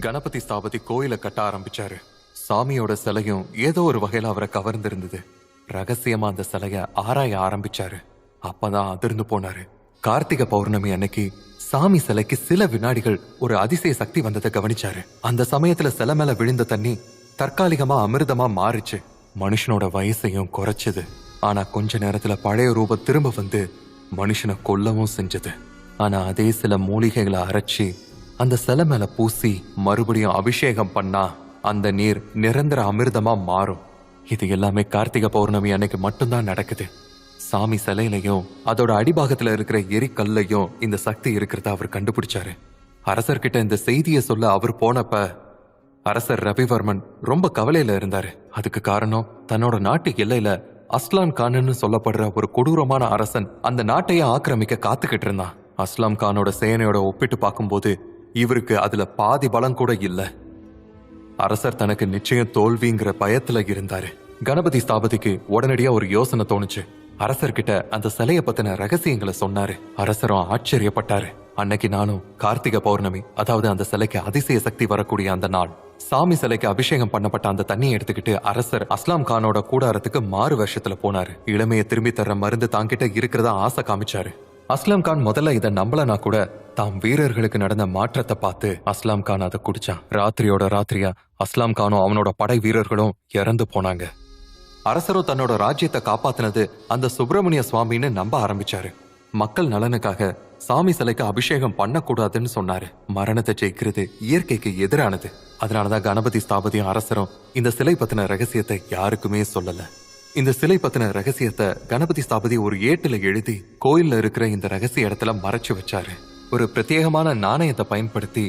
கணபதி ஸ்தாபதி கோயிலை கட்ட ஆரம்பிச்சாரு. சாமியோட சிலையும் ஏதோ ஒரு வகையில அவரை கவர்ந்திருந்தது. ரகசியமா அந்த சிலைய ஆராய ஆரம்பிச்சாரு. அப்பதான் அதிர்ந்து போனாரு. கார்த்திகை பௌர்ணமி அன்னைக்கு சாமி சிலைக்கு சில வினாடிகள் ஒரு அதிசய சக்தி வந்ததை கவனிச்சாரு. அந்த சமயத்துல சிலை மேல விழுந்த தண்ணி தற்காலிகமா அமிர்தமா மாறிச்சு. மனுஷனோட வயசையும் குறைச்சது. ஆனா கொஞ்ச நேரத்துல பழைய ரூபம் திரும்ப வந்து மனுஷனை கொல்லவும் செஞ்சது. ஆனா அதே சில மூலிகைகளை அரைச்சி அந்த சிலை மேல பூசி மறுபடியும் அபிஷேகம் பண்ணா அந்த நீர் நிரந்தர அமிர்தமா மாறும். இது எல்லாமே கார்த்திகை பௌர்ணமி அன்னைக்கு மட்டும்தான் நடக்குது. சாமி சிலையிலையும் அதோட அடிபாகத்துல இருக்கிற எரிக்கல்லையும் இந்த சக்தி இருக்கிறத அவர் கண்டுபிடிச்சாரு. அரசர்கிட்ட இந்த செய்தியை சொல்ல அவர் போனப்ப அரசர் ரவிவர்மன் ரொம்ப கவலையில இருந்தாரு. அதுக்கு காரணம் தன்னோட நாட்டு எல்லையில அஸ்லான் கான்னு சொல்லப்படுற ஒரு கொடூரமான அரசன் அந்த நாட்டையே ஆக்கிரமிக்க காத்துக்கிட்டு இருந்தான். அஸ்லாம் கானோட சேனையோட ஒப்பிட்டு பார்க்கும்போது இவருக்கு அதுல பாதி பலம் கூட இல்ல. அரசர் தனக்கு நிச்சயம் தோல்விங்கிற பயத்துல இருந்தாரு. கணபதி ஸ்தாபதிக்கு உடனடியா ஒரு யோசனை தோணுச்சு. அரசர்கிட்ட அந்த சிலைய பத்தின ரகசியங்களை சொன்னாரு. அரசரும் ஆச்சரியப்பட்டாரு. அன்னைக்கு நானும் கார்த்திகை பௌர்ணமி, அதாவது அந்த சிலைக்கு அதிசய சக்தி வரக்கூடிய அந்த நாள், சாமி சிலைக்கு அபிஷேகம் பண்ணப்பட்ட அந்த தண்ணியை எடுத்துக்கிட்டு அரசர் அஸ்லாம் கானோட கூடாரத்துக்கு மாறு வேஷத்துல போனாரு. இளமையை திரும்பி தர்ற மருந்து தாங்கிட்ட இருக்கிறதா ஆசை காமிச்சாரு. அஸ்லாம் கான் முதல்ல இதை நம்பலனா கூட தாம் வீரர்களுக்கு நடந்த மாற்றத்தை பார்த்து அஸ்லாம் கான் அதை குடிச்சான். ராத்திரியோட ராத்திரியா அஸ்லாம் கானும் அவனோட படை வீரர்களும் இறந்து போனாங்க. அரசரும் தன்னோட ராஜ்யத்தை காப்பாத்தினது அந்த சுப்பிரமணிய சுவாமின்னு நம்ப ஆரம்பிச்சாரு. மக்கள் நலனுக்காக சாமி சிலைக்கு அபிஷேகம் பண்ணக்கூடாதுன்னு சொன்னாரு. மரணத்தை ஜெயிக்கிறது இயற்கைக்கு எதிரானது. அதனாலதான் கணபதி ஸ்தாபதியும் அரசரும் இந்த சிலை பத்தின ரகசியத்தை யாருக்குமே சொல்லல. இந்த சிலை பத்தின ரகசியத்தை கணபதி ஸ்தாபதி ஒரு ஏட்டுல எழுதி கோயில்ல இருக்கிற இந்த ரகசிய இடத்துல மறைச்சு வச்சாரு. ஒரு பிரத்யேகமான நாணயத்தை பயன்படுத்தி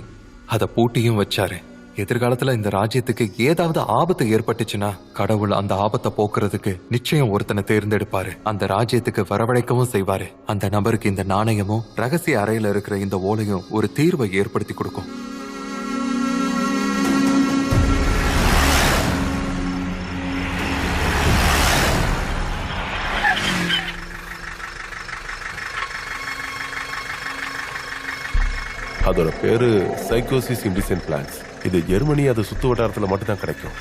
அதை பூட்டியும் வச்சாரு. எதிர்காலத்துல இந்த ராஜ்யத்துக்கு ஏதாவது ஆபத்து ஏற்பட்டுச்சுன்னா கடவுள் அந்த ஆபத்தை போக்குறதுக்கு நிச்சயம் ஒருத்தனை தேர்ந்தெடுப்பாரு. அந்த ராஜ்யத்துக்கு வரவழைக்கவும் செய்வாரு. அந்த நபருக்கு இந்த நாணயமும் ரகசிய அறையில இருக்கிற இந்த ஓலையும் ஒரு தீர்வை ஏற்படுத்தி கொடுக்கும். அதோட பேரு சைக்கோசிஸ் இண்டிசென்ட் பிளான்ஸ். இது ஜெர்மனி அது சுத்து வட்டாரத்துல மட்டும்தான் கிடைக்கும்.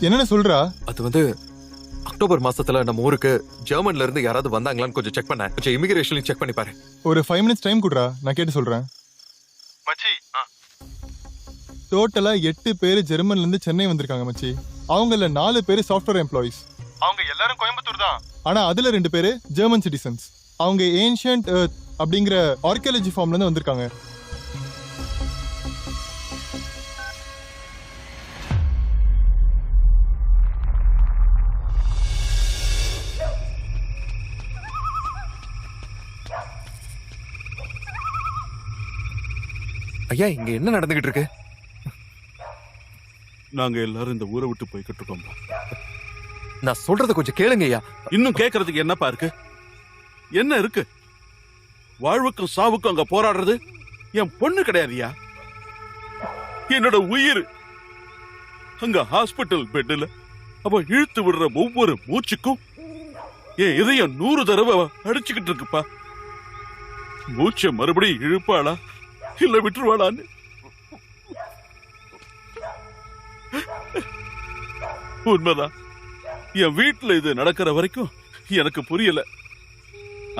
என்னன்னு சொல்றா? அது அக்டோபர் மாசத்துல நம்ம ஊருக்கு ஜெர்மன்ல இருந்து யாராவது வந்தாங்களான்னு கொஞ்சம் செக் பண்ண. கொஞ்சம் இமிகிரேஷன் செக் பண்ணி பாரு. ஒரு 5 minutes டைம் குடுறா, நான் கேட்டு சொல்றேன். மச்சி, டோட்டலா 8 பேர் ஜெர்மன்ல இருந்து சென்னை வந்திருக்காங்க மச்சி. அவங்கள 4 பேர் சாஃப்ட்வேர் எம்ப்ளாயிஸ். அவங்க எல்லாரும் கோயம்புத்தூர் தான். ஆனா அதுல 2 பேர் ஜெர்மன் சிட்டிசன்ஸ். அவங்க ஏன்ஷியன்ட் எர்த் அப்படிங்கிற ஆர்கியாலஜி ஃபார்ம்ல இருந்து வந்திருக்காங்க. ஐயா, இங்க என்ன நடந்துகிட்டு இருக்கு? நாங்க எல்லாரும் இந்த ஊரை விட்டு போய்கிட்டு இருக்கோம். நான் சொல்றத கொஞ்சம் கேளுங்க ஐயா. இன்னும் கேட்கறதுக்கு என்னப்பா இருக்கு? என்ன இருக்கு? வாழ்வுக்கும் சாவுக்கும் அங்க போராடுறது என் பொண்ணு கிடையாதுயா, என்னோட உயிர். அங்க ஹாஸ்பிட்டல் பெட்ல அவ இழுத்து விடுற ஒவ்வொரு மூச்சுக்கும் என் இதயம் 100 தடவை அடிச்சுக்கிட்டு இருக்குப்பா. மூச்சை மறுபடியும் இழுப்பாளா இல்ல விட்டுருவாளான்னு உண்மைதான். என் வீட்டுல இது நடக்கிற வரைக்கும் எனக்கு புரியல.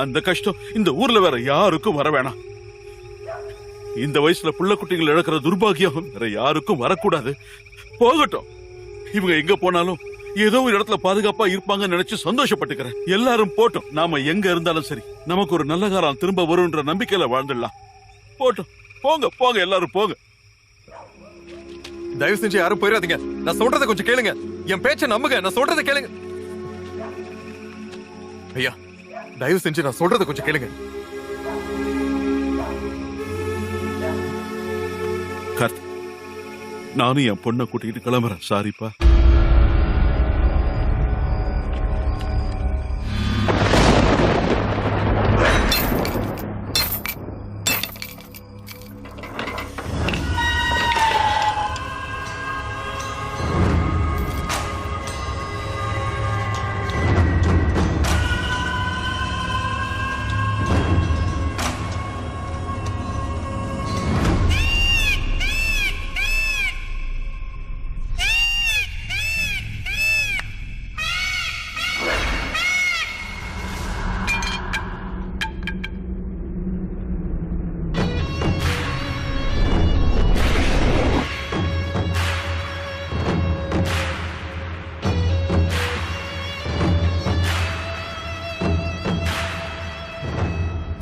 அந்த கஷ்டம் இந்த ஊர்ல வேற யாருக்கும் வர வேணாம். இந்த வயசுல புள்ள குட்டிகள் இழக்கிற துர்பாகியம் வேற யாருக்கும் வரக்கூடாது. போகட்டும், இவங்க எங்க போனாலும் ஏதோ ஒரு இடத்துல பாதுகாப்பா இருப்பாங்கன்னு நினைச்சு சந்தோஷப்பட்டுக்கிறேன். எல்லாரும் போட்டோம். நாம எங்க இருந்தாலும் சரி, நமக்கு ஒரு நல்ல காலம் திரும்ப வரும்ன்ற நம்பிக்கையில வாழ்ந்துடலாம். போட்டோம், போங்க போங்க, எல்லாரும் போங்க. தயவு செஞ்சு யாரும் போயிடாதீங்க. நான் சொல்றத கொஞ்சம் கேளுங்க. என் பேச்ச நம்புங்க. நான் சொல்றத கேளுங்க ஐயா. தயவு செஞ்சு நான் சொல்றத கொஞ்சம் கேளுங்க. கார்த்தி, நானும் என் பொண்ணை கூட்டிகிட்டு கிளம்புறேன். சாரிப்பா.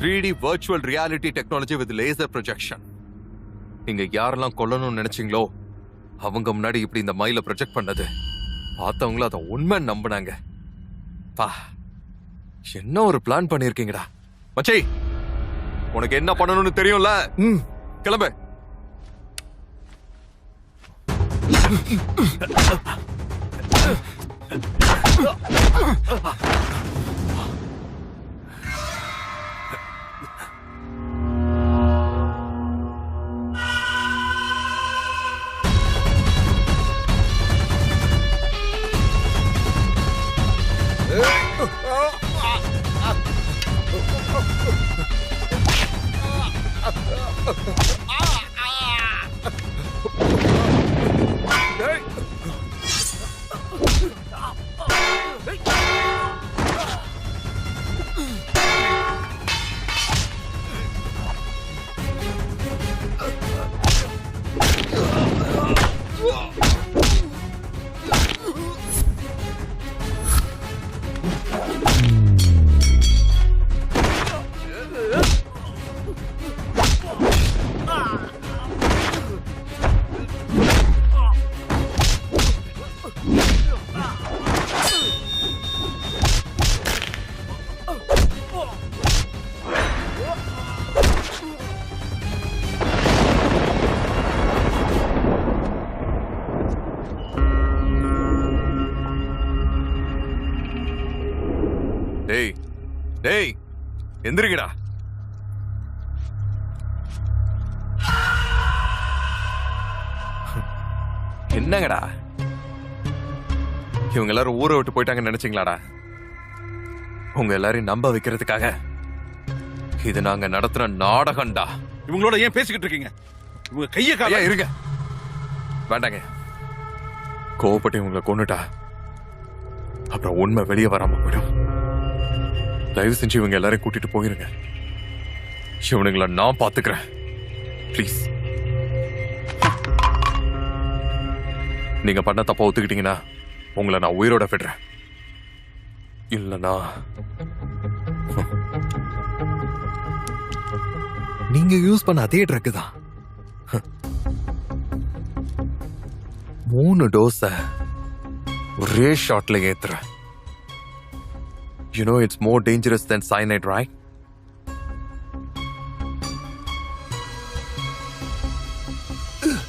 3D virtual reality technology with laser projection. நீங்க யாரெல்லாம் கொல்லணும்னு நினைச்சீங்களோ அவங்க முன்னாடி இப்படி இந்த மயில ப்ரொஜெக்ட் பண்ணது பார்த்தவங்களும் அதை உண்மை நம்பினாங்க. பா, என்ன ஒரு பிளான் பண்ணிருக்கீங்கடா மச்சி. உனக்கு என்ன பண்ணணும்னு தெரியும்ல, கிளம்பு. டேய் டேய் எந்திரிக்கடா. என்னங்கடா இவங்க எல்லாரும் ஊரை விட்டு போயிட்டாங்கன்னு நினைச்சீங்களாடா? உங்க எல்லாரையும் நம்ப வைக்கிறதுக்காக இது நாங்க நடத்துற நாடகம்டா. இவங்களோட ஏன் பேசிக்கிட்டு இருக்கீங்க? இவங்க கைய காலையா இருங்க. வேண்டாங்க, கோவப்பட்டு இவங்களை கொன்னுட்டா அப்புறம் உண்மை வெளியே வராம போயிடும். தயவு செஞ்சு இவங்க எல்லாரையும் கூட்டிட்டு போயிருங்க. இவனுங்களை நான் பாத்துக்கிறேன். ப்ளீஸ். நீங்க பண்ண தப்பா ஒத்துக்கிட்டீங்கன்னா உங்களை நான் உயிரோட விடுறேன். இல்லனா நீங்க யூஸ் பண்ண அதே ட்ரக் தான். 3 டோஸ ஒரே ஷாட்ல ஏத்துறேன். You know it's more dangerous than cyanide, right?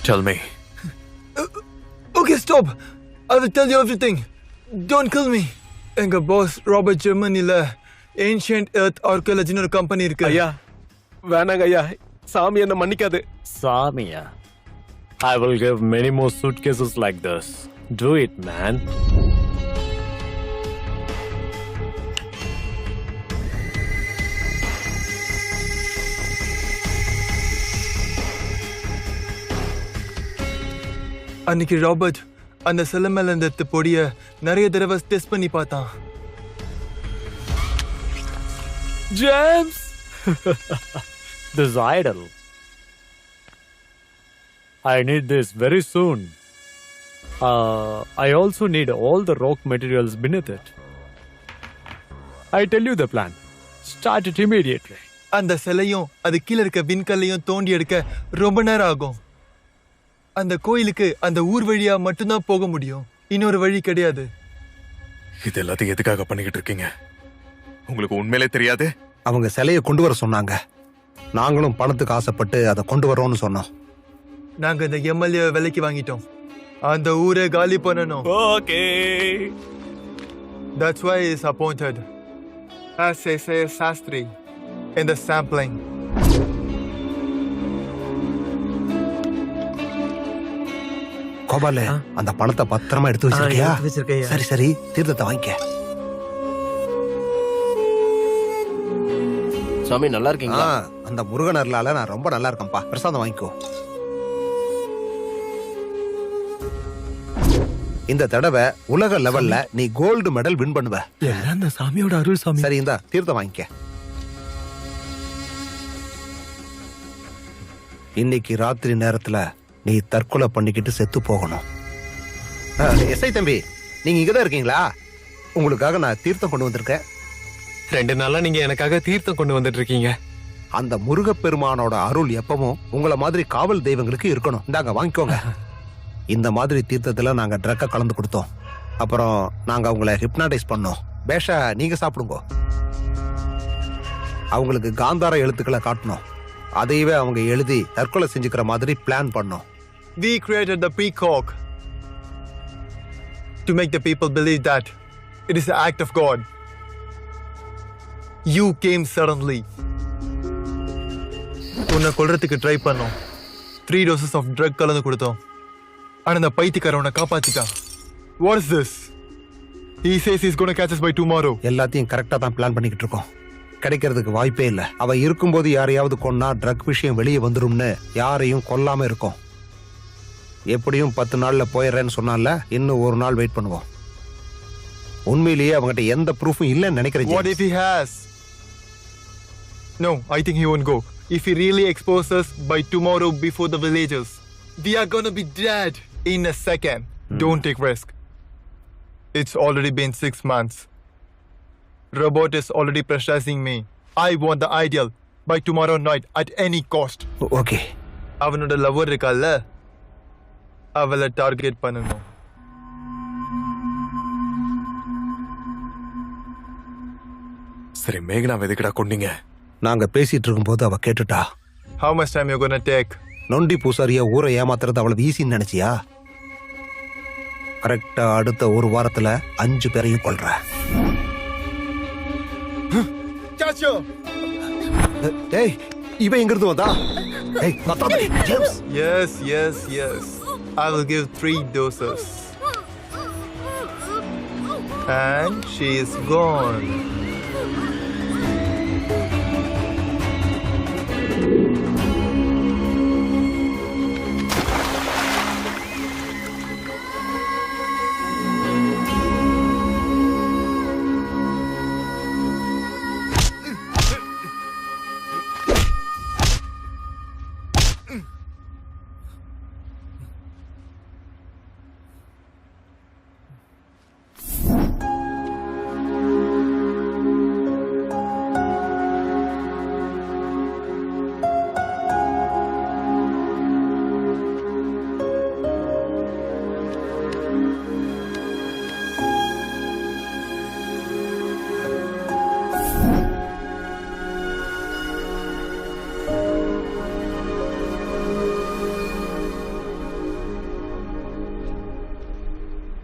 Tell me. Okay, stop. I will tell you everything. Don't kill me. எங்க பாஸ் ராபர்ட் ஜெர்மனில ஏன்ஷியன்ட் எர்த் ஆர்கியாலஜின்னு ஒரு கம்பெனி இருக்கு. ஐயா வேணாங்க ஐயா, சாமி என்ன மன்னிக்காது. சாமியா? I will give many more suitcases like this. Do it, man. அன்னைக்கு Robert அந்த சிலை மேல இருந்த பொடிய நிறைய தடவை டெஸ்ட் பண்ணி பார்த்தான். James! This idol. I need this very soon. I also need all the rock materials beneath it. I tell you the plan. Start it immediately. அந்த சிலையும் அது கீழே இருக்க விண்கல்லையும் தோண்டி எடுக்க ரொம்ப நேரம் ஆகும். அந்த கோயிலுக்கு அந்த ஊர் வழியா மட்டும்தான் போக முடியும், இன்னொரு வழி கிடையாது. இது எல்லாத்தையும் எதுக்காக பண்ணிக்கிட்டு இருக்கீங்க? உங்களுக்கு உண்மையிலே தெரியாது? அவங்க சிலையை கொண்டு வர சொன்னாங்க, நாங்களும் பணத்துக்கு ஆசைப்பட்டு அதை கொண்டு வரோம்னு சொன்னோம். நாங்க இந்த எம்எல்ஏ விலைக்கு வாங்கிட்டோம், அந்த ஊரை காலி பண்ணணும். Okay. That's why he is appointed as S.A. Sastry in the sampling. Gopala, அந்த பணத்தை பத்திரமா எடுத்து வச்சிருக்கியா? வச்சிருக்கேன். சரி சரி, தீர்த்தத்தை வாங்கிக்க. சாமி நல்லா இருக்கீங்களா? அந்த முருகன் அருளால நான் ரொம்ப நல்லா இருக்கேன்ப்பா. பிரசாதம் வாங்கிக்கோ. இந்த தடவை உலக லெவல்ல நீ கோல்டு மெடல் வின் பண்ணுவ. அந்த சாமியோட அருள் சாமி. சரி, இந்த தீர்த்தம் வாங்கிக்க. இன்னைக்கு ராத்திரி நேரத்துல நீ தற்கொலை பண்ணிக்கிட்டு செத்து போகணும். எஸ்ஐ தம்பி, நீங்க இங்கதான் இருக்கீங்களா? உங்களுக்காக நான் தீர்த்தம் கொண்டு வந்திருக்கேன். 2 நாளா நீங்க எனக்காக தீர்த்தம் கொண்டு வந்துட்டு இருக்கீங்க. அந்த முருகப்பெருமானோட அருள் எப்பவும் உங்களை மாதிரி காவல் தெய்வங்களுக்கு இருக்கணும். இந்தாங்க வாங்கிக்கோங்க. இந்த மாதிரி தீர்த்தத்துல நாங்க ட்ரக்க கலந்து கொடுத்தோம். அப்புறம் நாங்க அவங்கள ஹிப்னாடைஸ் பண்ணோம். பேஷா நீங்க சாப்பிடுங்க. அவங்களுக்கு காந்தார எழுத்துக்களை காட்டணும். அதையவே அவங்க எழுதி தற்கொலை செஞ்சுக்கிற மாதிரி பிளான் பண்ணோம். We created the peacock to make the people believe that it is the act of God. You came suddenly. உன்னை கொல்றதுக்கு ட்ரை பண்ணோம். 3 doses of drug கலந்து கொடுத்தோம். ஆனா அந்த பைத்தியக்காரன் உன்னை காப்பாத்திட்டான். What is this? He says he's going to catch us by tomorrow. எல்லாத்தையும் கரெக்டா தான் பிளான் பண்ணிக்கிட்டு இருக்கோம். கிடைக்கிறதுக்கு வாய்ப்பே இல்லை. அவ இருக்கும்போது யாரையாவது கொன்னா ட்ரக் விஷயம் வெளியே வந்துரும்னு யாரையும் கொல்லாம இருக்கும். எப்படியும் 10 நாள்ல போயிடுறேன்னு சொன்னால இன்னும் ஒரு நாள் வெயிட் பண்ணுவோம். உண்மையிலேயே அவங்ககிட்ட எந்த ப்ரூஃபும் இல்லைன்னு நினைக்கிறேன். What if he has? No, I think he won't go. If he really exposes us by tomorrow before the villagers, we are gonna be dead in a second. Don't take risk. It's already been 6 months. Robot is already pressurizing me. I want the ideal by tomorrow night at any cost. Okay. அவனோட lower இருக்கால, அவளை target பண்ணணும். சரி, மேகனா எதுக்குடா கொன்னீங்க? நாங்க பேசிட்டு இருக்கும்போது அவ கேட்டுட்டா. How much time you gonna take? நொண்டி பூசாரியா ஊரை ஏமாத்துறது அவ்வளவு ஈஸின்னு நினைச்சியா? கரெக்டா அடுத்த ஒரு வாரத்துல 5 பேரையும் கொல்ற. ஏய், இவன் எங்க இருந்து வந்தா? ஏய், கத்தாதே, James. Yes. I will give 3 doses. And she is gone.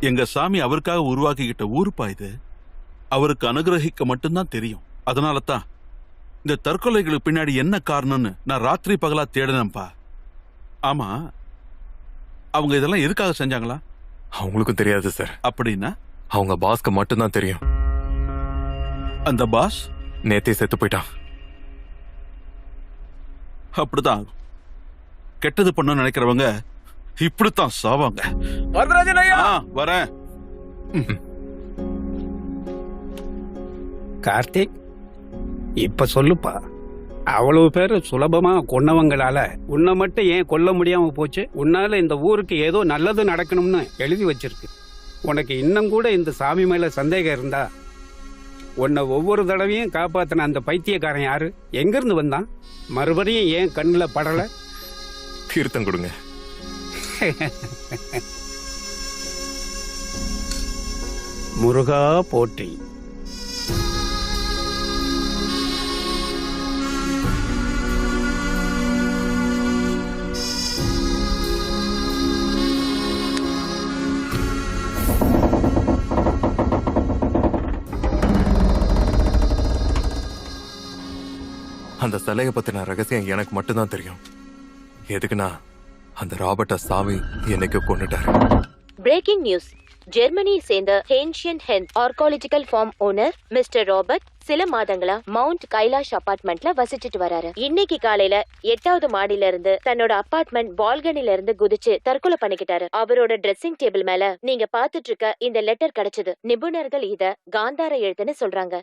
எங்க சாமி அவருக்காக உருவாக்கிக்கிட்ட ஊருப்பா இது. அவருக்கு அனுகிரகிக்க மட்டும்தான் தெரியும். அதனால தான் இந்த தற்கொலைகளுக்கு பின்னாடி என்ன காரணம்னு நான் ராத்திரி பகலா தேடினேன்ப்பா. ஆமா, அவங்க இதெல்லாம் எதுக்காக செஞ்சாங்களா? அவங்களுக்கும் தெரியாது சார். அப்படின்னா அவங்க பாஸ்க்கு மட்டும்தான் தெரியும். அந்த பாஸ் நேத்தே செத்து போயிட்டான். அப்படிதான் கெட்டது பண்ண நினைக்கிறவங்க இப்படித்தான் சாவாங்க. வரேன். கார்த்திக், இப்ப சொல்லுப்பா, அவ்வளவு பேரு சுலபமா கொன்னவங்களால உன்னை மட்டும் ஏன் கொல்ல முடியாம போச்சு? உன்னால இந்த ஊருக்கு ஏதோ நல்லது நடக்கணும்னு எழுதி வச்சிருக்கு. உனக்கு இன்னும் கூட இந்த சாமி மேல சந்தேகம் இருந்தா, உன்னை ஒவ்வொரு தடவையும் காப்பாத்தின அந்த பைத்தியக்காரன் யாரு? எங்க இருந்து வந்தான்? மறுபடியும் ஏன் கண்ணுல படல? தீர்த்தம் கொடுங்க. முருகா போற்றி. அந்த சிலையை பத்தின ரகசியம் எனக்கு மட்டும்தான் தெரியும். எதுக்குன்னா அந்த ராபர்ட்ட சாமி என்னைக்கு கொன்னுட்டாரு. Braking news. ஜெர்மனியை சேர்ந்த ஏன்ஷியன்ட் ஹென்த் archaeological farm owner mister Robert சில மாதங்களா மவுண்ட் கைலாஷ் அபார்ட்மெண்ட்ல வசிச்சுட்டு வராரு. இன்னைக்கு காலையில 8வது மாடியில இருந்து தன்னோட அபார்ட்மெண்ட் பால்கனில இருந்து குதிச்சு தற்கொலை பண்ணிக்கிட்டாரு. அவரோட ட்ரெஸ்ஸிங் டேபிள் மேல நீங்க பாத்துட்டு இருக்க இந்த லெட்டர் கிடைச்சது. நிபுணர்கள் இத காந்தார எழுத்துன்னு சொல்றாங்க.